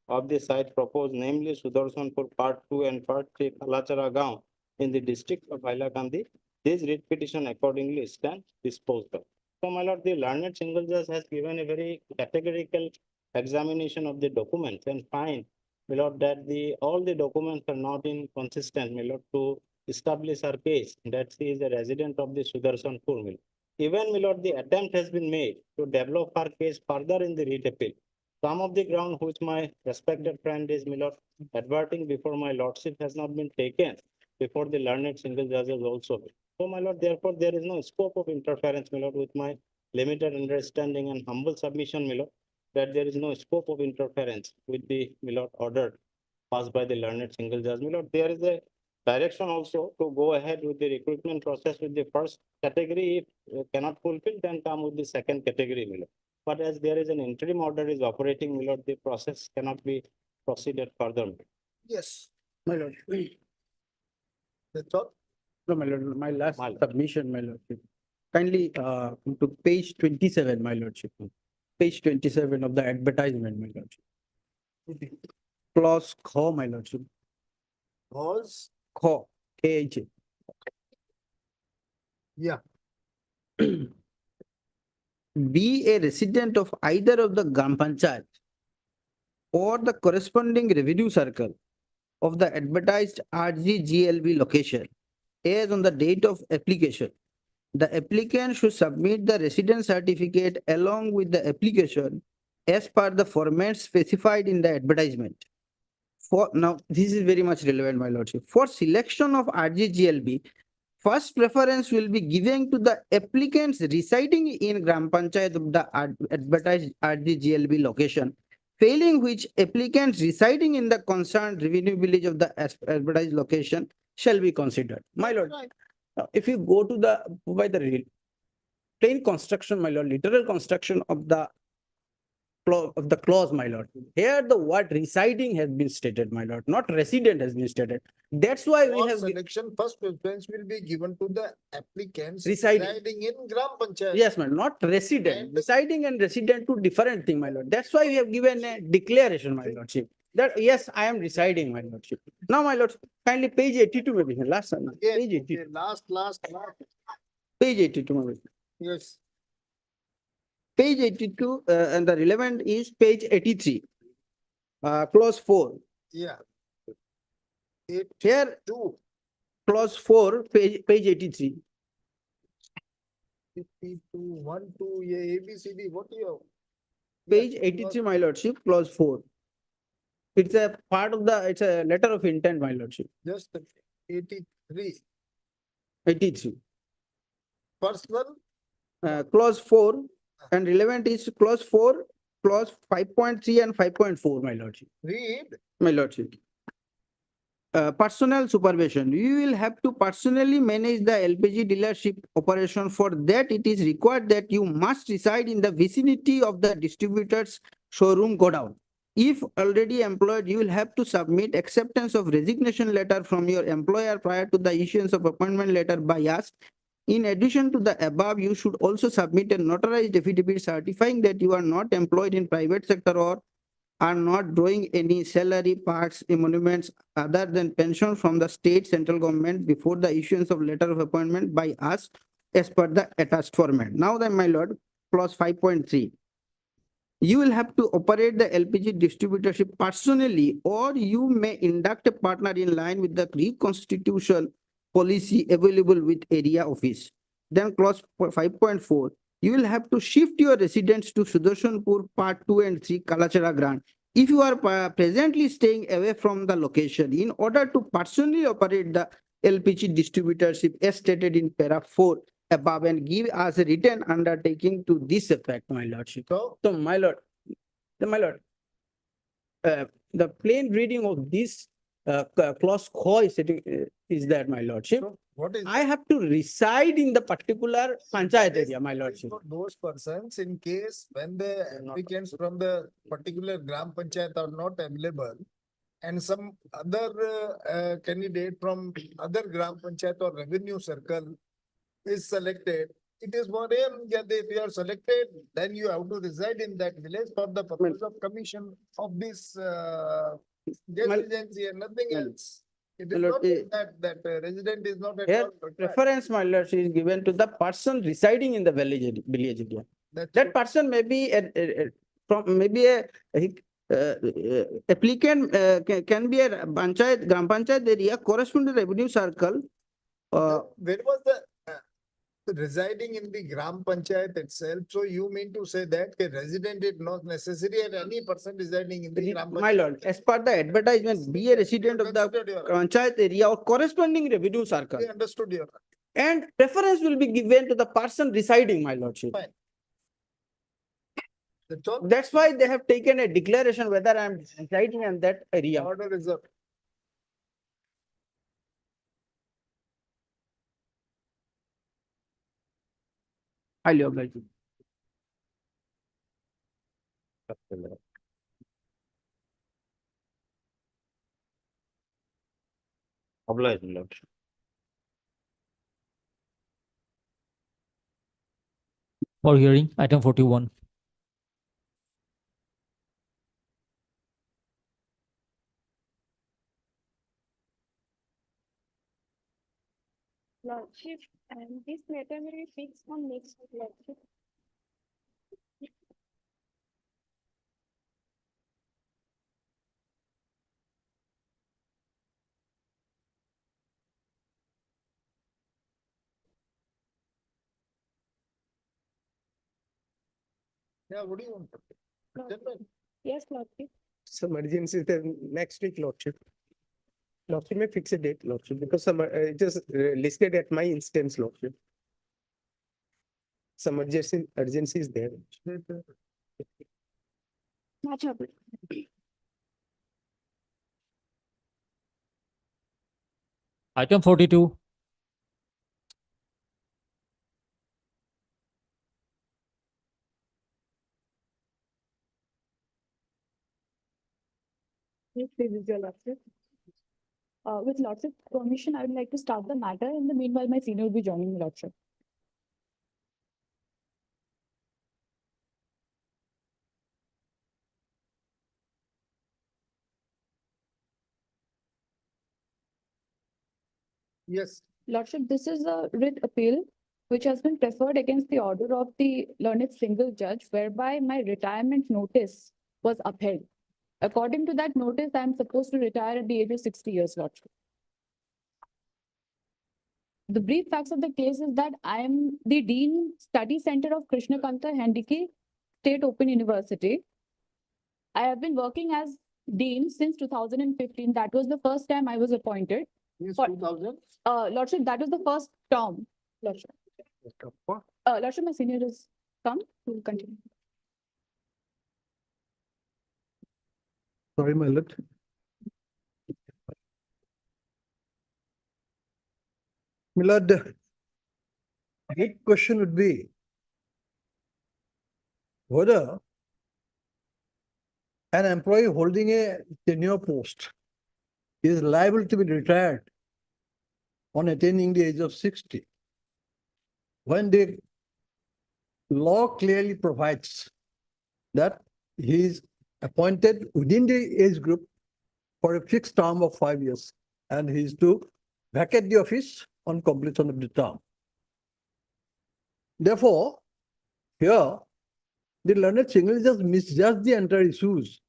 of the site proposed, namely Sudarshanpur Part 2 and Part 3 Kalachara Gaon in the district of Hailakandi, this writ petition accordingly stands disposed of. So, my lord, the learned single judge has given a very categorical examination of the documents and find, my lord, that all the documents are not inconsistent, my lord, to establish our case that she is a resident of the Sudarshanpur, my lord. Even, my lord, the attempt has been made to develop our case further in the writ appeal. Some of the ground which my respected friend is, my lord, adverting before my lordship has not been taken before the learned single judges also. So, my lord, therefore, there is no scope of interference, my lord, with my limited understanding and humble submission, my lord, that there is no scope of interference with the, my lord, order passed by the learned single judge. My lord, there is a direction also to go ahead with the recruitment process with the first category. If cannot fulfill, then come with the second category, my lord. But as there is an interim order is operating, my lord, the process cannot be proceeded further. Yes, My lord. that's all. No, my lord, my last submission, my lordship. Kindly come to page 27, my lordship. Page 27 of the advertisement, my lordship. Clause Kho, my lordship. Pause. Kho, K-H-A. Yeah. Be a resident of either of the Gram Panchayat or the corresponding revenue circle of the advertised RGGLB location as on the date of application. The applicant should submit the residence certificate along with the application as per the format specified in the advertisement. For now, this is very much relevant, my lordship. For selection of RGGLB, first preference will be given to the applicants residing in Gram Panchayat of the advertised RGGLB location, failing which applicants residing in the concerned revenue village of the advertised location shall be considered. My lord, if you go to by the plain construction, my lord, literal construction of the clause, my lord. Here the word residing has been stated, my lord, not resident has been stated. That's why we For have selection, first preference will be given to the applicants Residing. residing in Gram Panchayat. Yes, my lord, not resident. Residing and resident two different thing, my lord. That's why we have given a declaration, my lordship. That yes, I am residing, my lordship. Now, my lord, kindly page 82, maybe last one. Again, Page 82. okay, last. Page 82, my lord. Yes. Page 82, and the relevant is page 83, clause 4. Yeah. Here, 2. clause 4, page 83. 52, 1, 2, yeah, ABCD, what do you Page 83, my lordship, clause 4. It's a part of it's a letter of intent, my lordship. Just 83. 83. Personal. Clause 4 and relevant is clause 4, clause 5.3 and 5.4, my lordship. Read. My lordship. Personal supervision. You will have to personally manage the LPG dealership operation. For that, it is required that you must reside in the vicinity of the distributor's showroom godown. If already employed, you will have to submit acceptance of resignation letter from your employer prior to the issuance of appointment letter by us. In addition to the above, you should also submit a notarized affidavit certifying that you are not employed in private sector or are not drawing any salary, parts, emoluments other than pension from the state central government before the issuance of letter of appointment by us as per the attached format. Now then, my lord, clause 5.3. You will have to operate the LPG distributorship personally, or you may induct a partner in line with the reconstitution policy available with area office. Then clause 5.4. You will have to shift your residence to Sudarshanpur Part 2 and 3 Kalachara Grant if you are presently staying away from the location in order to personally operate the LPG distributorship as stated in para 4 above and give us a written undertaking to this effect, my lordship. So my lord, the plain reading of this clause q is that, my lordship. So what is? I have to reside in the particular panchayat area, my lordship. For those persons, in case when the applicants from the particular gram panchayat are not available, and some other candidate from other gram panchayat or revenue circle is selected, it is for him that if you are selected, then you have to reside in that village for the purpose of commission of this guest agency and nothing else. It is My not lord, that resident is not at Here, all required. preference, my lordship, is given to the person residing in the village area. That person may be from maybe applicant can be a panchayat, gram panchayat area corresponding to revenue circle. Where was the residing in the gram panchayat itself? So you mean to say that a resident is not necessary and any person residing in the gram panchayat? My lord, as per the advertisement, be a resident of the panchayat area or corresponding revenue circle. We understood your. And preference will be given to the person residing, my lordship. Fine. That's all. That's why they have taken a declaration whether I am residing in that area. Order is up. Highly obliged. Obliged, lordship. For hearing, item 41. Lordship, and this matter will be fixed on next week, Lordship. Yeah, what do you want? Gentlemen, Yes, Lordship. Some emergency is there next week, lordship. Lordship may fix a date, lordship, because some it is listed at my instance, lordship. Some urgency is there. No trouble. Item 42. Yes, this is your Lordship. With Lordship permission, I would like to start the matter. In the meanwhile, my senior will be joining me, Lordship. yes, Lordship, this is a writ appeal which has been preferred against the order of the learned single judge, whereby my retirement notice was upheld. According to that notice, I am supposed to retire at the age of 60 years, Lordship. The brief facts of the case is that I am the Dean Study Center of Krishna Kanta Handiki State Open University. I have been working as Dean since 2015. That was the first time I was appointed. yes, For- 2000. Lordship, that was the first term, Lordship. Lordship, my senior is come to continue. Sorry, my lord. My lord, the big question would be whether an employee holding a tenure post is liable to be retired on attaining the age of 60 when the law clearly provides that he is appointed within the age group for a fixed term of 5 years and he is to vacate the office on completion of the term. Therefore, here the learned single just misjudged the entire issues.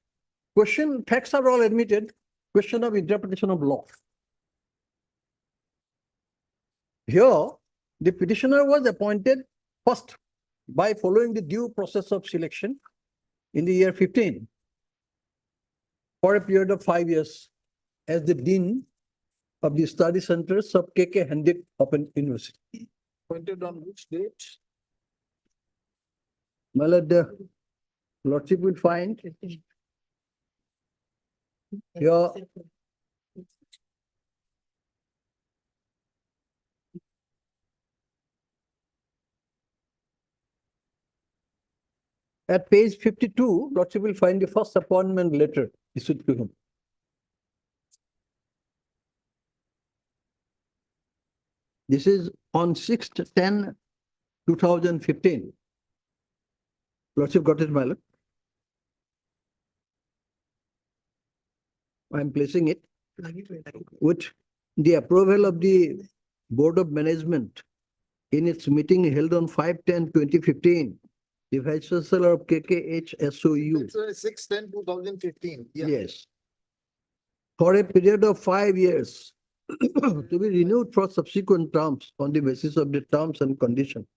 Question, facts are all admitted, question of interpretation of law. Here, the petitioner was appointed first by following the due process of selection in the year 15 for a period of 5 years as the Dean of the Study Center sub KK Handit Open University. Appointed on which date? My lord, the lordship will find Your at page 52, Lordship will find the first appointment letter issued to him. This is on 6/10/2015. Lordship got it, my lord. I am placing it with the approval of the Board of Management in its meeting held on 5/10/2015. The Vice Chancellor of KKHSOU. It's 6/10/2015. Yeah. Yes. For a period of 5 years to be renewed for subsequent terms on the basis of the terms and conditions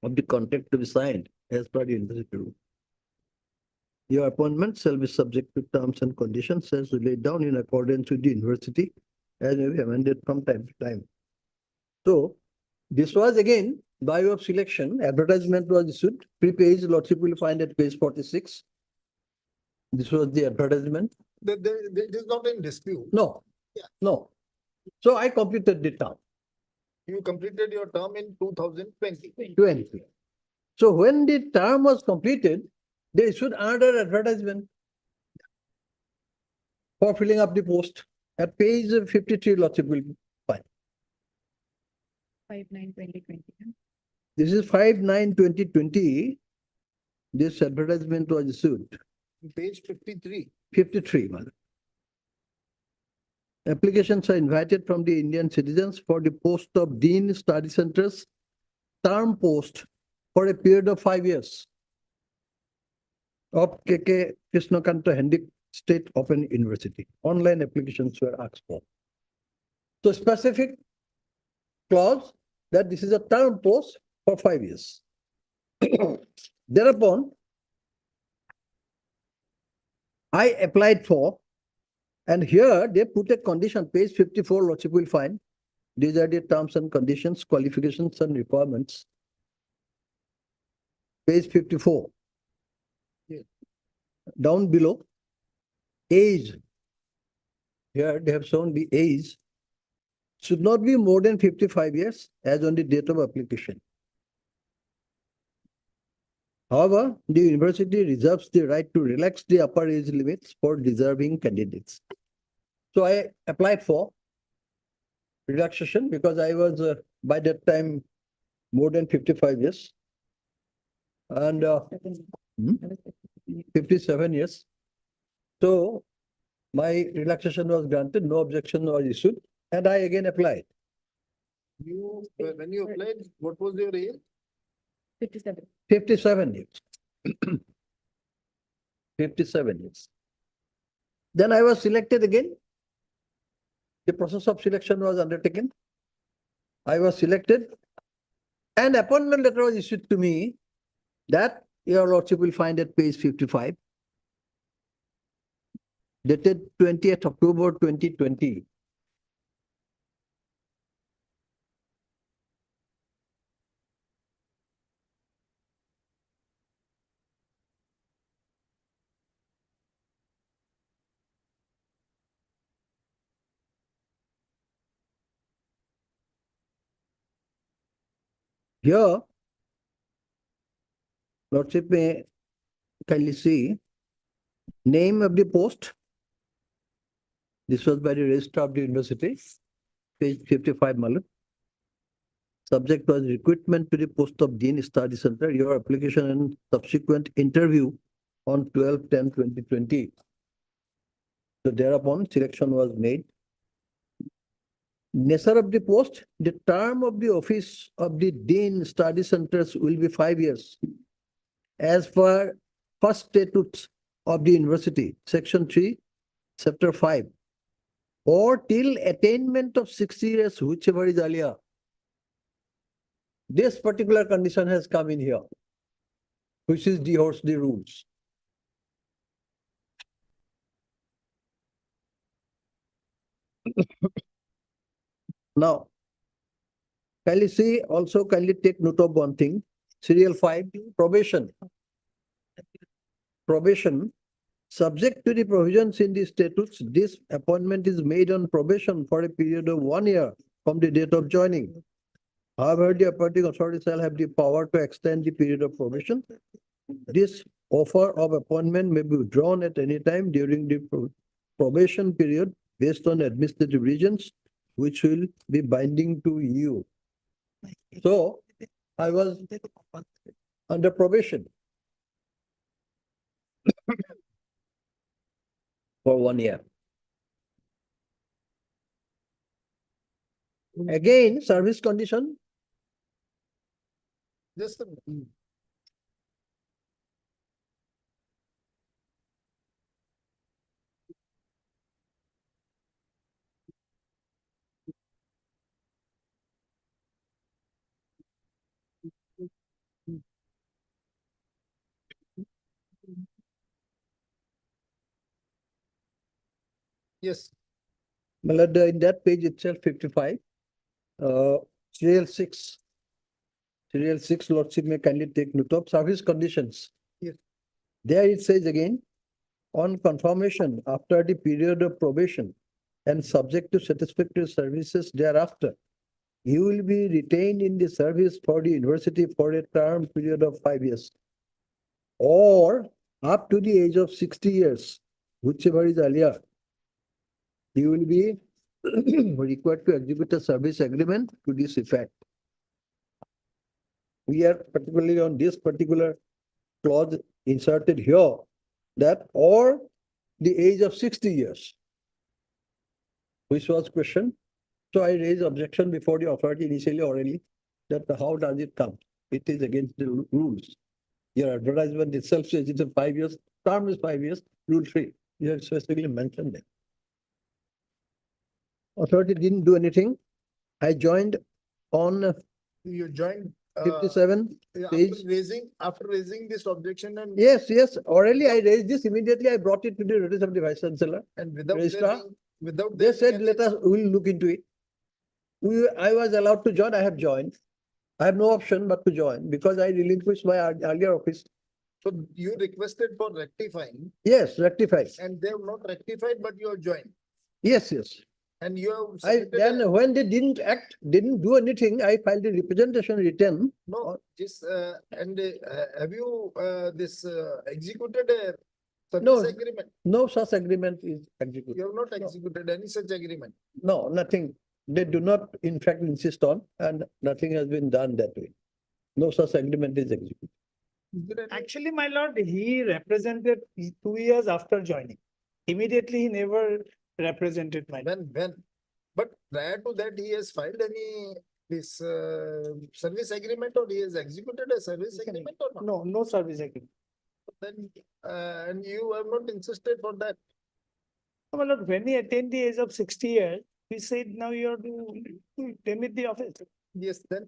of the contract to be signed as per the university rule. Your appointment shall be subject to terms and conditions as laid down in accordance with the university as may be amended from time to time. So this was again by way of selection. Advertisement was issued. Pre-page, Lordship will find at page 46. This was the advertisement. It is not in dispute. No, Yeah. no. So I completed the term. You completed your term in 2020. 20. So when the term was completed, they issued another advertisement for filling up the post. At page 53, Lordship will find. 5/9/2020. This is 5/9/2020. This advertisement was issued. Page 53. 53, madam. Applications are invited from the Indian citizens for the post of Dean Study Centers, term post for a period of 5 years of KK Krishnakanta Hendik State Open University. Online applications were asked for. So specific clause that this is a term post for 5 years. Thereupon, I applied for, and here they put a condition, page 54, Lordship will find. These are the terms and conditions, qualifications and requirements. Page 54. Yeah. Down below, age. Here they have shown the age should not be more than 55 years as on the date of application. However, the university reserves the right to relax the upper age limits for deserving candidates. So I applied for relaxation because I was by that time more than 55 years and 57 years. So my relaxation was granted, no objection was issued, and I again applied. You, when you applied, what was your age? 57. 57 years. 57 years. Then I was selected again. The process of selection was undertaken. I was selected and appointment letter was issued to me that your lordship will find at page 55, dated 20th October 2020. Here, lordship may kindly see name of the post. This was by the registrar of the university, page 55, Malan. Subject was recruitment to the post of Dean Study Center, your application and subsequent interview on 12/10/2020. So thereupon selection was made. Nature of the post, the term of the office of the Dean Study Centers will be 5 years. As per first statutes of the university, section 3, chapter 5, or till attainment of 60 years, whichever is earlier. This particular condition has come in here, which is dehorsed the rules. Now, kindly see, also kindly take note of one thing. Serial 5, probation. Probation, Subject to the provisions in the statutes, this appointment is made on probation for a period of 1 year from the date of joining. However, the appointing authority shall have the power to extend the period of probation. This offer of appointment may be withdrawn at any time during the probation period based on administrative reasons, which will be binding to you. So I was under probation for 1 year. Again, service condition. Just a yes. Malad, in that page itself, 55, serial 6. Serial 6, Lordship may kindly take note of service conditions. Yes. There it says again, on confirmation after the period of probation and subject to satisfactory services thereafter, you will be retained in the service for the university for a term period of 5 years or up to the age of 60 years, whichever is earlier. You will be required to execute a service agreement to this effect. We are particularly on this particular clause inserted here that or the age of 60 years, which was questioned. So I raised objection before the authority initially orally that how does it come? It is against the rules. Your advertisement itself says it's a 5 years, term is 5 years, rule 3. You have specifically mentioned that. Authority didn't do anything. I joined on You joined. 57 page. After raising this objection and. Yes, orally I raised this, immediately I brought it to the notice of the Vice Chancellor. And without Registrar. without. They said, let us, we'll look into it. I was allowed to join, I have joined. I have no option but to join because I relinquished my earlier office. So you requested for rectifying Yes, rectified. and they have not rectified, but you have joined. Yes. And you have. I submitted then a- when they didn't act, didn't do anything, I filed a representation written. No, this, and have you, this, executed a No. service agreement? No such agreement is executed. You have not executed any such agreement. No, nothing. They do not, in fact, insist on, and nothing has been done that way. No such agreement is executed. Actually, my lord, he represented 2 years after joining. Immediately, he never represented my. When, but prior to that, he has filed any, this, service agreement or he has executed a service agreement or not? No service agreement. Then, and you have not insisted for that. No, my lord, when he attained the age of 60 years, we said now you have to demit the office. Yes, then.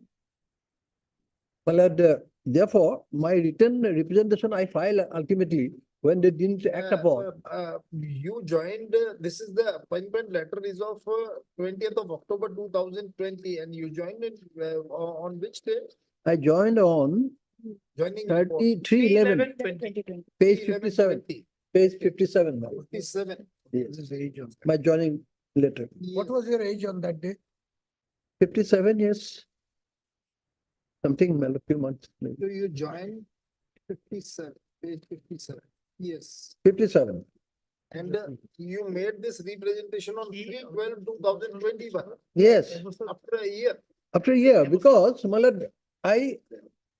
Well, therefore, my written representation I file ultimately when they didn't act upon. You joined, this is the appointment letter is of 20th of October 2020 and you joined it on which day? I joined on Joining. 33/11, page 57, page 57. 57. Yes. My joining letter. What was your age on that day? 57 years. Something, a few months. Maybe. So you joined 57, page 57. Yes. 57. And you made this representation on 3/12/2021. Yes. After a year. After a year, because Malad,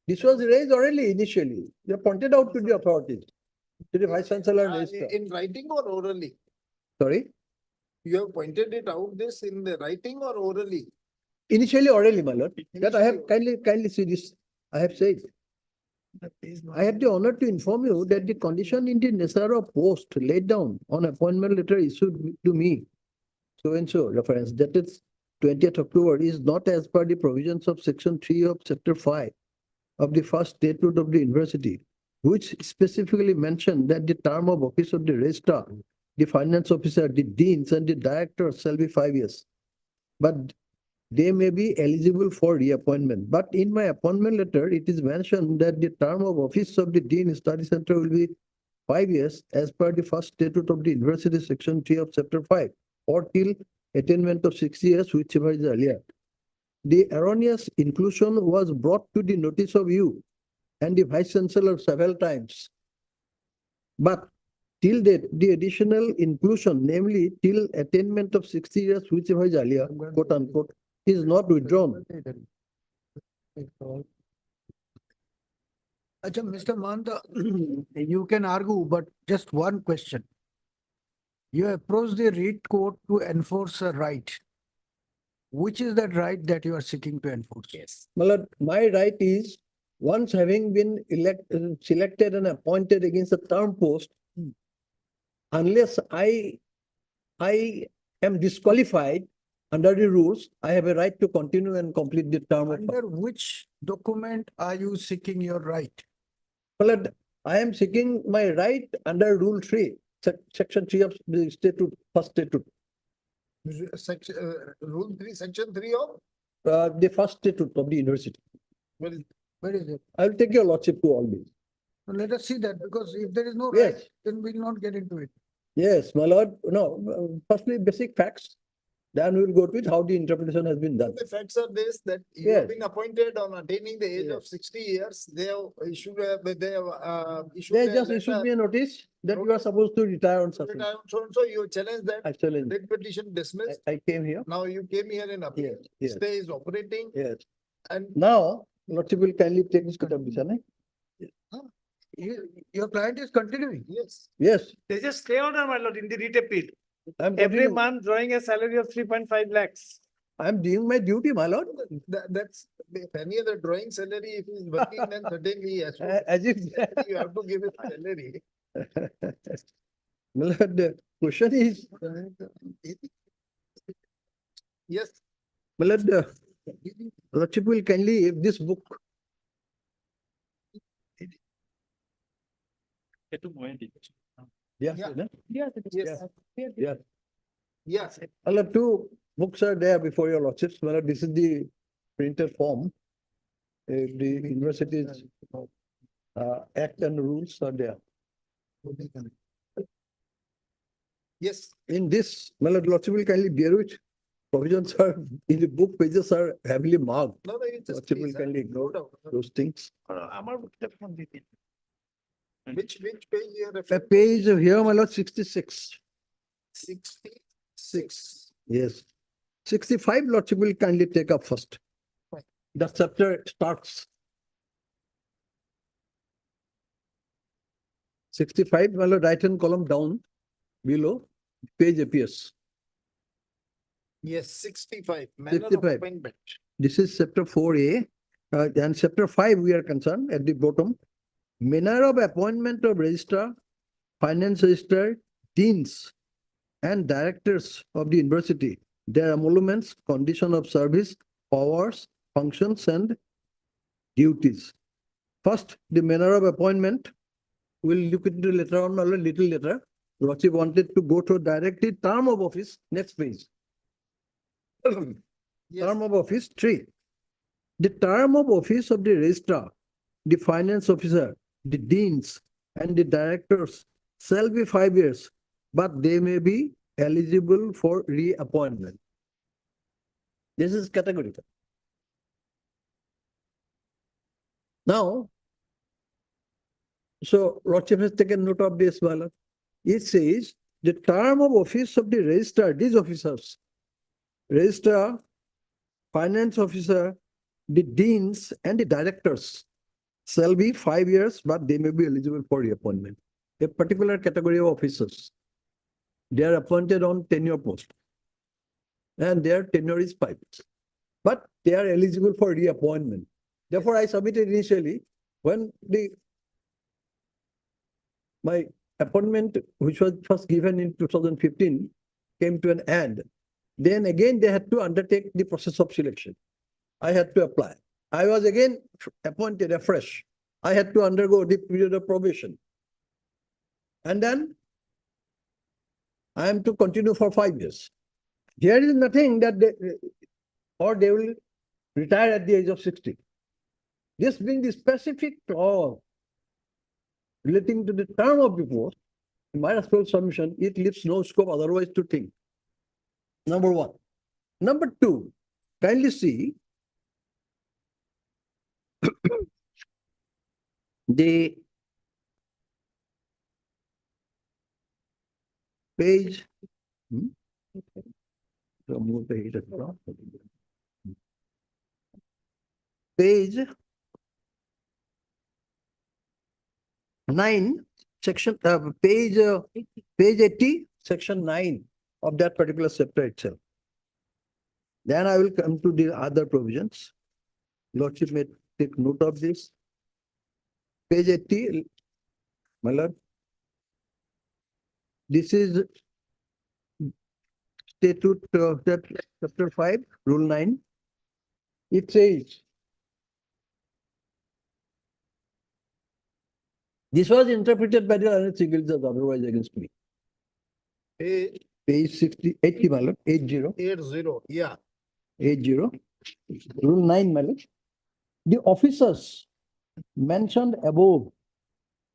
this was raised already initially. You pointed out to the authorities, to the Vice Chancellor and Registrar. In writing or orally? Sorry, You have pointed it out this in the writing or orally? initially orally, Malad, that I have kindly see this, I have said. I have the honor to inform you that the condition in the nature of post laid down on appointment letter issued to me, so and so reference, that is 20th October, is not as per the provisions of section 3 of chapter 5 of the first statute of the university, which specifically mentioned that the term of office of the registrar, the finance officer, the deans, and the directors shall be 5 years. But they may be eligible for reappointment. But in my appointment letter, it is mentioned that the term of office of the dean study center will be 5 years as per the first statute of the university section 3 of chapter 5 or till attainment of 6 years whichever is earlier. The erroneous inclusion was brought to the notice of you and the vice chancellor several times. But till date, the additional inclusion, namely till attainment of 60 years whichever is earlier, quote unquote, is not withdrawn. Acha, Mr. Manta, you can argue, but just one question. You approach the writ court to enforce a right. Which is that right that you are seeking to enforce? Yes. My right is, once having been selected and appointed against a term post, unless I am disqualified under the rules, I have a right to continue and complete the term. Under which document are you seeking your right? I am seeking my right under Rule 3, Section 3 of the statute, first statute. Section, Rule 3, Section 3 of? The first statute of the university. Where is it? I will take your lordship to all these. Well, let us see that, because if there is no Yes. right, then we will not get into it. Yes, my lord. No, firstly, basic facts. Then we will go to it, how the interpretation has been done. The facts are this, that you Yes. have been appointed on attaining the age of Yes. 60 years. They have issued, they have issued. They a just issued letter me a notice that you are supposed to retire on such. retire. So and so you challenge that. I challenge. Writ petition dismissed. I came here. Now you came here in appeal. Yes, yes. Stay is operating. Yes. And Now, lordship will kindly take this petition. Your client is continuing. Yes. Yes. They just stay order, my lord, in the writ appeal. I'm Every continuing. month drawing a salary of 3.5 lakhs. I'm doing my duty, my lord. That's, if any other drawing salary, if he's working, then certainly he has to. As if. You have to give him salary. My lord, the question is, Yes. my lord, lordship will kindly, if this book, yes, Yeah. no? Yes. Yes. Yes. My lord, two books are there before your lordships. My lord, this is the printed form. The university's act and rules are there. Yes. In this, my lord, lordship will kindly bear with. Provisions are, in the book pages are heavily marked. No, you just Lordship will please, kindly ignore those things. Which page you are A referring? page here, my lord, 66. 66. Yes. 65, lordship will kindly take up first. Fine. The chapter starts. 65, my lord, right hand column down below, page appears. Yes, 65. Manner of 65. appointment. This is chapter 4A. And chapter 5, we are concerned at the bottom. Manner of appointment of registrar, finance registrar, deans, and directors of the university, their emoluments, condition of service, powers, functions, and duties. First, the manner of appointment. We'll look into later on, a little later. Lordship wanted to go to directly term of office, next page. Term of office 3. The term of office of the registrar, the finance officer, the deans, and the directors shall be 5 years, but they may be eligible for reappointment. This is categorical. Now, so Lordship has taken note of this, Bala. It says the term of office of the registrar, these officers, registrar, finance officer, the deans, and the directors shall be 5 years, but they may be eligible for reappointment. A particular category of officers, they are appointed on tenure post, and their tenure is 5 years, but they are eligible for reappointment. Therefore, I submitted initially when my appointment, which was first given in 2015, came to an end. Then again, they had to undertake the process of selection. I had to apply. I was again appointed afresh. I had to undergo the period of probation. And then I am to continue for 5 years. Here is nothing that they will retire at the age of 60. This being the specific clause relating to the term of the post, in my respectful submission, it leaves no scope otherwise to think. Number one. Number two, kindly see the page. Remove the header from. Page 9, section, page 80, section 9 of that particular chapter itself. Then I will come to the other provisions. Lordship may take note of this. Page 80, my lord. This is statute, chapter 5, rule 9. It says, this was interpreted by the learned single judge otherwise against me. Page 60, 80, my lord, 80. 80, yeah. 80. Rule 9, my lord. The officers mentioned above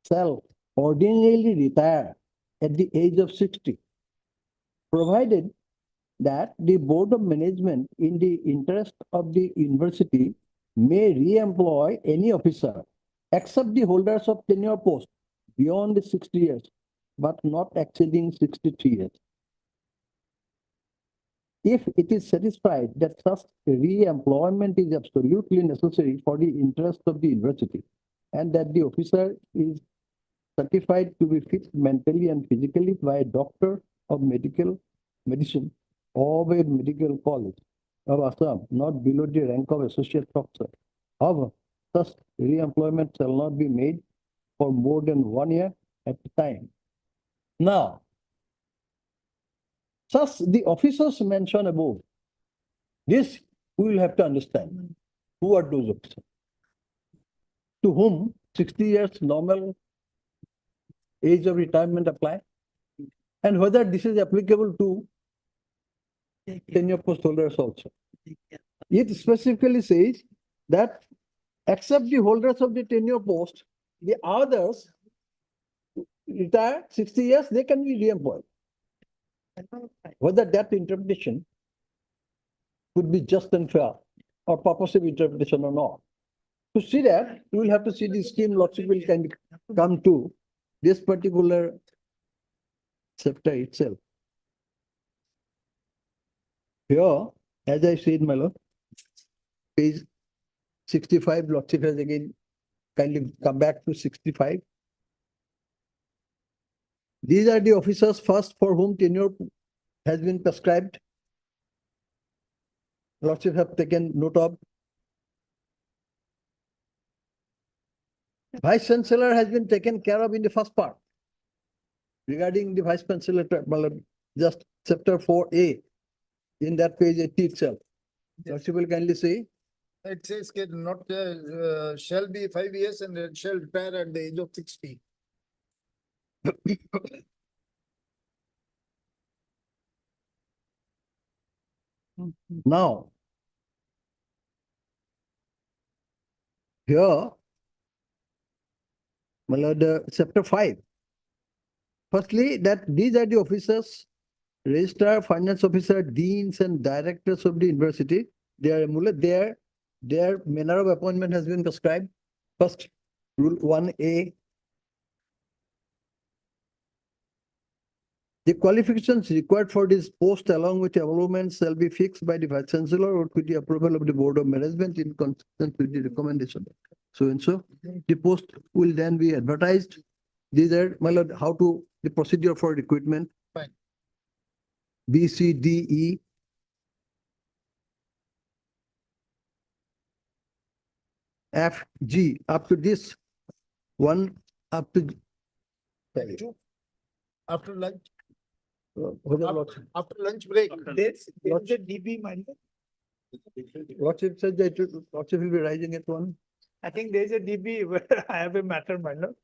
shall ordinarily retire at the age of 60, provided that the Board of Management, in the interest of the university, may re-employ any officer except the holders of tenure post beyond the 60 years, but not exceeding 63 years. If it is satisfied that such re-employment is absolutely necessary for the interest of the university, and that the officer is certified to be fit mentally and physically by a doctor of medicine of a medical college of Assam, not below the rank of associate professor. However, such re-employment shall not be made for more than 1 year at a time. Now, thus the officers mentioned above, this we will have to understand. Who are those officers? To whom 60 years normal age of retirement apply? And whether this is applicable to tenure post holders also. It specifically says that except the holders of the tenure post, the others retire 60 years, they can be re-employed. Whether that interpretation would be just and fair or purposive interpretation or not. To see that, we will have to see the scheme Lordship will can come to this particular chapter itself. Here, as I said, my lord, page 65, Lordship has again kindly come back to 65. These are the officers first for whom tenure has been prescribed. Lordship have taken note of. Vice Chancellor has been taken care of in the first part. Regarding the Vice Chancellor, just chapter 4A in that page 80 itself. Lordship will kindly say. It says not shall be 5 years and it shall retire at the age of 60. Now, here, my lord, chapter 5. Firstly, that these are the officers, registrar, finance officer, deans, and directors of the university. Their manner of appointment has been prescribed. First, rule 1A. The qualifications required for this post along with emoluments shall be fixed by the Vice Chancellor or with the approval of the Board of Management in consistent with the recommendation. So and so, the post will then be advertised. These are, my lord, how to, the procedure for recruitment. Fine. B, C, D, E. F, G, up to this one, up to. After lunch. After lunch break. There's a DB, my lord. Lordship said that Lordship will be rising at 1. I think there's a DB where I have a matter, my lord.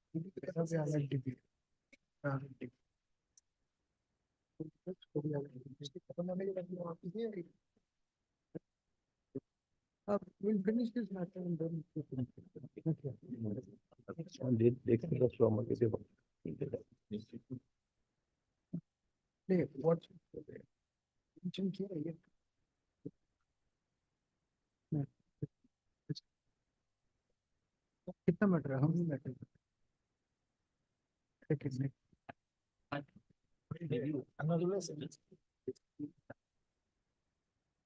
We'll finish this matter and then. What? कितना matter है? How many matter?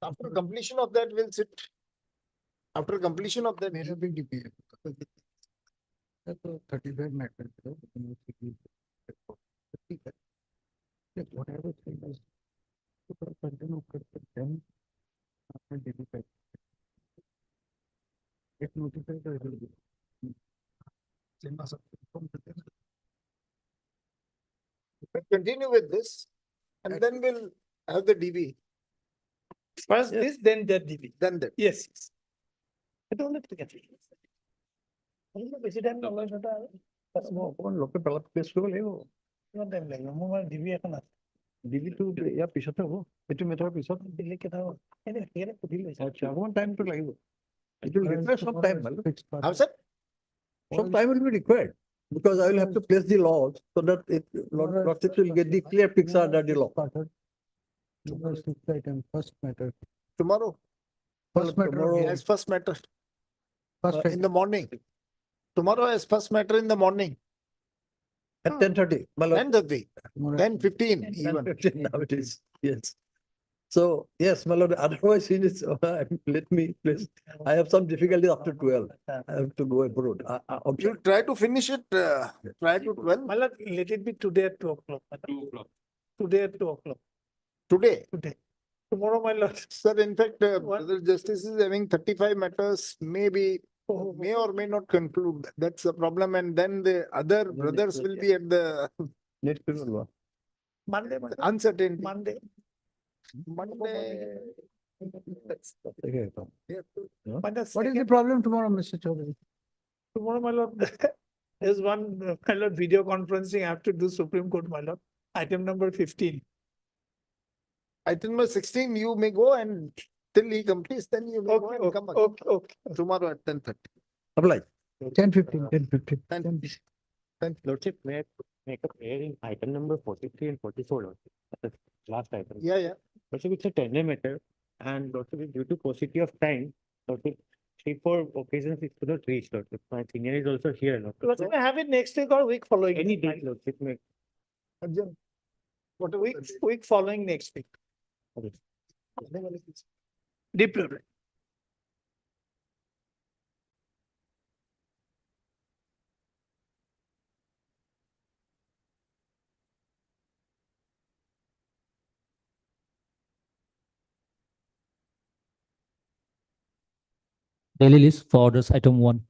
After completion of that, we'll sit. After completion of that. मेरा भी DP है. तो 35 matter. Whatever thing is. Continue then. After DP. It notified or it will be. We'll continue with this and then we'll have the DB. First this, then that DB. Then that. Yes, yes. I don't have to get it. বেছি time নলয় দাদা মই অকমান লোকে পেলাত পেছ কৰিব লাগিব কিমান time লাগিব মোৰ মানে ডিবি এখন আছে ডিবিটো ইয়াৰ পিছতে হ'ব এইটো মেটাৰ পিছত দিলে কেইটা হ'ব এনে হেৰে সুধি লৈছে আচ্ছা অকমান টাইমটো লাগিব it will require some time. How sir? Some time will be required because I will have to place the laws so that it lordships will get the clear picture under the law. First matter. Tomorrow. First matter. Tomorrow as first matter. First In the morning. Tomorrow as first matter in the morning. At 10:30. 10:30. 10:15 even. 10:15 now it is. Yes. So yes, my lord, otherwise it is, let me please. I have some difficulty after 12. I have to go abroad. You try to finish it, try to 12. My lord, let it be today at 2 o'clock. 2 o'clock. Today at 2 o'clock. Today. Today. Tomorrow, my lord. Sir, in fact, the justice is having 35 matters, maybe may or may not conclude. That's the problem. And then the other brothers will be at the Monday, uncertainty. Monday. Monday. What is the problem tomorrow, Mr. Chaudhary? Tomorrow, my lord, there's one, my lord, video conferencing I have to do Supreme Court, my lord. Item number 15. Item number 16, you may go and till he completes, then you may go and come back. Okay. Tomorrow at 10:30. Apply. 10:15. 10:15. Lordship, may I make a prayer in item number 43 and 44, Lordship? That's the last item. Yeah. Lordship, it's a tender matter, and Lordship, due to paucity of time, Lordship, 3-4 occasions it could not reach, Lordship. My senior is also here, Lordship. Lordship, may I have it next week or week following? Any date, Lordship, may. What Week following next week. Okay. Deployed. Daily list for orders, item 1.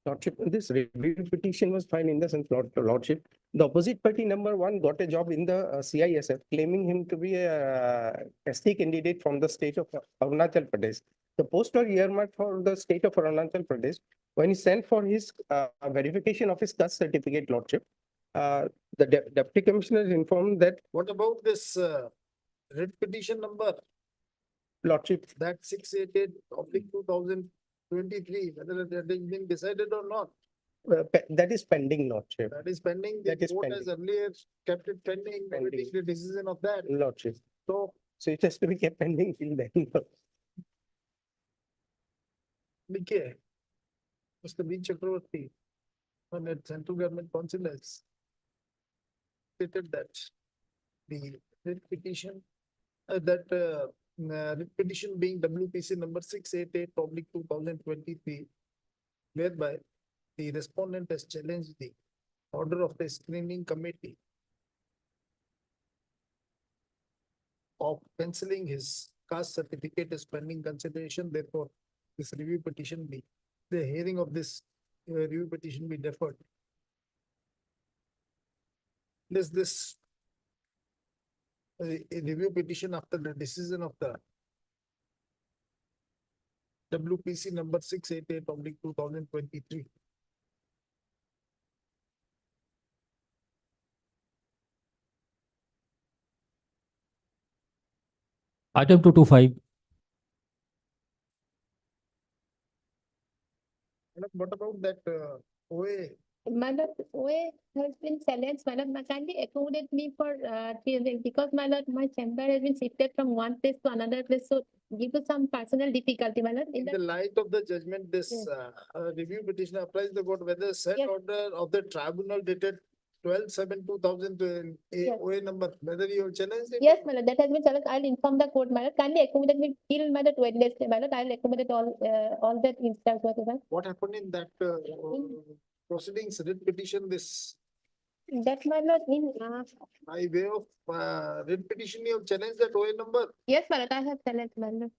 Lordship, this review petition was filed in the sense, Lordship. The opposite party number 1 got a job in the CISF, claiming him to be a ST candidate from the state of Arunachal Pradesh. The post was earmarked for the state of Arunachal Pradesh. When he sent for his verification of his caste certificate, Lordship, the deputy commissioner informed that. What about this writ petition number? Lordship. That 688/2023, whether that has been decided or not. That is pending, Lordship. That is pending. The court has earlier kept it pending, awaiting the decision of that. Lordship. So it has to be kept pending till then. BK, Mr. B. Chakravarti, on at Central Government Council has stated that the writ petition, writ petition being WPC number 688/2023, whereby the respondent has challenged the order of the screening committee of cancelling his caste certificate as pending consideration. Therefore, this review petition be, the hearing of this review petition be deferred. This a review petition after the decision of the WPC number 688/2023. Item 225. What about that OA? My lord, OA has been challenged, my lord, kindly accommodate me for, because my lord, my chamber has been shifted from one place to another place, so due to some personal difficulty, my lord. In the light of the judgment, this review petitioner applies the court whether said order of the tribunal dated 12/7/2000 OA number, whether you have challenged it? Yes, my lord, that has been challenged. I'll inform the court, my lord. Kindly accommodate me till my lord Wednesday, my lord. I'll accommodate all that instance, whatever. What happened in that proceedings, writ petition, this That my lord in, by way of writ petition, you have challenged that OA number? yes, my lord, I have challenged, my lord.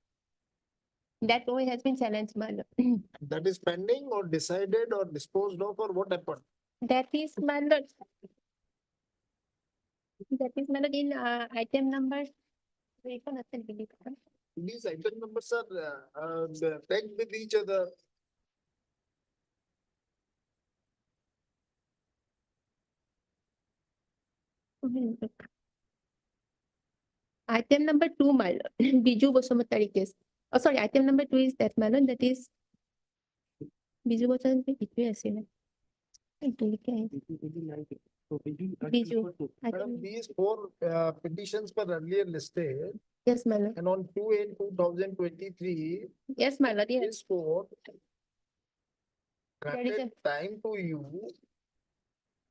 That OA has been challenged, my lord. That is pending or decided or disposed of, or what happened? That is, my lord. That is, my lord, in item number. These item numbers are pegged with each other. Item number 2, my lord, Biju Bosumatari case. Oh, sorry, item number 2 is that, my lord, that is Biju Bosumatari. Biju. Madam, these four petitions were earlier listed. Yes, my lord. And on 2/8/2023. Yes, my lord, yes. This court There is granted time to you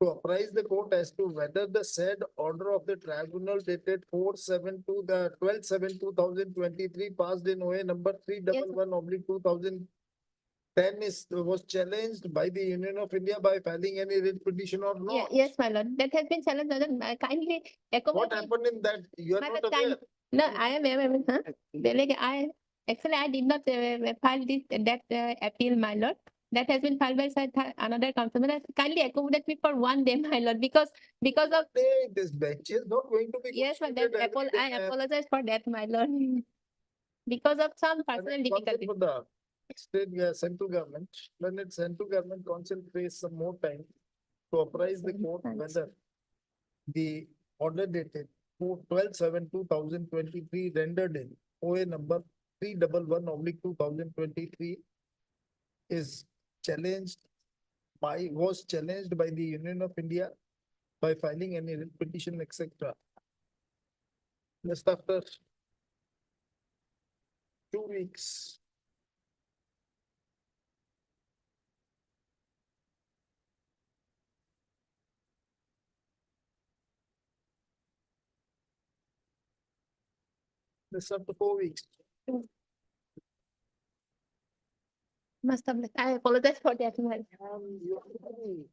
to apprise the court as to whether the said order of the tribunal dated 12/7/2023 passed in OA number 311/2010 was challenged by the Union of India by filing any writ petition or not. Yes, my lord, that has been challenged, my lord. Kindly accommodate. What happened in that? You are My not lord, aware. No, I am aware, huh? I did not file that appeal, my lord. That has been filed by another council. Kindly accommodate me for one day, my lord, because of. This bench is not going to be. Yes, but that I apologize for that, my lord. Because of some personal difficulty. For the state central government, when its central government concentrates some more time to apprise the court whether the order dated 12/7/2023 rendered in OA number 311/2023 is was challenged by the Union of India by filing any writ petition, etc. Just after 2 weeks. Just after 4 weeks. Must have. I apologize for that, my lord.